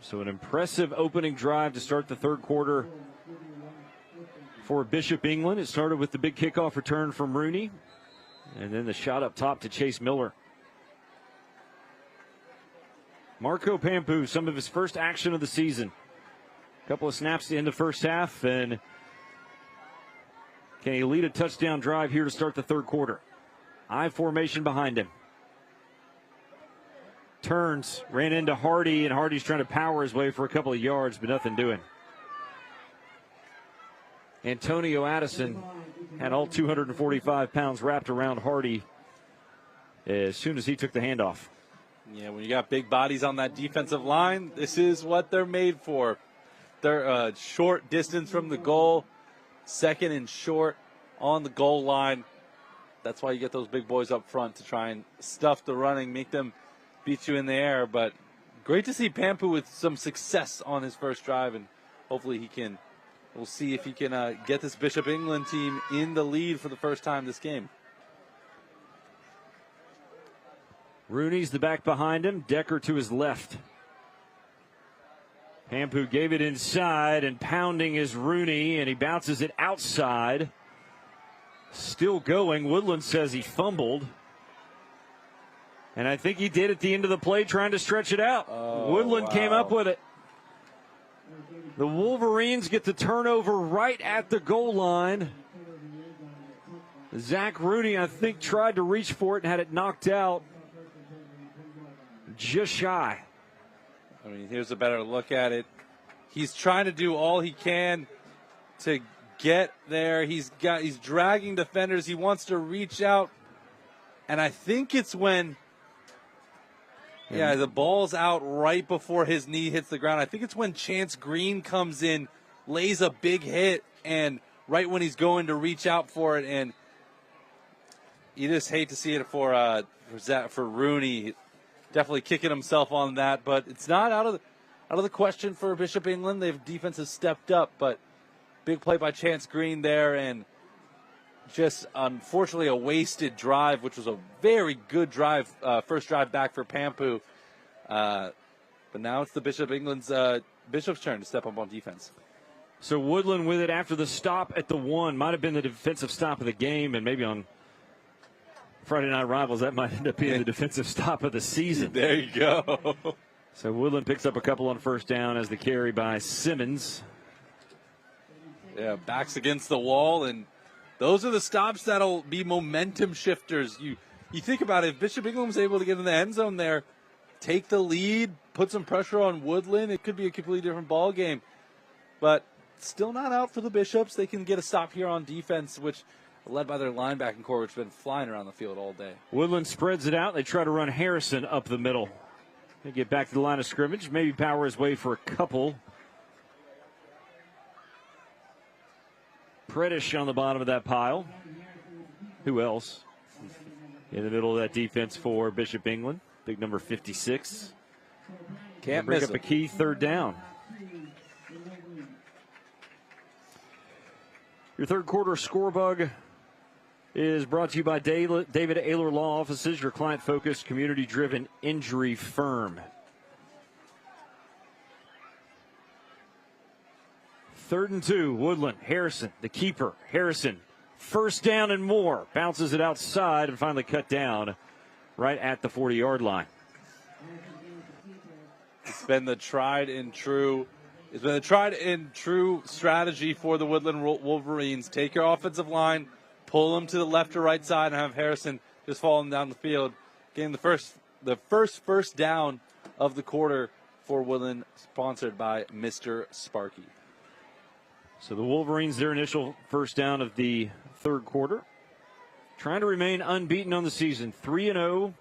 So an impressive opening drive to start the third quarter for Bishop England. It started with the big kickoff return from Rooney, and then the shot up top to Chase Miller. Marco Pampu, some of his first action of the season. A couple of snaps to end the first half, and can he lead a touchdown drive here to start the third quarter? I formation behind him. Turns, ran into Hardy, and Hardy's trying to power his way for a couple of yards, but nothing doing. Antonio Addison had all 245 pounds wrapped around Hardy as soon as he took the handoff. Yeah, when you got big bodies on that defensive line, this is what they're made for. They're short distance from the goal, second and short on the goal line. That's why you get those big boys up front to try and stuff the running, make them beat you in the air. But great to see Pampu with some success on his first drive, and hopefully we'll see if he can get this Bishop England team in the lead for the first time this game. Rooney's the back behind him. Decker to his left. Pampu gave it inside, and pounding is Rooney, and he bounces it outside. Still going. Woodland says he fumbled. And I think he did at the end of the play trying to stretch it out. Woodland came up with it. The Wolverines get the turnover right at the goal line. Zach Rooney, I think, tried to reach for it and had it knocked out. Just shy. I mean, here's a better look at it. He's trying to do all he can to get there. He's dragging defenders. He wants to reach out. And I think it's when the ball's out right before his knee hits the ground. I think it's when Chance Green comes in, lays a big hit, and right when he's going to reach out for it, and you just hate to see it for Rooney. Definitely kicking himself on that, but it's not out of the question for Bishop England. Their defense has stepped up, but big play by Chance Green there, and just unfortunately a wasted drive, which was a very good drive, first drive back for Pampu. But now it's the Bishop's turn to step up on defense. So Woodland with it after the stop at the 1. Might have been the defensive stop of the game, and maybe on Friday Night Rivals, that might end up being the defensive stop of the season. There you go. So Woodland picks up a couple on first down as the carry by Simmons. Yeah, backs against the wall, and those are the stops that'll be momentum shifters. You think about it, if Bishop England was able to get in the end zone there, take the lead, put some pressure on Woodland, it could be a completely different ball game. But still not out for the Bishops. They can get a stop here on defense, which led by their linebacking core, which has been flying around the field all day. Woodland spreads it out. They try to run Harrison up the middle. They get back to the line of scrimmage, maybe power his way for a couple. Pretish on the bottom of that pile. Who else? In the middle of that defense for Bishop England. Big number 56. Can't bring miss up him. a key third down. Your third quarter score bug is brought to you by David Ayler Law Offices, your client-focused, community-driven injury firm. 3rd and 2, Woodland, Harrison, the keeper, Harrison, first down and more, bounces it outside and finally cut down right at the 40-yard line. It's been the tried and true strategy for the Woodland Wolverines. Take your offensive line, pull them to the left or right side, and have Harrison just falling down the field, getting the first down of the quarter for Woodland, sponsored by Mr. Sparky. So the Wolverines, their initial first down of the third quarter, trying to remain unbeaten on the season. 3-0,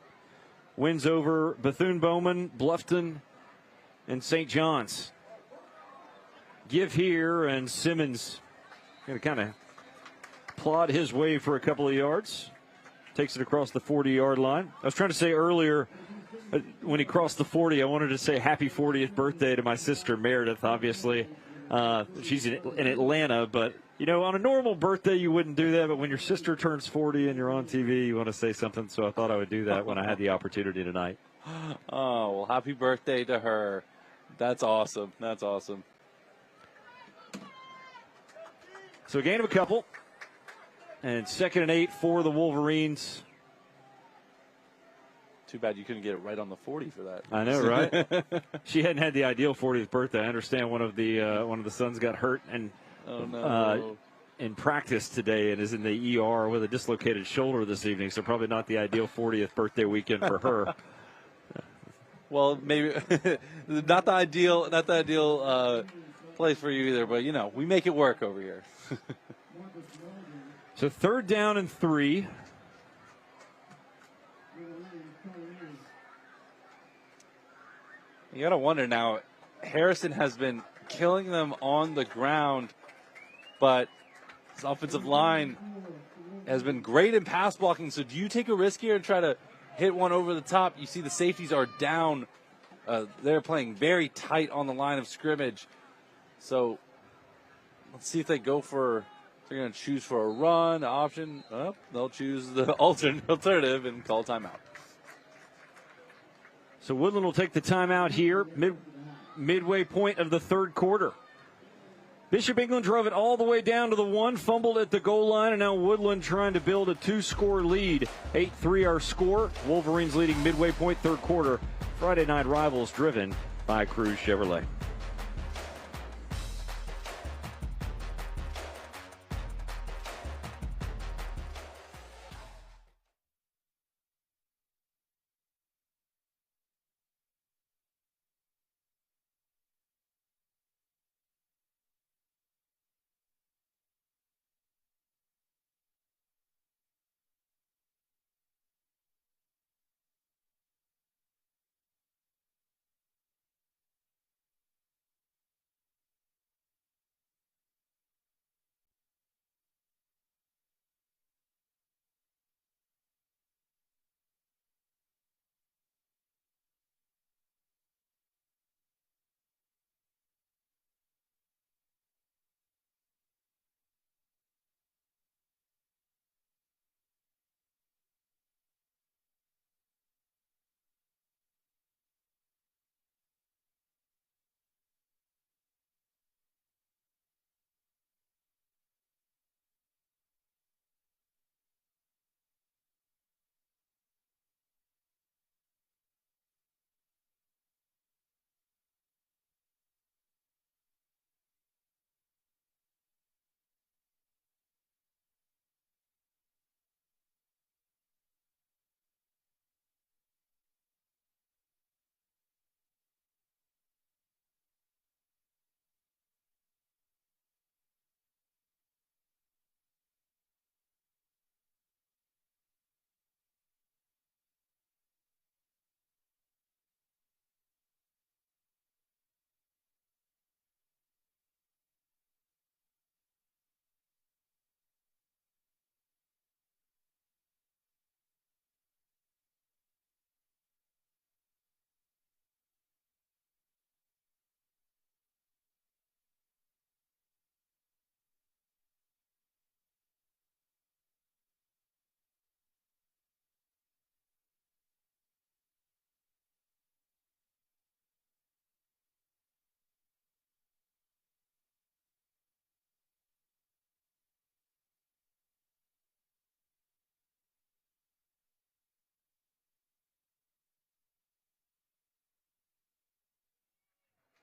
wins over Bethune-Bowman, Bluffton, and St. John's. Give here, and Simmons going to kind of plod his way for a couple of yards. Takes it across the 40-yard line. I was trying to say earlier, when he crossed the 40, I wanted to say happy 40th birthday to my sister Meredith, obviously. She's in Atlanta, but, you know, on a normal birthday you wouldn't do that, but when your sister turns 40 and you're on TV, you want to say something, so I thought I would do that when I had the opportunity tonight. Oh, well, happy birthday to her. That's awesome. That's awesome. So a gain of a couple. And 2nd and 8 for the Wolverines. Too bad you couldn't get it right on the 40 for that. I know, right? She hadn't had the ideal 40th birthday. I understand one of the sons got hurt and in practice today and is in the ER with a dislocated shoulder this evening. So probably not the ideal 40th birthday weekend for her. Well, maybe not the ideal place for you either. But you know, we make it work over here. So 3rd down and 3. You got to wonder now, Harrison has been killing them on the ground, but his offensive line has been great in pass blocking. So do you take a risk here and try to hit one over the top? You see the safeties are down. They're playing very tight on the line of scrimmage. So let's see if they go for, they're going to choose for a run option. Oh, they'll choose the alternative and call timeout. So Woodland will take the timeout here, midway point of the third quarter. Bishop England drove it all the way down to the 1, fumbled at the goal line, and now Woodland trying to build a 2-score lead. 8-3 our score. Wolverines leading midway point third quarter. Friday Night Rivals driven by Cruz Chevrolet.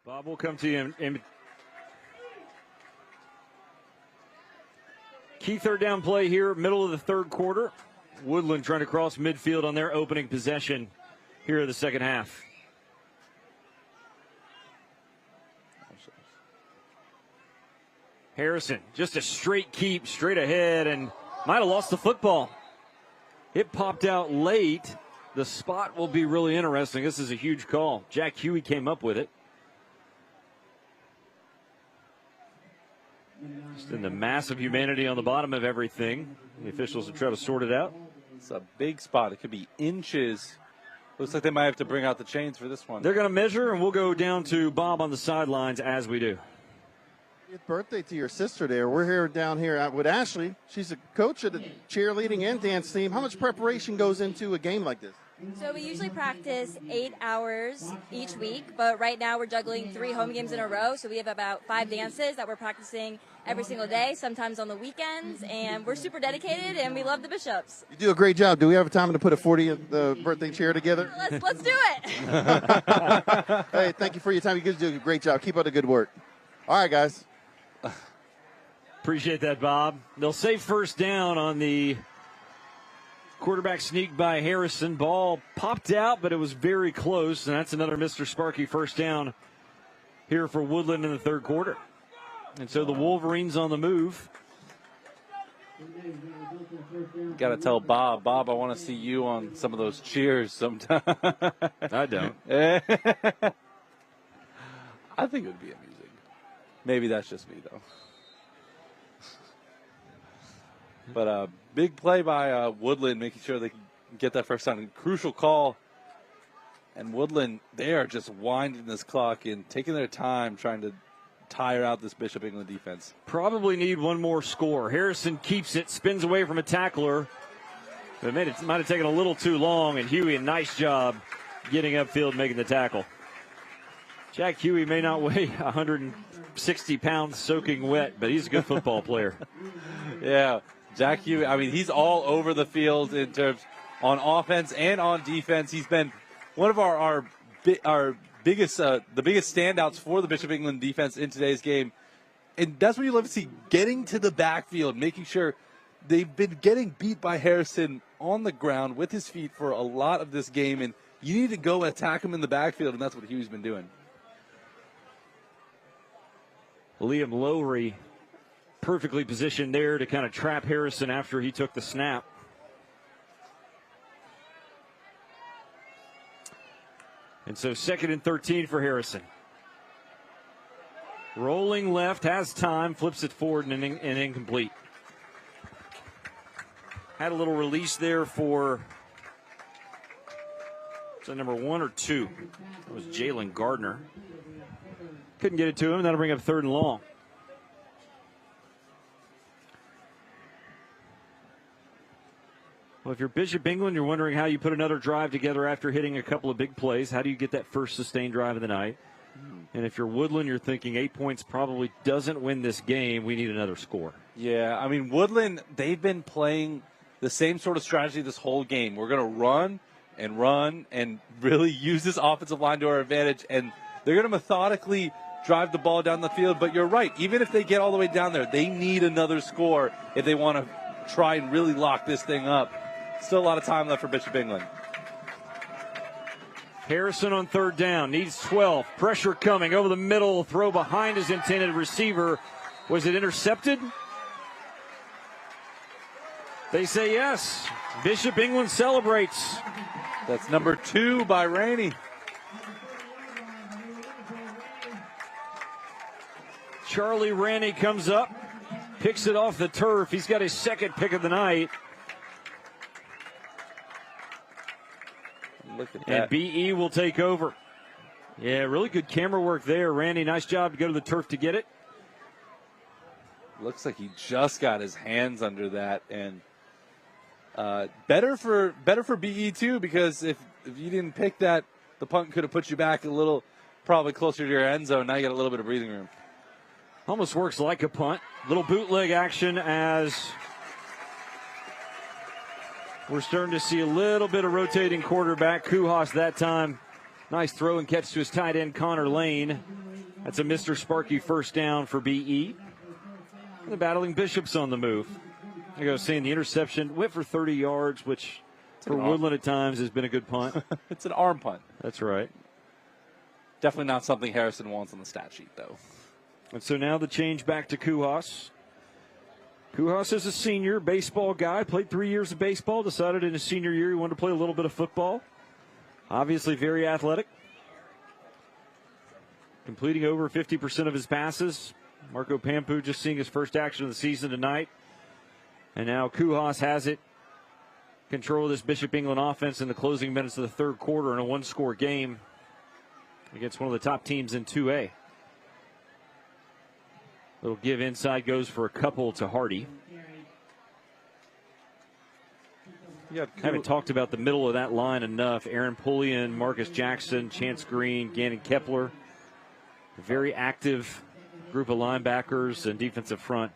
Bob, will come to you in key third down play here, middle of the third quarter. Woodland trying to cross midfield on their opening possession here in the second half. Harrison, just a straight keep, straight ahead, and might have lost the football. It popped out late. The spot will be really interesting. This is a huge call. Jack Huey came up with it. Just in the massive humanity on the bottom of everything. The officials will try to sort it out. It's a big spot. It could be inches. Looks like they might have to bring out the chains for this one. They're going to measure, and we'll go down to Bob on the sidelines as we do. Happy birthday to your sister there. We're here down here with Ashley. She's a coach of the cheerleading and dance team. How much preparation goes into a game like this? So we usually practice 8 hours each week, but right now we're juggling 3 home games in a row, so we have about 5 dances that we're practicing every single day, sometimes on the weekends, and we're super dedicated, and we love the Bishops. You do a great job. Do we have time to put a 40th birthday cheer together? Let's do it. Hey, thank you for your time. You guys do a great job. Keep up the good work. All right, guys. Appreciate that, Bob. They'll save first down on the quarterback sneak by Harrison. Ball popped out, but it was very close, and that's another Mr. Sparky first down here for Woodland in the third quarter. And so the Wolverines on the move. Got to tell Bob, I want to see you on some of those cheers sometime. I don't. I think it would be amusing. Maybe that's just me, though. But big play by Woodland, making sure they can get that first down. Crucial call. And Woodland, they are just winding this clock in, taking their time, trying to tire out this Bishop England defense. Probably need one more score. Harrison keeps it, spins away from a tackler. It might have taken a little too long, and Huey, a nice job getting upfield, making the tackle. Jack Huey may not weigh 160 pounds soaking wet, but he's a good football player. Yeah, Jack Huey, I mean, he's all over the field in terms on offense and on defense. He's been one of our biggest standouts for the Bishop England defense in today's game. And that's what you love to see, getting to the backfield, making sure they've been getting beat by Harrison on the ground with his feet for a lot of this game, and you need to go attack him in the backfield, and that's what Huey's been doing. Liam Lowry perfectly positioned there to kind of trap Harrison after he took the snap. And so 2nd and 13 for Harrison. Rolling left, has time, flips it forward and incomplete. Had a little release there for, is that number 1 or 2? That was Jalen Gardner. Couldn't get it to him. That'll bring up 3rd and long. Well, if you're Bishop England, you're wondering how you put another drive together after hitting a couple of big plays. How do you get that first sustained drive of the night? And if you're Woodland, you're thinking 8 points probably doesn't win this game. We need another score. Yeah, I mean, Woodland, they've been playing the same sort of strategy this whole game. We're going to run and really use this offensive line to our advantage. And they're going to methodically drive the ball down the field. But you're right. Even if they get all the way down there, they need another score if they want to try and really lock this thing up. Still a lot of time left for Bishop England. Harrison on 3rd down, needs 12. Pressure coming over the middle, throw behind his intended receiver. Was it intercepted? They say yes. Bishop England celebrates. That's number 2 by Rainey. Charlie Rainey comes up, picks it off the turf. He's got his 2nd pick of the night. Look at and that. BE will take over. Yeah, really good camera work there. Randy, nice job to go to the turf to get it. Looks like he just got his hands under that. And better for BE too, because if you didn't pick that, the punt could have put you back a little, probably closer to your end zone. Now you got a little bit of breathing room. Almost works like a punt. Little bootleg action as we're starting to see a little bit of rotating quarterback. Kuhas that time. Nice throw and catch to his tight end, Connor Lane. That's a Mr. Sparky first down for BE. The Battling Bishops on the move. I go seeing the interception. Went for 30 yards, which for Woodland at times has been a good punt. It's an arm punt. That's right. Definitely not something Harrison wants on the stat sheet, though. And so now the change back to Kuhas. Kuhas is a senior baseball guy, played 3 years of baseball, decided in his senior year he wanted to play a little bit of football. Obviously very athletic. Completing over 50% of his passes. Marco Pampu just seeing his first action of the season tonight. And now Kuhas has it. Control of this Bishop England offense in the closing minutes of the 3rd quarter in a 1-score game against one of the top teams in 2A. Little give inside, goes for a couple to Hardy. Haven't talked about the middle of that line enough. Aaron Pullian, Marcus Jackson, Chance Green, Gannon Kepler. A very active group of linebackers and defensive front.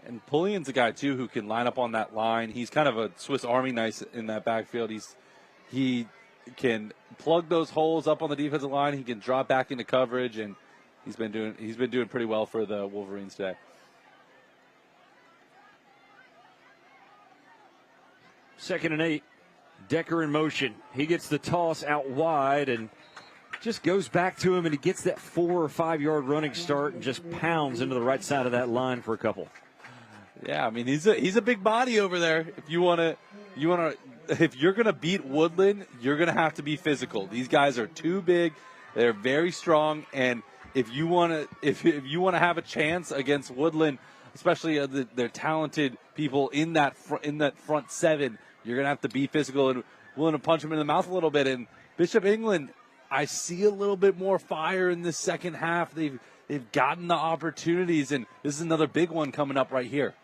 And Pullian's a guy, too, who can line up on that line. He's kind of a Swiss Army knife in that backfield. He can plug those holes up on the defensive line. He can drop back into coverage, and he's been doing pretty well for the Wolverines today. Second and 8. Decker in motion. He gets the toss out wide and just goes back to him, and he gets that 4 or 5 yard running start and just pounds into the right side of that line for a couple. Yeah, I mean he's a big body over there. If if you're gonna beat Woodland, you're gonna have to be physical. These guys are too big. They're very strong, and if you wanna have a chance against Woodland, especially their talented people in that front 7, you're gonna have to be physical and willing to punch them in the mouth a little bit. And Bishop England, I see a little bit more fire in this second half. They've gotten the opportunities, and this is another big one coming up right here.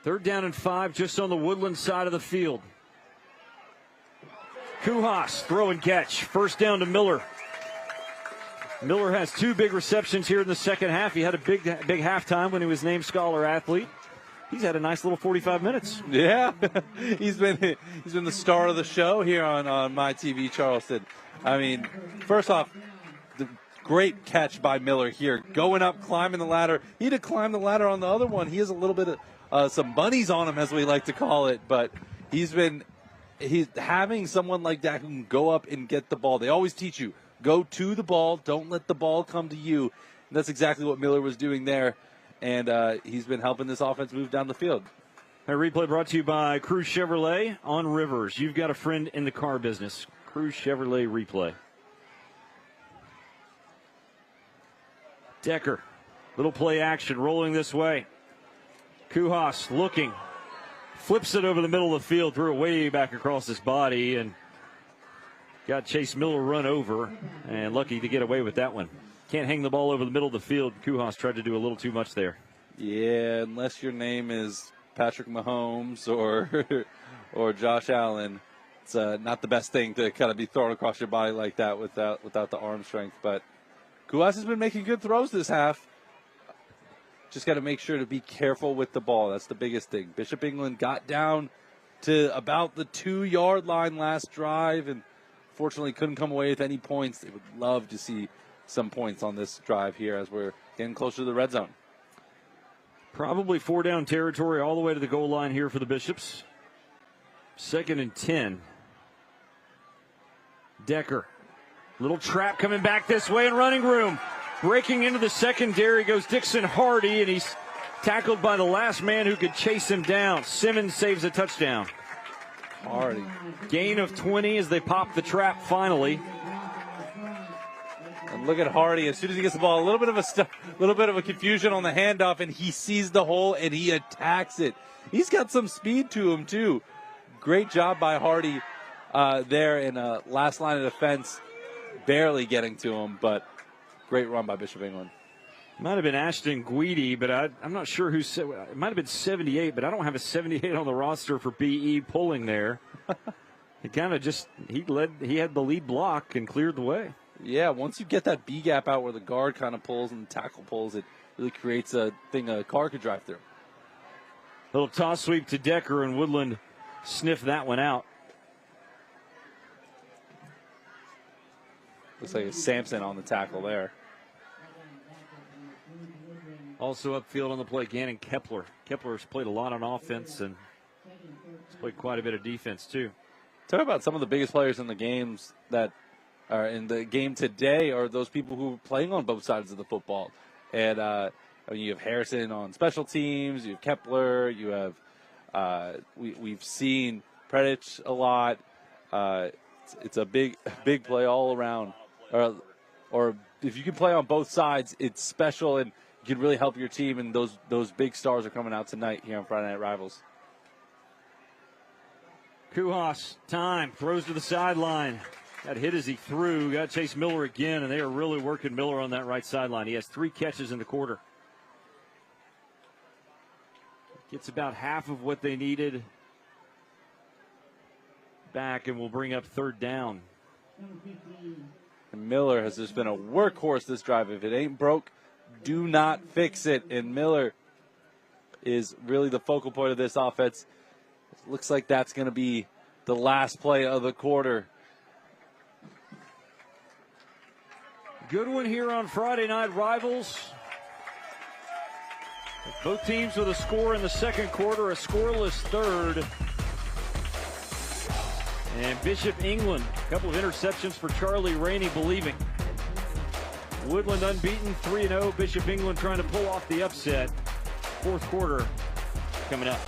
3rd down and 5 just on the Woodland side of the field. Kuhas, throw and catch. 1st down to Miller. Miller has 2 big receptions here in the second half. He had a big halftime when he was named Scholar Athlete. He's had a nice little 45 minutes. Yeah, he's been the star of the show here on My TV Charleston. I mean, first off, the great catch by Miller here, going up, climbing the ladder. He had to climb the ladder on the other one. He has a little bit of some bunnies on him, as we like to call it, but he's having someone like that who can go up and get the ball. They always teach you, go to the ball, don't let the ball come to you. And that's exactly what Miller was doing there. And he's been helping this offense move down the field. Our replay brought to you by Cruise Chevrolet on Rivers. You've got a friend in the car business. Cruise Chevrolet replay. Decker, little play action, rolling this way. Kuhas looking, flips it over the middle of the field, threw it way back across his body, and got Chase Miller run over, and lucky to get away with that one. Can't hang the ball over the middle of the field. Kuhas tried to do a little too much there. Yeah, unless your name is Patrick Mahomes or Josh Allen, it's not the best thing to kind of be thrown across your body like that without the arm strength. But Kuhas has been making good throws this half. Just got to make sure to be careful with the ball. That's the biggest thing. Bishop England got down to about the 2-yard line last drive and fortunately couldn't come away with any points. They would love to see some points on this drive here as we're getting closer to the red zone. Probably 4-down territory all the way to the goal line here for the Bishops. 2nd and 10. Decker. Little trap coming back this way in running room. Breaking into the secondary goes Dixon Hardy, and he's tackled by the last man who could chase him down. Simmons saves a touchdown. Hardy. Gain of 20 as they pop the trap finally. And look at Hardy. As soon as he gets the ball, a little bit of a confusion on the handoff, and he sees the hole and he attacks it. He's got some speed to him too. Great job by Hardy there in last line of defense, barely getting to him, but great run by Bishop England. Might have been Ashton Guidi, but I'm not sure who said it. Might have been 78, but I don't have a 78 on the roster for BE pulling there. It kind of just he had the lead block and cleared the way. Yeah, once you get that B gap out where the guard kind of pulls and the tackle pulls, it really creates a thing a car could drive through. Little toss sweep to Decker, and Woodland sniffed that one out. Looks like it's Sampson on the tackle there. Also upfield on the play, Gannon Kepler. Kepler's played a lot on offense and he's played quite a bit of defense too. Talk about some of the biggest players in the games that are in the game today are those people who are playing on both sides of the football. And you have Harrison on special teams, you have Kepler, you have we've seen Predich a lot. It's a big play all around. Or if you can play on both sides, it's special and you can really help your team. And those big stars are coming out tonight here on Friday Night Rivals. Kuhas, time, throws to the sideline. Got hit as he threw. Got Chase Miller again, and they are really working Miller on that right sideline. He has 3 catches in the quarter. Gets about half of what they needed back, and will bring up 3rd down. And Miller has just been a workhorse this drive. If it ain't broke, do not fix it. And Miller is really the focal point of this offense. It looks like that's going to be the last play of the quarter. Good one here on Friday Night Rivals. Both teams with a score in the second quarter, a scoreless third. And Bishop England, a couple of interceptions for Charlie Rainey believing. Woodland unbeaten, 3-0. Bishop England trying to pull off the upset. 4th quarter coming up.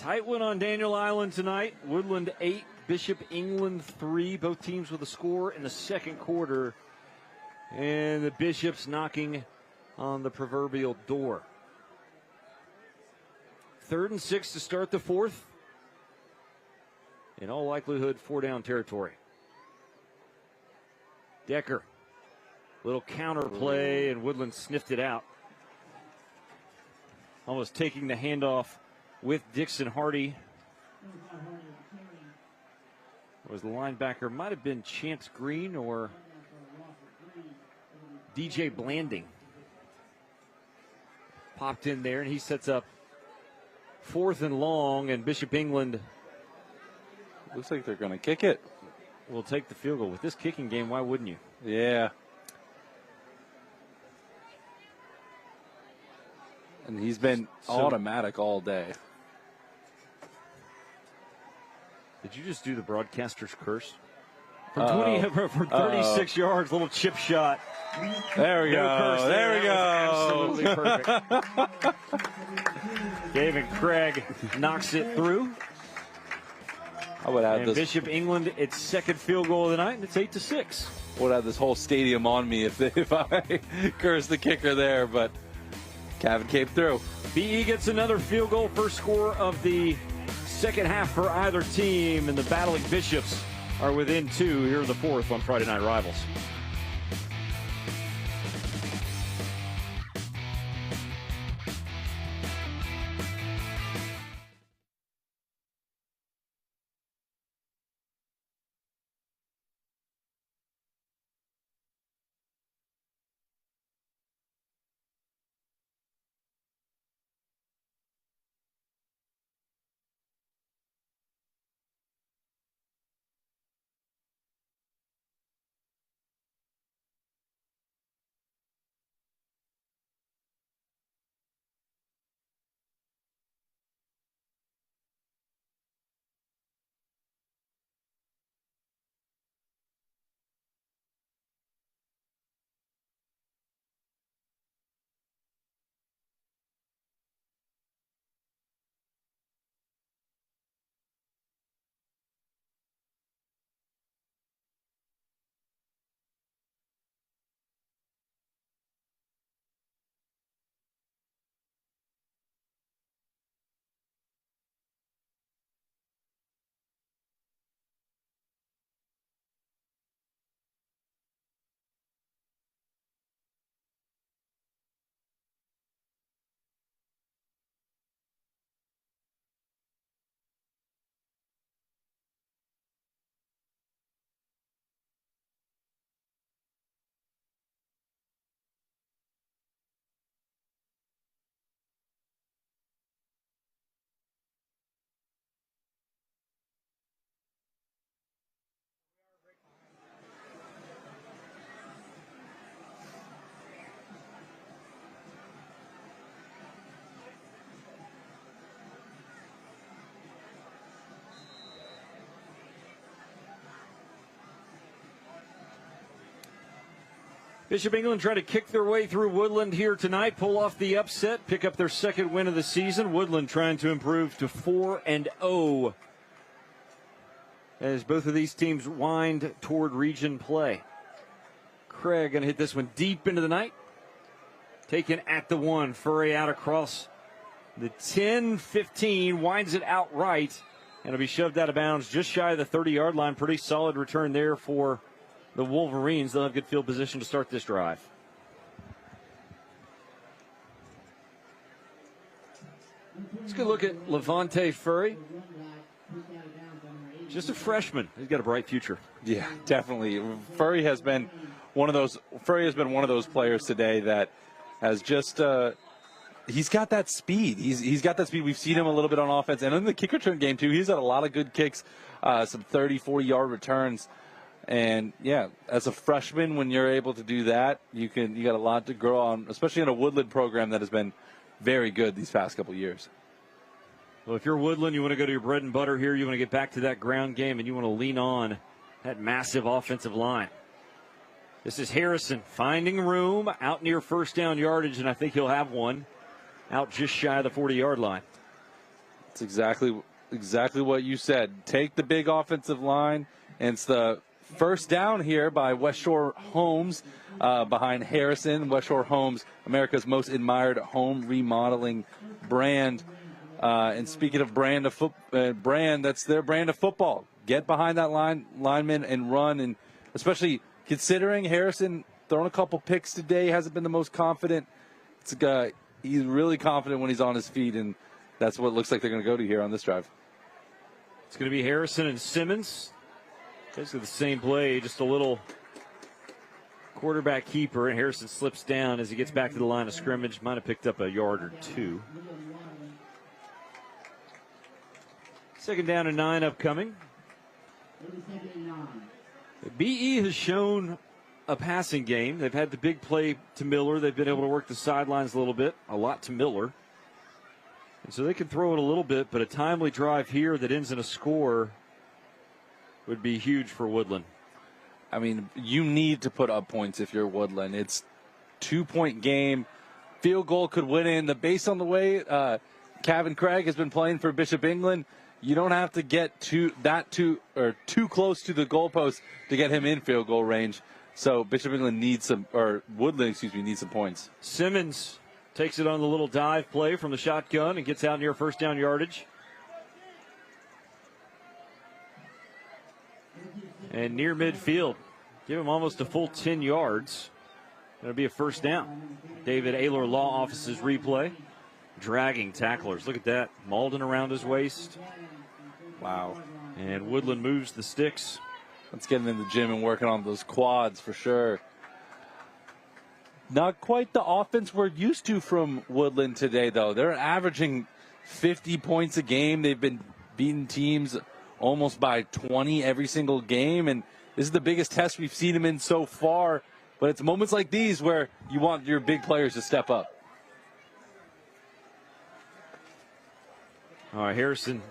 Tight one on Daniel Island tonight. Woodland 8, Bishop England 3. Both teams with a score in the second quarter. And the Bishops knocking on the proverbial door. 3rd and 6 to start the fourth. In all likelihood, 4-down territory. Decker. Little counter play, and Woodland sniffed it out. Almost taking the handoff with Dixon Hardy. Was the linebacker, might have been Chance Green or DJ Blanding. Popped in there, and he sets up 4th and long, and Bishop England looks like they're going to kick it. Will take the field goal. With this kicking game, why wouldn't you? Yeah. And he's been automatic all day. Did you just do the broadcaster's curse? From 36 yards, little chip shot. There we go. There we go. Absolutely perfect. David Craig knocks it through. I would have this. Bishop England, its second field goal of the night, and it's 8-6. Would have this whole stadium on me if I cursed the kicker there, but Kevin came through. BE gets another field goal, first score of the second half for either team, and the battling Bishops are within 2 here in the fourth on Friday Night Rivals. Bishop England trying to kick their way through Woodland here tonight, pull off the upset, pick up their second win of the season. Woodland trying to improve to 4-0 as both of these teams wind toward region play. Craig going to hit this one deep into the night. Taken at the 1, Furry out across the 10-15, winds it outright, and it'll be shoved out of bounds just shy of the 30-yard line. Pretty solid return there for the Wolverines. They'll have good field position to start this drive. Let's go look at Levante Furry. Just a freshman. He's got a bright future. Yeah, definitely. Furry has been one of those players today that has just he's got that speed. He's got that speed. We've seen him a little bit on offense, and in the kick return game too. He's had a lot of good kicks, some 30, 40-yard returns. And yeah, as a freshman, when you're able to do that, you got a lot to grow on, especially in a Woodland program that has been very good these past couple years. Well, if you're Woodland, you want to go to your bread and butter here. You want to get back to that ground game, and you want to lean on that massive offensive line. This is Harrison finding room out near first down yardage, and I think he'll have one out just shy of the 40-yard line. It's exactly what you said. Take the big offensive line, and it's the first down here by West Shore Homes behind Harrison. West Shore Homes, America's most admired home remodeling brand. And speaking of brand, that's their brand of football. Get behind that lineman and run, and especially considering Harrison thrown a couple picks today, hasn't been the most confident. It's a guy, he's really confident when he's on his feet, and that's what it looks like they're going to go to here on this drive. It's going to be Harrison and Simmons. Basically the same play, just a little quarterback keeper, and Harrison slips down as he gets back to the line of scrimmage. Might have picked up a yard or two. 2nd down and 9 upcoming. BE has shown a passing game. They've had the big play to Miller. They've been able to work the sidelines a little bit, a lot to Miller. And so they can throw it a little bit, but a timely drive here that ends in a score would be huge for Woodland. I mean, you need to put up points if you're Woodland. It's 2-point game. Field goal could win in. Based on the way Kevin Craig has been playing for Bishop England, you don't have to get too close to the goalpost to get him in field goal range. So Bishop England needs some, or Woodland, needs some points. Simmons takes it on the little dive play from the shotgun and gets out near first down yardage. And near midfield, give him almost a full 10 yards. That'll be a first down. David Ayler Law Office's replay. Dragging tacklers. Look at that. Malden around his waist. Wow. And Woodland moves the sticks. Let's get him in the gym and working on those quads for sure. Not quite the offense we're used to from Woodland today, though. They're averaging 50 points a game. They've been beating teams almost by 20 every single game, and this is the biggest test we've seen them in so far. But it's moments like these where you want your big players to step up. All right, Harrison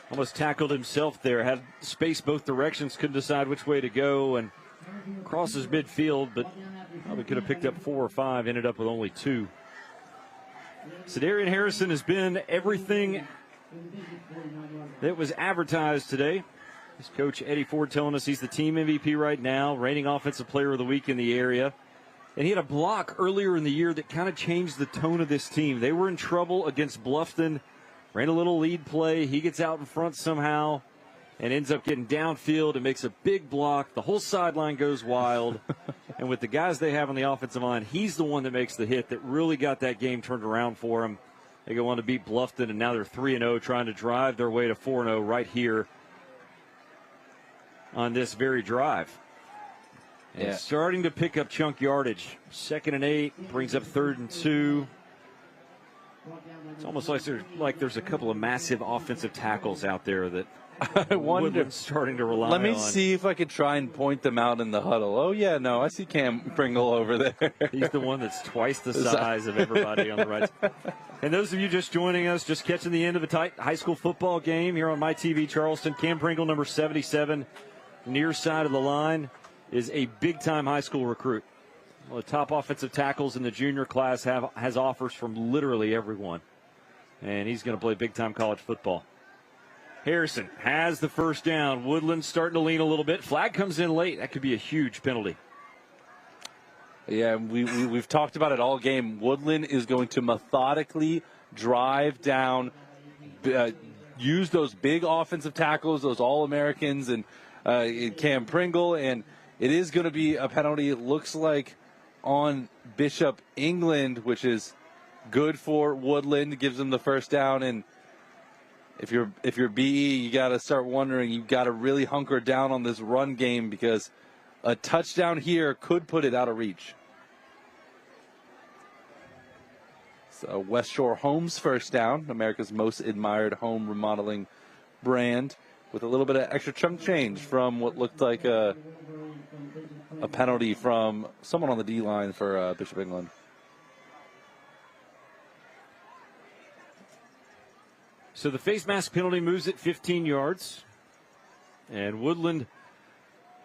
almost tackled himself there. Had space both directions, couldn't decide which way to go, and crosses midfield, but probably could have picked up 4 or 5, ended up with only 2. Cedarian Harrison has been everything that was advertised today. His coach Eddie Ford telling us he's the team MVP right now, reigning offensive player of the week in the area. And he had a block earlier in the year that kind of changed the tone of this team. They were in trouble against Bluffton, ran a little lead play. He gets out in front somehow and ends up getting downfield and makes a big block. The whole sideline goes wild. And with the guys they have on the offensive line, he's the one that makes the hit that really got that game turned around for him. They go on to beat Bluffton, and now they're 3-0, trying to drive their way to 4-0 right here on this very drive. And starting to pick up chunk yardage. 2nd and 8, brings up 3rd and 2. It's almost like there's a couple of massive offensive tackles out there that I wonder. Woodland's starting to rely on. Let me see if I could try and point them out in the huddle. Oh, yeah, no, I see Cam Pringle over there. He's the one that's twice the size of everybody on the right. And those of you just joining us, just catching the end of a tight high school football game here on My TV Charleston, Cam Pringle, number 77, near side of the line, is a big-time high school recruit. Well, the top offensive tackles in the junior class has offers from literally everyone. And he's going to play big-time college football. Harrison has the first down. Woodland starting to lean a little bit. Flag comes in late. That could be a huge penalty. Yeah, we've talked about it all game. Woodland is going to methodically drive down, use those big offensive tackles, those All-Americans, and Cam Pringle, and it is going to be a penalty, it looks like, on Bishop England, which is good for Woodland, gives them the first down. And if you're BE, you got to start wondering, you got to really hunker down on this run game, because a touchdown here could put it out of reach. So West Shore Homes first down, America's most admired home remodeling brand, with a little bit of extra chunk change from what looked like a penalty from someone on the D-line for Bishop England. So the face mask penalty moves it 15 yards. And Woodland,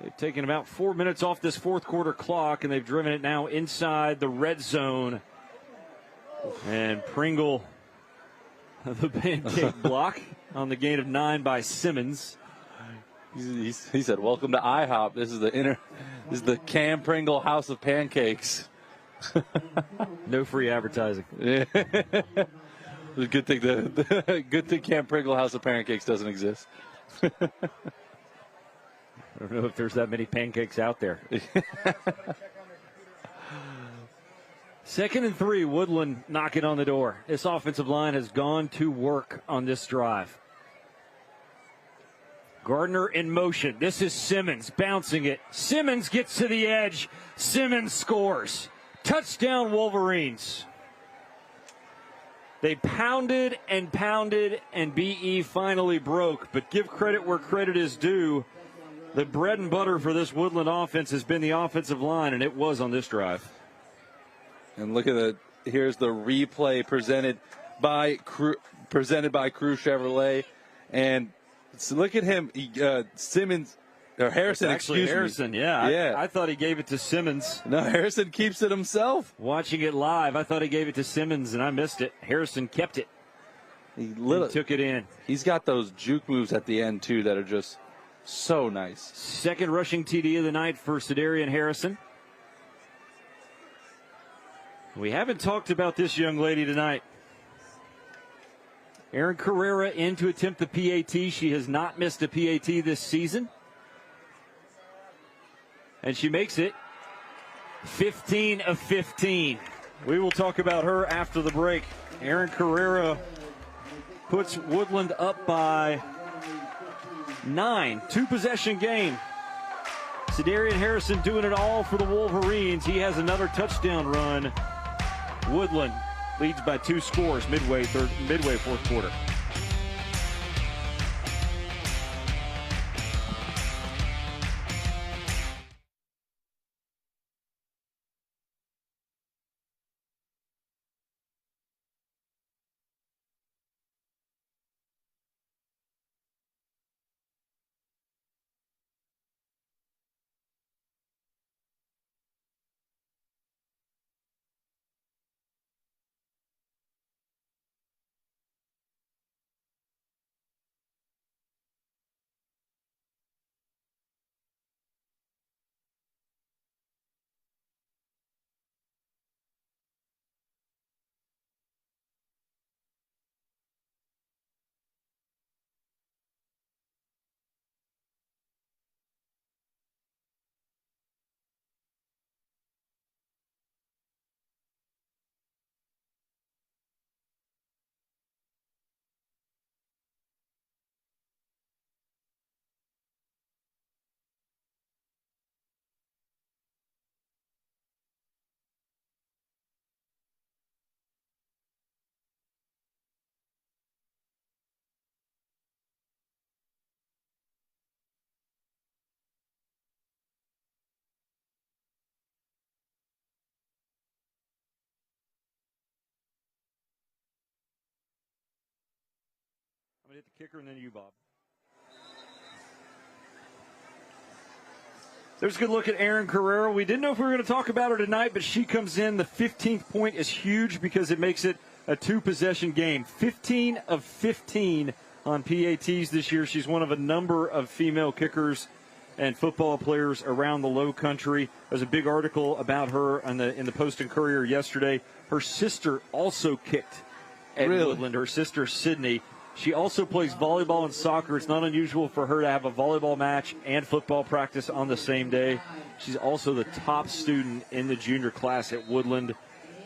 they've taken about 4 minutes off this fourth quarter clock, and they've driven it now inside the red zone. And Pringle The pancake block on the gain of 9 by Simmons. He said, "Welcome to IHOP. This is the Cam Pringle House of Pancakes." No free advertising. Yeah. Good thing Cam Pringle House of Pancakes doesn't exist. I don't know if there's that many pancakes out there. 2nd and 3, Woodland knocking on the door. This offensive line has gone to work on this drive. Gardner in motion. This is Simmons bouncing it. Simmons gets to the edge. Simmons scores. Touchdown, Wolverines. They pounded, and BE finally broke. But give credit where credit is due. The bread and butter for this Woodland offense has been the offensive line, and it was on this drive. And look at here's the replay presented by Crew Chevrolet. And so look at him, Simmons. Or Harrison, excuse Harrison, me. yeah. I thought he gave it to Simmons. No, Harrison keeps it himself. Watching it live, I thought he gave it to Simmons, and I missed it. Harrison kept it. He took it in. He's got those juke moves at the end, too, that are just so nice. 2nd rushing TD of the night for Sedarian Harrison. We haven't talked about this young lady tonight. Erin Carrera in to attempt the PAT. She has not missed a PAT this season. And she makes it 15 of 15. We will talk about her after the break. Erin Carrera puts Woodland up by 9. 2-possession game. Sedarian Harrison doing it all for the Wolverines. He has another touchdown run. Woodland leads by 2 scores midway 4th quarter. I'm going to hit the kicker and then you, Bob. There's a good look at Erin Carrera. We didn't know if we were going to talk about her tonight, but she comes in. The 15th point is huge because it makes it a 2-possession game. 15 of 15 on PATs this year. She's one of a number of female kickers and football players around the Low Country. There's a big article about her in the Post and Courier yesterday. Her sister also kicked at Woodland. Her sister, Sydney. She also plays volleyball and soccer. It's not unusual for her to have a volleyball match and football practice on the same day. She's also the top student in the junior class at Woodland.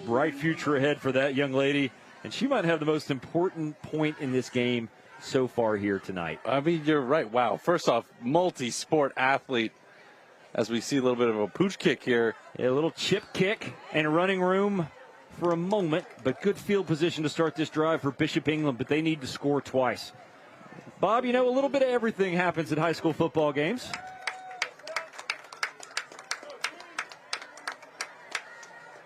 Bright future ahead for that young lady. And she might have the most important point in this game so far here tonight. I mean, you're right. Wow. First off, multi-sport athlete. As we see a little bit of a pooch kick here. A little chip kick and running room for a moment, but good field position to start this drive for Bishop England, but they need to score twice. Bob, you know, a little bit of everything happens at high school football games.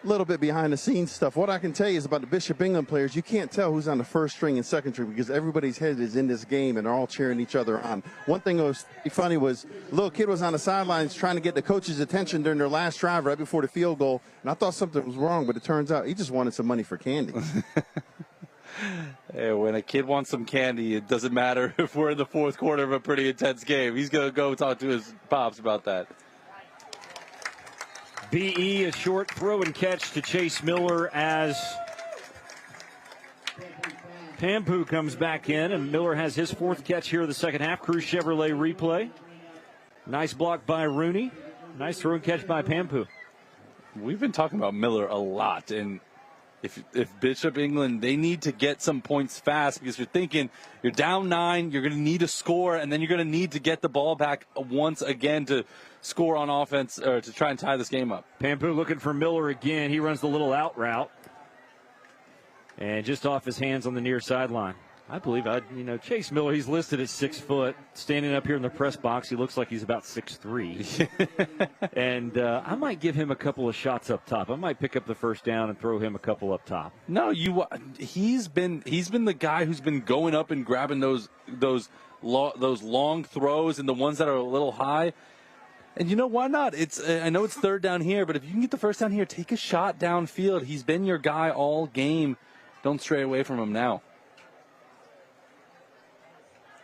A little bit behind the scenes stuff. What I can tell you is about the Bishop England players, you can't tell who's on the first string and second string because everybody's head is in this game and they're all cheering each other on. One thing that was funny was a little kid was on the sidelines trying to get the coach's attention during their last drive right before the field goal, and I thought something was wrong, but it turns out he just wanted some money for candy. Hey, when a kid wants some candy, it doesn't matter if we're in the fourth quarter of a pretty intense game. He's going to go talk to his pops about that. BE, a short throw and catch to Chase Miller as Pampu comes back in, and Miller has his fourth catch here in the second half. Crew Chevrolet replay. Nice block by Rooney. Nice throw and catch by Pampu. We've been talking about Miller a lot, and if Bishop England, they need to get some points fast, because you're thinking you're down 9, you're going to need a score, and then you're going to need to get the ball back once again to score on offense or to try and tie this game up. Pampu looking for Miller again. He runs the little out route. And just off his hands on the near sideline. I believe, Chase Miller, he's listed at 6 foot. Standing up here in the press box, he looks like he's about 6'3". And I might give him a couple of shots up top. I might pick up the first down and throw him a couple up top. No, he's been the guy who's been going up and grabbing those long throws and the ones that are a little high. And why not? I know it's third down here, but if you can get the first down here, take a shot downfield. He's been your guy all game. Don't stray away from him now.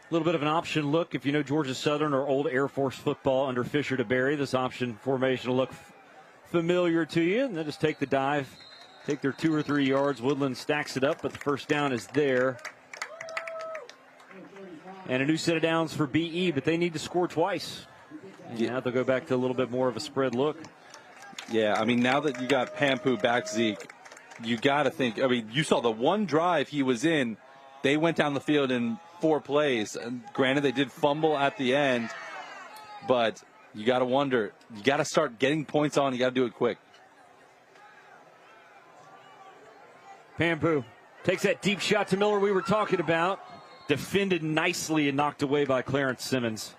A little bit of an option look. If you know Georgia Southern or old Air Force football under Fisher to Berry, this option formation will look familiar to you. And they'll just take the dive, take their 2 or 3 yards. Woodland stacks it up, but the first down is there. And a new set of downs for BE, but they need to score twice. And now they'll go back to a little bit more of a spread look. Yeah, I mean, now that you got Pampu back, Zeke, you got to think. I mean, you saw the one drive he was in. They went down the field in 4 plays. And granted, they did fumble at the end, but you got to wonder. You got to start getting points on. You got to do it quick. Pampu takes that deep shot to Miller we were talking about. Defended nicely and knocked away by Clarence Simmons.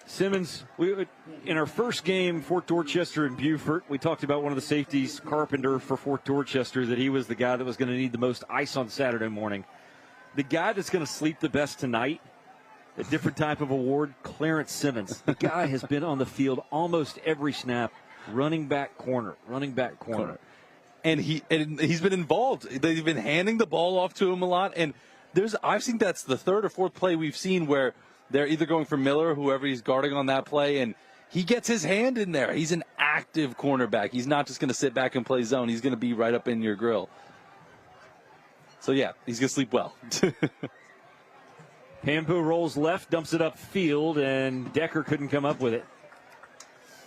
Simmons, in our first game, Fort Dorchester and Beaufort, we talked about one of the safeties, Carpenter, for Fort Dorchester, that he was the guy that was going to need the most ice on Saturday morning. The guy that's going to sleep the best tonight, a different type of award, Clarence Simmons. The guy has been on the field almost every snap, running back corner. And he's been involved. They've been handing the ball off to him a lot. And I've seen that's the 3rd or 4th play we've seen where they're either going for Miller, whoever he's guarding on that play, and he gets his hand in there. He's an active cornerback. He's not just going to sit back and play zone. He's going to be right up in your grill. So, yeah, he's going to sleep well. Pampu rolls left, dumps it upfield, and Decker couldn't come up with it.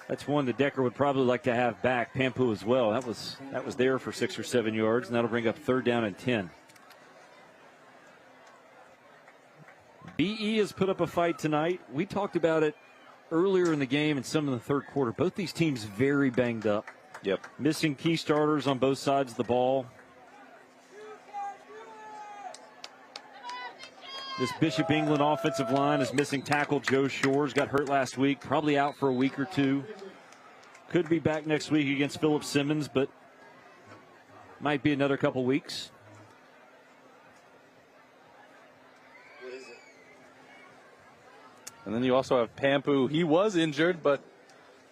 That's one that Decker would probably like to have back. Pampu as well. That was there for 6 or 7 yards, and that'll bring up 3rd down and 10. BE has put up a fight tonight. We talked about it earlier in the game and some in the third quarter. Both these teams very banged up. Yep. Missing key starters on both sides of the ball. This Bishop England offensive line is missing tackle Joe Shores. Got hurt last week. Probably out for a week or 2. Could be back next week against Phillip Simmons, but might be another couple weeks. And then you also have Pampu. He was injured, but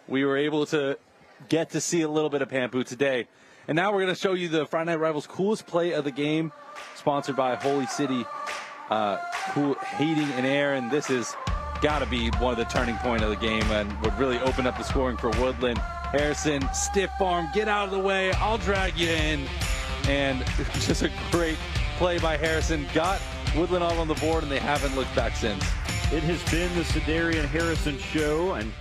we were able to get to see a little bit of Pampu today. And now we're going to show you the Friday Night Rivals coolest play of the game, sponsored by Holy City Cool Heating and Air. And this has got to be one of the turning point of the game and would really open up the scoring for Woodland. Harrison, stiff arm, get out of the way, I'll drag you in. And just a great play by Harrison. Got Woodland all on the board, and they haven't looked back since. It has been the Cedarian Harrison show, and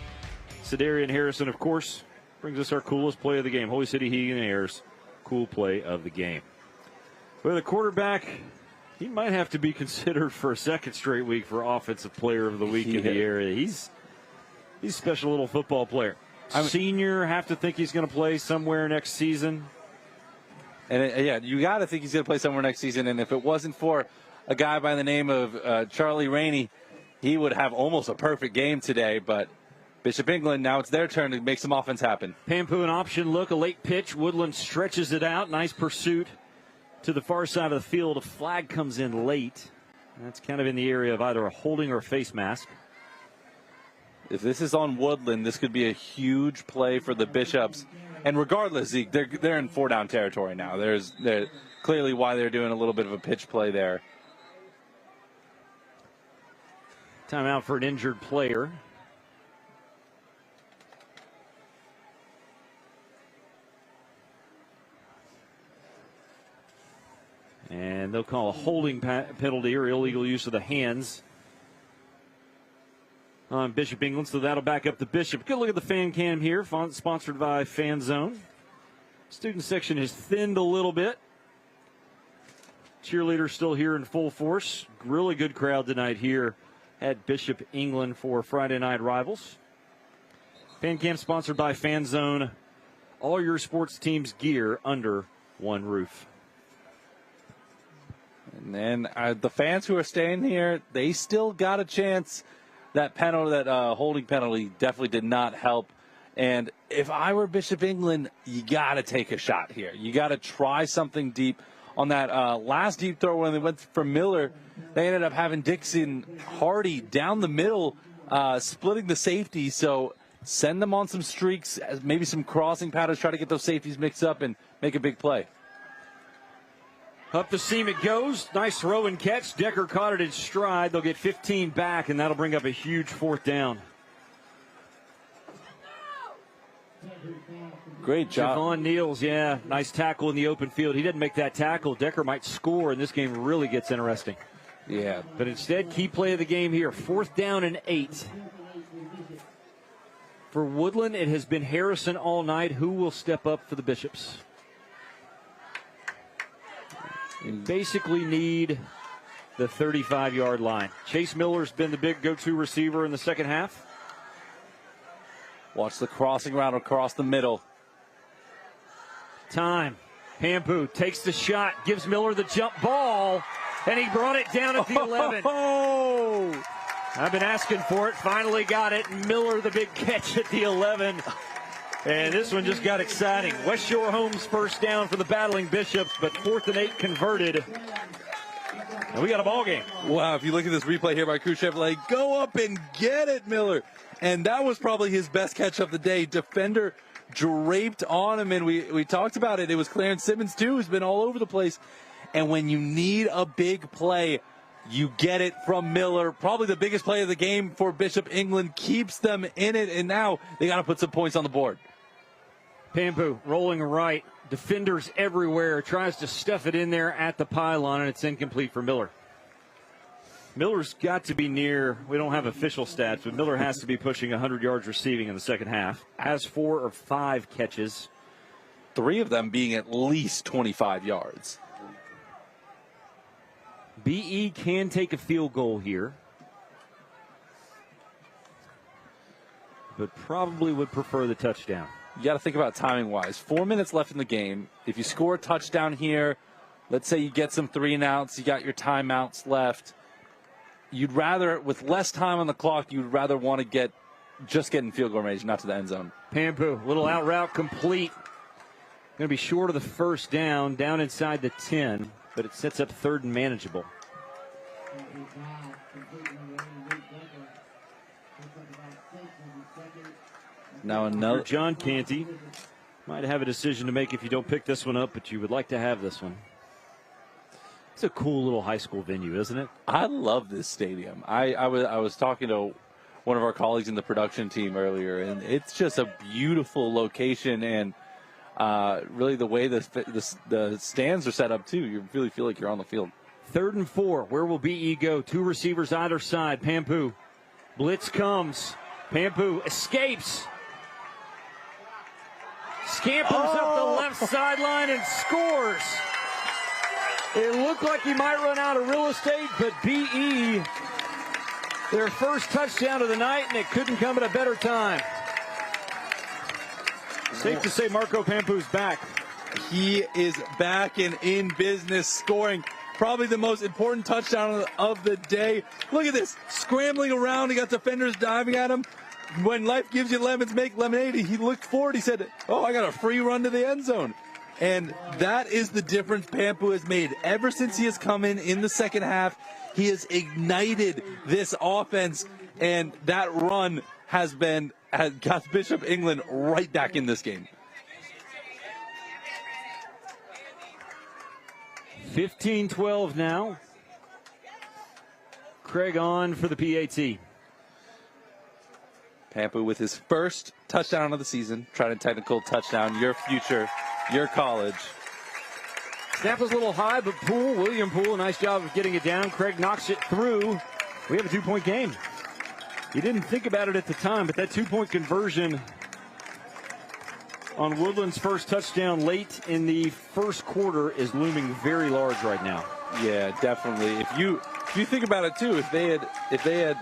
Cedarian Harrison, of course, brings us our coolest play of the game. Holy City Heating and Air's cool play of the game. Well, the quarterback, he might have to be considered for a second straight week for Offensive Player of the Week in the area. He's a special little football player. Senior, have to think he's going to play somewhere next season. And, you got to think he's going to play somewhere next season. And if it wasn't for a guy by the name of Charlie Rainey, he would have almost a perfect game today. But Bishop England, now it's their turn to make some offense happen. Pampu, an option look, a late pitch. Woodland stretches it out. Nice pursuit to the far side of the field. A flag comes in late. That's kind of in the area of either a holding or a face mask. If this is on Woodland, this could be a huge play for the Bishops. And regardless, Zeke, they're in 4-down territory now. There's clearly why they're doing a little bit of a pitch play there. Timeout for an injured player. And they'll call a holding penalty or illegal use of the hands on Bishop England, so that'll back up the Bishop. Good look at the fan cam here, sponsored by Fan Zone. Student section has thinned a little bit. Cheerleaders still here in full force. Really good crowd tonight here at Bishop England for Friday Night Rivals. Fan cam sponsored by Fan Zone. All your sports teams' gear under one roof. And then the fans who are staying here, they still got a chance. That penalty, that holding penalty, definitely did not help. And if I were Bishop England, you got to take a shot here. You got to try something deep. On that last deep throw when they went for Miller, they ended up having Dixon Hardy down the middle, splitting the safety. So send them on some streaks, maybe some crossing patterns, try to get those safeties mixed up and make a big play. Up the seam it goes. Nice throw and catch. Decker caught it in stride. They'll get 15 back, and that'll bring up a huge 4th down. Great job. Javon Niels, yeah. Nice tackle in the open field. He didn't make that tackle. Decker might score, and this game really gets interesting. Yeah. But instead, key play of the game here. 4th down and 8. For Woodland, it has been Harrison all night. Who will step up for the Bishops? You basically need the 35-yard line. Chase Miller's been the big go-to receiver in the second half. Watch the crossing route across the middle. Time. Pampu takes the shot, gives Miller the jump ball, and he brought it down at the 11. Oh! I've been asking for it, finally got it. Miller the big catch at the 11. And this one just got exciting. West Shore Homes first down for the battling Bishops, but 4th and 8 converted. And we got a ball game. Wow, if you look at this replay here by Cruz Chevrolet, go up and get it, Miller. And that was probably his best catch of the day. Defender draped on him, and we talked about it. It was Clarence Simmons, too, who's been all over the place. And when you need a big play, you get it from Miller. Probably the biggest play of the game for Bishop England. Keeps them in it, and now they got to put some points on the board. Pampu rolling right. Defenders everywhere. Tries to stuff it in there at the pylon, and it's incomplete for Miller. Miller's got to be near, we don't have official stats, but Miller has to be pushing 100 yards receiving in the second half. Has 4 or 5 catches. 3 of them being at least 25 yards. BE can take a field goal here, but probably would prefer the touchdown. You got to think about timing-wise. 4 minutes left in the game. If you score a touchdown here, let's say you get some 3-and-outs, you got your timeouts left. You'd rather, with less time on the clock, you'd rather want to get in field goal range, not to the end zone. Pampu, little out route complete. Going to be short of the first down inside the 10, but it sets up 3rd and manageable. Now another. John Canty might have a decision to make if you don't pick this one up, but you would like to have this one. It's a cool little high school venue, isn't it? I love this stadium. I was talking to one of our colleagues in the production team earlier, and it's just a beautiful location, and really the way the stands are set up too, you really feel like you're on the field. 3rd and 4. Where will BE go? 2 receivers either side. Pampu. Blitz comes. Pampu escapes. Scampers up the left sideline and scores. It looked like he might run out of real estate, but BE, their first touchdown of the night, and it couldn't come at a better time. Safe to say Marco Pampu's back. He is back and in business, scoring probably the most important touchdown of the day. Look at this, scrambling around. He got defenders diving at him. When life gives you lemons, make lemonade. He looked forward. He said, oh, I got a free run to the end zone. And that is the difference Pampu has made. Ever since he has come in the second half, he has ignited this offense. And that run has got Bishop England right back in this game. 15-12 now. Craig on for the PAT. Pampu with his first touchdown of the season. Trying to technical touchdown. Your future, your college. Snap was a little high, but William Poole, nice job of getting it down. Craig knocks it through. We have a 2-point game. You didn't think about it at the time, but that 2-point conversion on Woodland's first touchdown late in the first quarter is looming very large right now. Yeah, definitely. If you think about it too, if they had,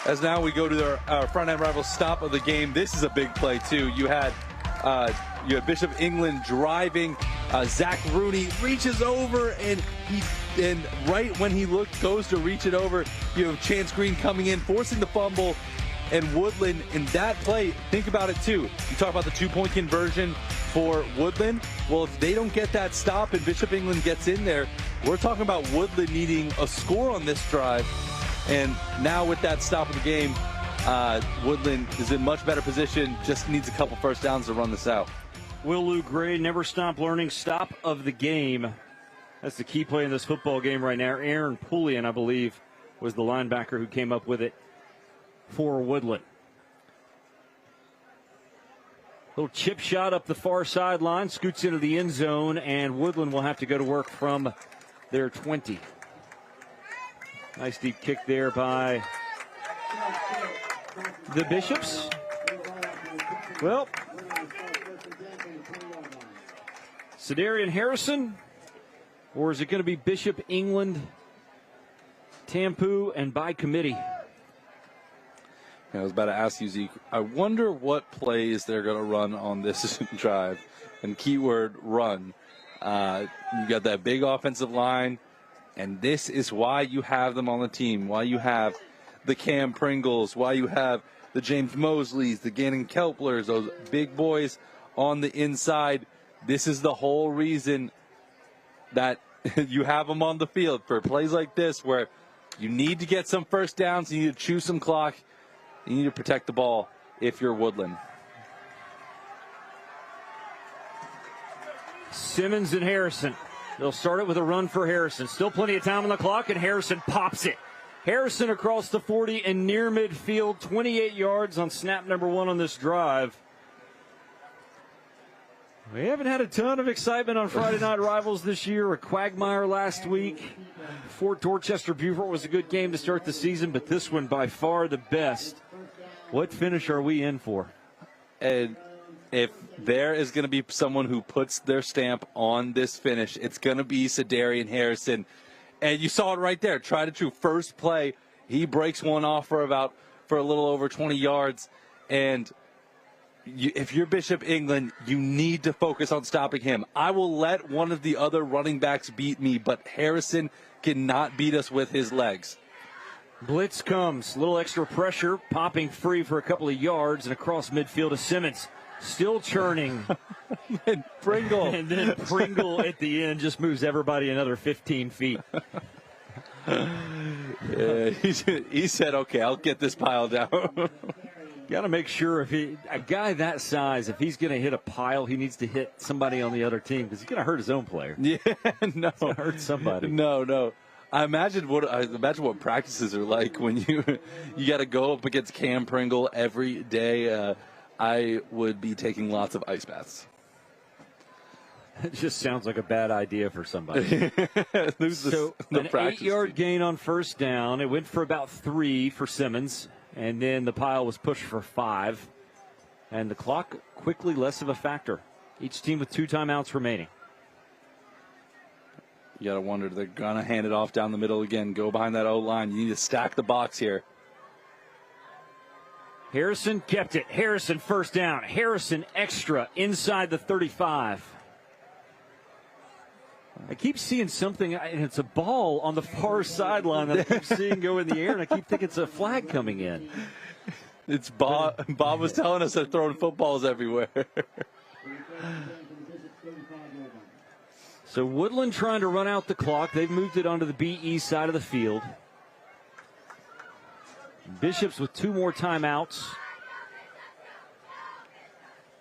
as now we go to our front end rival stop of the game, this is a big play too. You had Bishop England driving. Zach Rooney reaches over, and right when he goes to reach it over, you have Chance Green coming in, forcing the fumble, and Woodland in that play. Think about it too. You talk about the 2-point conversion for Woodland. Well, if they don't get that stop and Bishop England gets in there, we're talking about Woodland needing a score on this drive. And now with that stop of the game, Woodland is in much better position. Just needs a couple first downs to run this out. Will Lou Gray, never stop learning. Stop of the game. That's the key play in this football game right now. Aaron Pullian, I believe, was the linebacker who came up with it for Woodland. Little chip shot up the far sideline, scoots into the end zone, and Woodland will have to go to work from their 20. Nice deep kick there by the Bishops. Well, Cedarian Harrison, or is it going to be Bishop England, Tampu, and by committee? I was about to ask you, Zeke, I wonder what plays they're going to run on this drive. And keyword run. You got that big offensive line, and this is why you have them on the team, why you have the Cam Pringles, why you have the James Mosleys, the Gannon Kelplers, those big boys on the inside. This is the whole reason that you have them on the field for plays like this, where you need to get some first downs, you need to chew some clock, you need to protect the ball if you're Woodland. Simmons and Harrison. They'll start it with a run for Harrison. Still plenty of time on the clock, and Harrison pops it. Harrison across the 40 and near midfield, 28 yards on snap number 1 on this drive. We haven't had a ton of excitement on Friday Night Rivals this year. A quagmire last week. Fort Dorchester Beaufort was a good game to start the season, but this one by far the best. What finish are we in for? And if there is going to be someone who puts their stamp on this finish, it's going to be Cedarian Harrison. And you saw it right there. Try to true first play. He breaks one off for a little over 20 yards. And if you're Bishop England, you need to focus on stopping him. I will let one of the other running backs beat me, but Harrison cannot beat us with his legs. Blitz comes. A little extra pressure. Popping free for a couple of yards and across midfield to Simmons. Still churning. And Pringle. And then Pringle at the end just moves everybody another 15 feet. Yeah, he said, okay, I'll get this pile down. Got to make sure a guy that size, if he's going to hit a pile, he needs to hit somebody on the other team because he's going to hurt his own player. Yeah, no. He's going to hurt somebody. No. I imagine what practices are like when you got to go up against Cam Pringle every day. I would be taking lots of ice baths. It just sounds like a bad idea for somebody. So an 8-yard gain on first down. It went for about 3 for Simmons, and then the pile was pushed for 5. And the clock quickly less of a factor. Each team with 2 timeouts remaining. You got to wonder, they're going to hand it off down the middle again. Go behind that O-line. You need to stack the box here. Harrison kept it. Harrison first down. Harrison extra inside the 35. I keep seeing something, and it's a ball on the far sideline that I keep seeing go in the air, and I keep thinking it's a flag coming in. It's Bob. Bob was telling us they're throwing footballs everywhere. So Woodland trying to run out the clock. They've moved it onto the BE side of the field. Bishops with 2 more timeouts.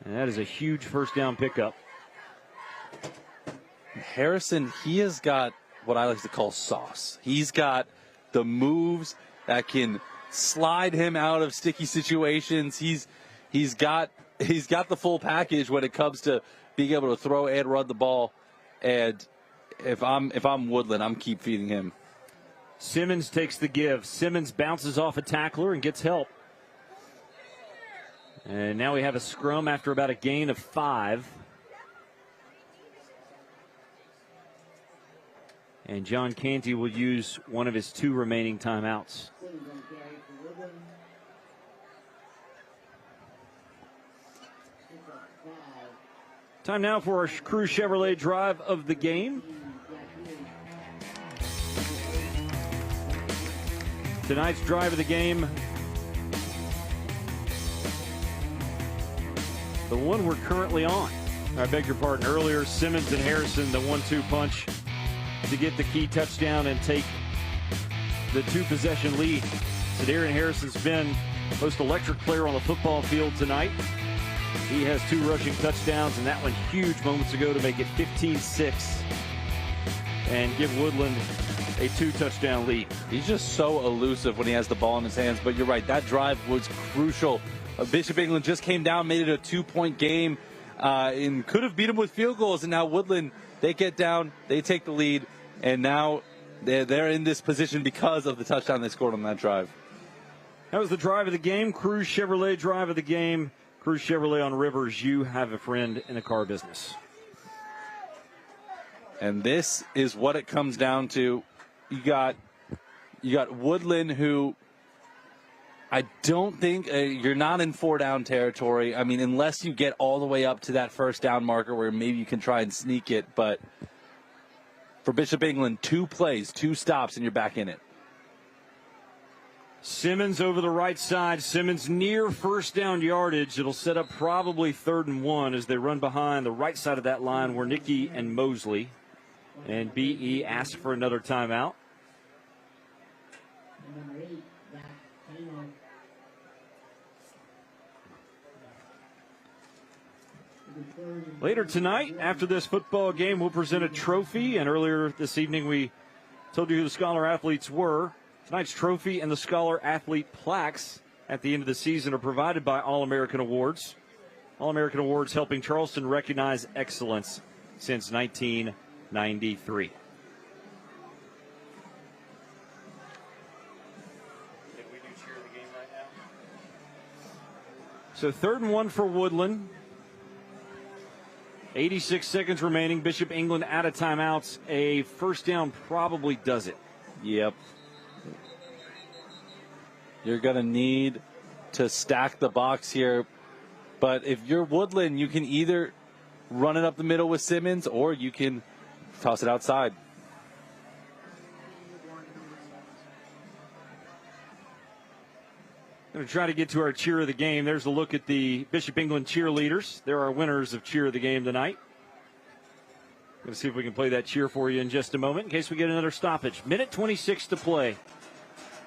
And that is a huge first down pickup. Harrison, he has got what I like to call sauce. He's got the moves that can slide him out of sticky situations. He's got the full package when it comes to being able to throw and run the ball. And if I'm Woodland, I'm keep feeding him. Simmons takes the give. Simmons bounces off a tackler and gets help. And now we have a scrum after about a gain of 5. And John Canty will use one of his 2 remaining timeouts. Time now for our Crew Chevrolet drive of the game. Tonight's drive of the game, the one we're currently on. I beg your pardon. Earlier, Simmons and Harrison, the 1-2 punch to get the key touchdown and take the 2-possession lead. Zadarian Harrison's been the most electric player on the football field tonight. He has 2 rushing touchdowns, and that one huge moments ago to make it 15-6 and give Woodland a 2-touchdown lead. He's just so elusive when he has the ball in his hands, but you're right, that drive was crucial. Bishop England just came down, made it a 2-point game, and could have beat him with field goals, and now Woodland, they get down, they take the lead, and now they're in this position because of the touchdown they scored on that drive. That was the drive of the game, Crew Chevrolet drive of the game. Crew Chevrolet on Rivers, you have a friend in the car business. And this is what it comes down to. You got Woodland, who I don't think you're not in 4-down territory. I mean, unless you get all the way up to that 1st down marker where maybe you can try and sneak it. But for Bishop England, 2 plays, 2 stops, and you're back in it. Simmons over the right side. Simmons near 1st down yardage. It'll set up probably 3rd and 1 as they run behind the right side of that line where Nicky and Mosley. And BE asks for another timeout. Later tonight, after this football game, we'll present a trophy. And earlier this evening, we told you who the Scholar athletes were. Tonight's trophy and the Scholar athlete plaques at the end of the season are provided by All-American Awards. All-American Awards helping Charleston recognize excellence since 1993. So 3rd and 1 for Woodland. 86 seconds remaining. Bishop England out of timeouts. A 1st down probably does it. Yep. You're going to need to stack the box here. But if you're Woodland, you can either run it up the middle with Simmons or you can toss it outside. Going to try to get to our cheer of the game. There's a look at the Bishop England cheerleaders. They're our winners of cheer of the game tonight. Going to see if we can play that cheer for you in just a moment in case we get another stoppage. Minute 26 to play.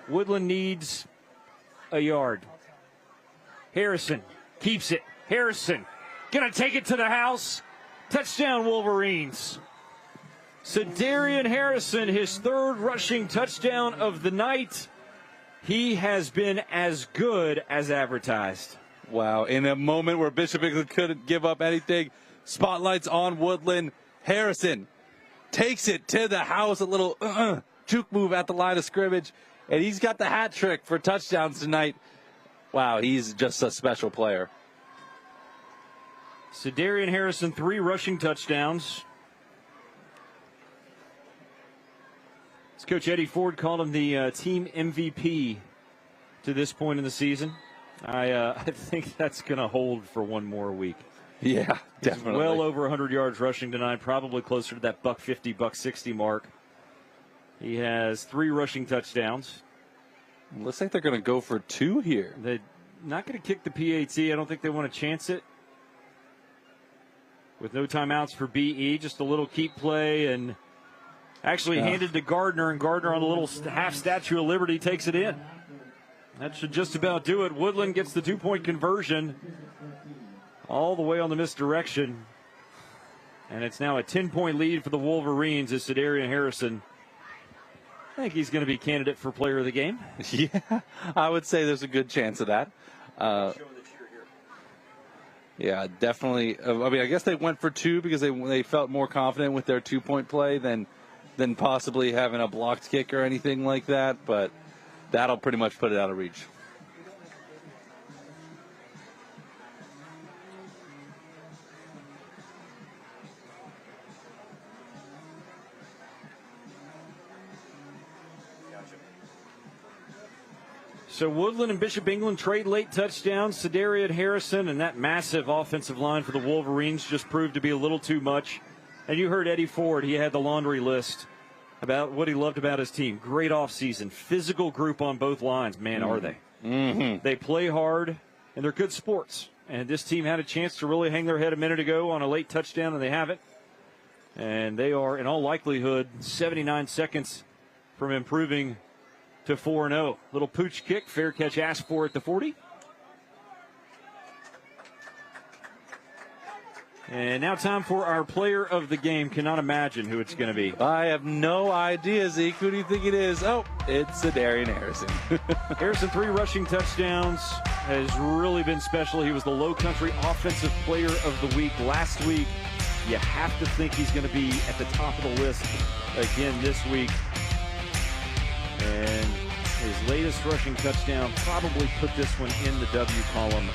Woodland needs a yard. Harrison keeps it. Harrison going to take it to the house. Touchdown, Wolverines. Zadarian Harrison, his 3rd rushing touchdown of the night. He has been as good as advertised. Wow. In a moment where Bishop England couldn't give up anything, spotlights on Woodland. Harrison takes it to the house, a little juke move at the line of scrimmage, and he's got the hat trick for touchdowns tonight. Wow, he's just a special player. Zadarian Harrison, 3 rushing touchdowns. As Coach Eddie Ford called him the team MVP to this point in the season. I think that's going to hold for one more week. Yeah, definitely. He's well over 100 yards rushing tonight, probably closer to that $150, $160 mark. He has 3 rushing touchdowns. Looks like they're going to go for 2 here. They're not going to kick the PAT. I don't think they want to chance it. With no timeouts for BE, just a little keep play and actually handed to Gardner, and Gardner on the little half Statue of Liberty takes it in. That should just about do it. Woodland gets the 2-point conversion all the way on the misdirection. And it's now a 10-point lead for the Wolverines as Sedarian Harrison. I think he's going to be candidate for player of the game. Yeah, I would say there's a good chance of that. Yeah, definitely. I mean, I guess they went for 2 because they felt more confident with their 2-point play than possibly having a blocked kick or anything like that. But that'll pretty much put it out of reach. So Woodland and Bishop England trade late touchdowns. Sedarian Harrison and that massive offensive line for the Wolverines just proved to be a little too much. And you heard Eddie Ford. He had the laundry list about what he loved about his team. Great offseason. Physical group on both lines. Man, are they. Mm-hmm. They play hard, and they're good sports. And this team had a chance to really hang their head a minute ago on a late touchdown, and they haven't. And they are, in all likelihood, 79 seconds from improving to 4-0. Little pooch kick, fair catch asked for at the 40. And now time for our player of the game. Cannot imagine who it's going to be. I have no idea, Zeke. Who do you think it is? Oh, it's Sedarian Harrison. Harrison, 3 rushing touchdowns, has really been special. He was the Low Country Offensive Player of the Week last week. You have to think he's going to be at the top of the list again this week. And his latest rushing touchdown probably put this one in the W column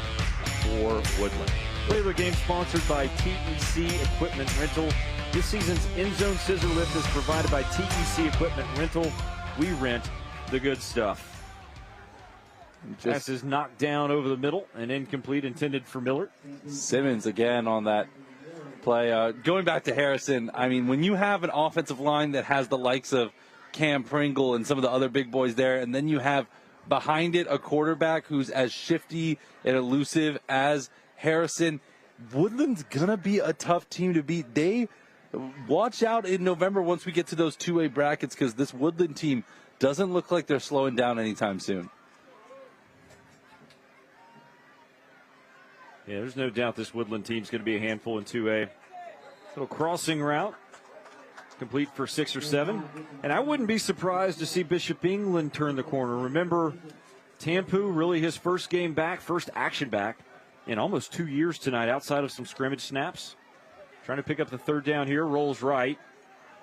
for Woodland. Player of the game sponsored by TEC Equipment Rental. This season's end zone scissor lift is provided by TEC Equipment Rental. We rent the good stuff. Pass is knocked down over the middle and incomplete, intended for Miller. Simmons again on that play. Going back to Harrison, I mean, when you have an offensive line that has the likes of Cam Pringle and some of the other big boys there, and then you have behind it a quarterback who's as shifty and elusive as Harrison, Woodland's gonna be a tough team to beat. They watch out in November once we get to those 2A brackets, because this Woodland team doesn't look like they're slowing down anytime soon. Yeah, there's no doubt this Woodland team's going to be a handful in 2A. Little crossing route, complete for 6 or 7. And I wouldn't be surprised to see Bishop England turn the corner. Remember, Tampu, really his first game back, first action back in almost 2 years tonight, outside of some scrimmage snaps. Trying to pick up the 3rd down here, rolls right,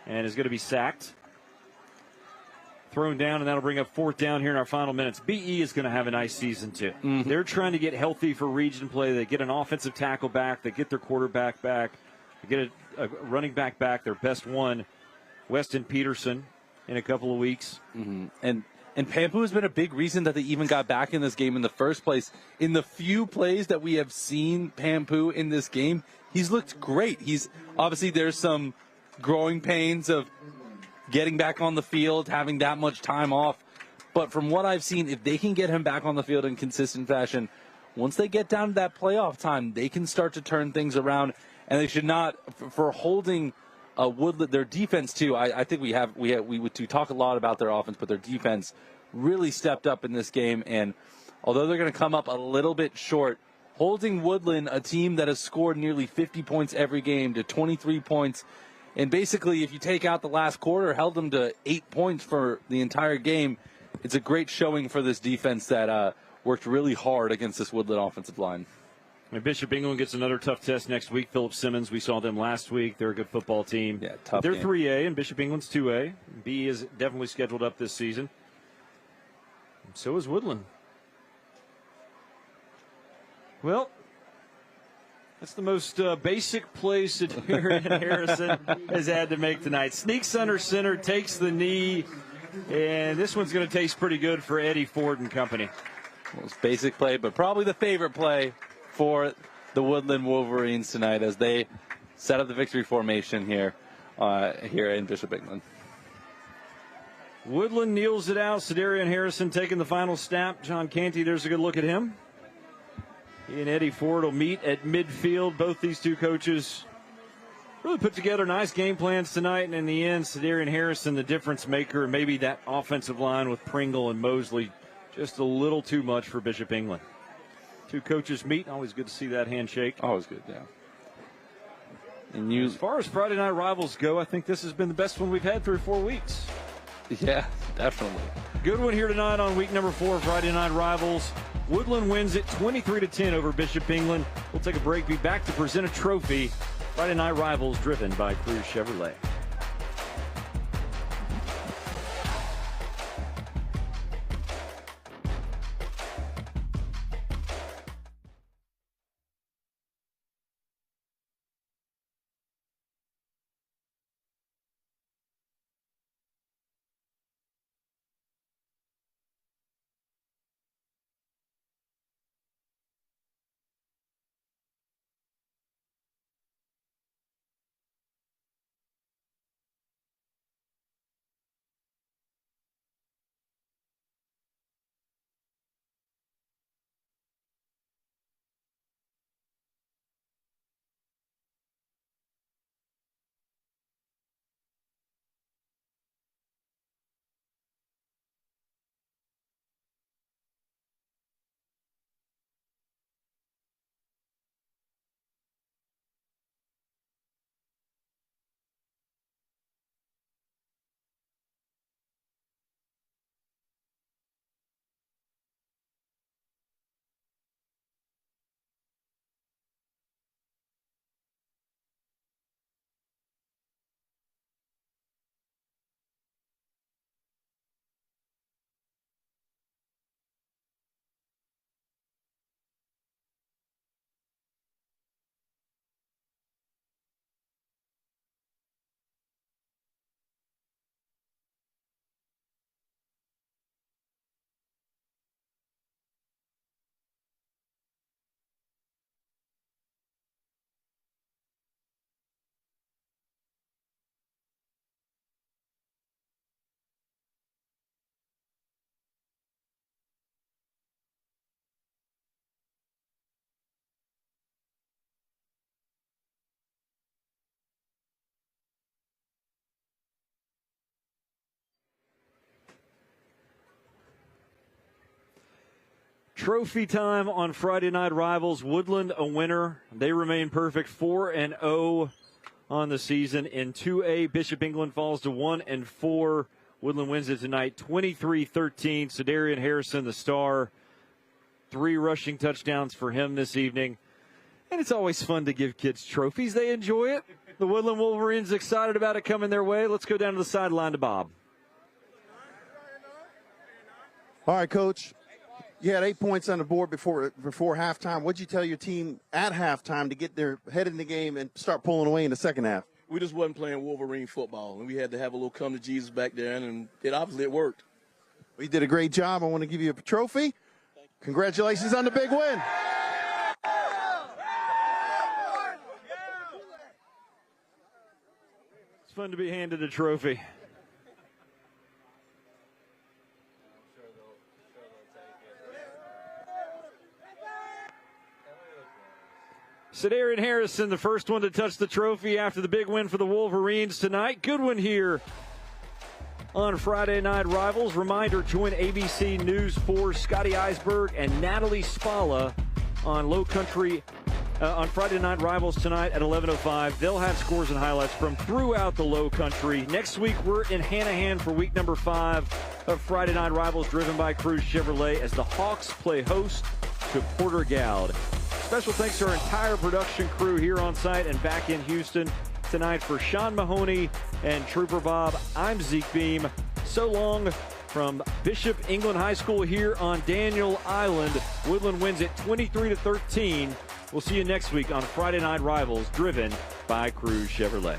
and is going to be sacked. Thrown down, and that'll bring up 4th down here in our final minutes. BE is going to have a nice season, too. Mm-hmm. They're trying to get healthy for region play. They get an offensive tackle back. They get their quarterback back. They get a running back back, their best one, Weston Peterson, in a couple of weeks. Mm-hmm. And Pampu has been a big reason that they even got back in this game in the first place. In the few plays that we have seen Pampu in this game, he's looked great. He's obviously, there's some growing pains of getting back on the field, having that much time off. But from what I've seen, if they can get him back on the field in consistent fashion, once they get down to that playoff time, they can start to turn things around. And they should not, for holding Woodland, their defense too. I think we talk a lot about their offense, but their defense really stepped up in this game. And although they're going to come up a little bit short, holding Woodland, a team that has scored nearly 50 points every game, to 23 points. And basically, if you take out the last quarter, held them to 8 points for the entire game. It's a great showing for this defense that worked really hard against this Woodland offensive line. And Bishop England gets another tough test next week. Philip Simmons, we saw them last week. They're a good football team. Yeah, tough They're game. 3A, and Bishop England's 2A. B is definitely scheduled up this season. So is Woodland. Well, that's the most basic plays Sedarian Harrison has had to make tonight. Sneaks under center, takes the knee, and this one's going to taste pretty good for Eddie Ford and company. Most basic play, but probably the favorite play for the Woodland Wolverines tonight as they set up the victory formation here in Bishop England. Woodland kneels it out. Sedarian Harrison taking the final snap. John Canty, there's a good look at him. He and Eddie Ford will meet at midfield. Both these two coaches really put together nice game plans tonight, and in the end, Sedarian Harrison, the difference maker, and maybe that offensive line with Pringle and Mosley, just a little too much for Bishop England. Two coaches meet. Always good to see that handshake. Always good, yeah. And As far as Friday night rivals go, I think this has been the best one we've had 3 or 4 weeks. Yeah, definitely. Good one here tonight on week number 4 of Friday night rivals. Woodland wins it 23-10 over Bishop England. We'll take a break, be back to present a trophy. Friday night rivals driven by Cruz Chevrolet. Trophy time on Friday night rivals. Woodland a winner. They remain perfect, 4-0 on the season. In 2A, Bishop England falls to 1-4. Woodland wins it tonight, 23-13. Sedarian Harrison, the star, 3 rushing touchdowns for him this evening. And it's always fun to give kids trophies. They enjoy it. The Woodland Wolverines excited about it coming their way. Let's go down to the sideline to Bob. All right, Coach. You had 8 points on the board before halftime. What'd you tell your team at halftime to get their head in the game and start pulling away in the second half? We just wasn't playing Wolverine football, and we had to have a little come to Jesus back there, and it worked. We did a great job. I want to give you a trophy. Congratulations on the big win. It's fun to be handed a trophy. Sedarian Harrison, the first one to touch the trophy after the big win for the Wolverines tonight. Good one here on Friday Night Rivals. Reminder, join ABC News 4 Scotty Eisberg and Natalie Spalla on Low Country on Friday Night Rivals tonight at 11:05. They'll have scores and highlights from throughout the Low Country. Next week, we're in Hanahan for week number 5 of Friday Night Rivals, driven by Cruz Chevrolet, as the Hawks play host to Porter Gaud. Special thanks to our entire production crew here on site and back in Houston tonight. For Sean Mahoney and Trooper Bob, I'm Zeke Beam. So long from Bishop England High School here on Daniel Island. Woodland wins it 23-13. We'll see you next week on Friday Night Rivals, driven by Cruz Chevrolet.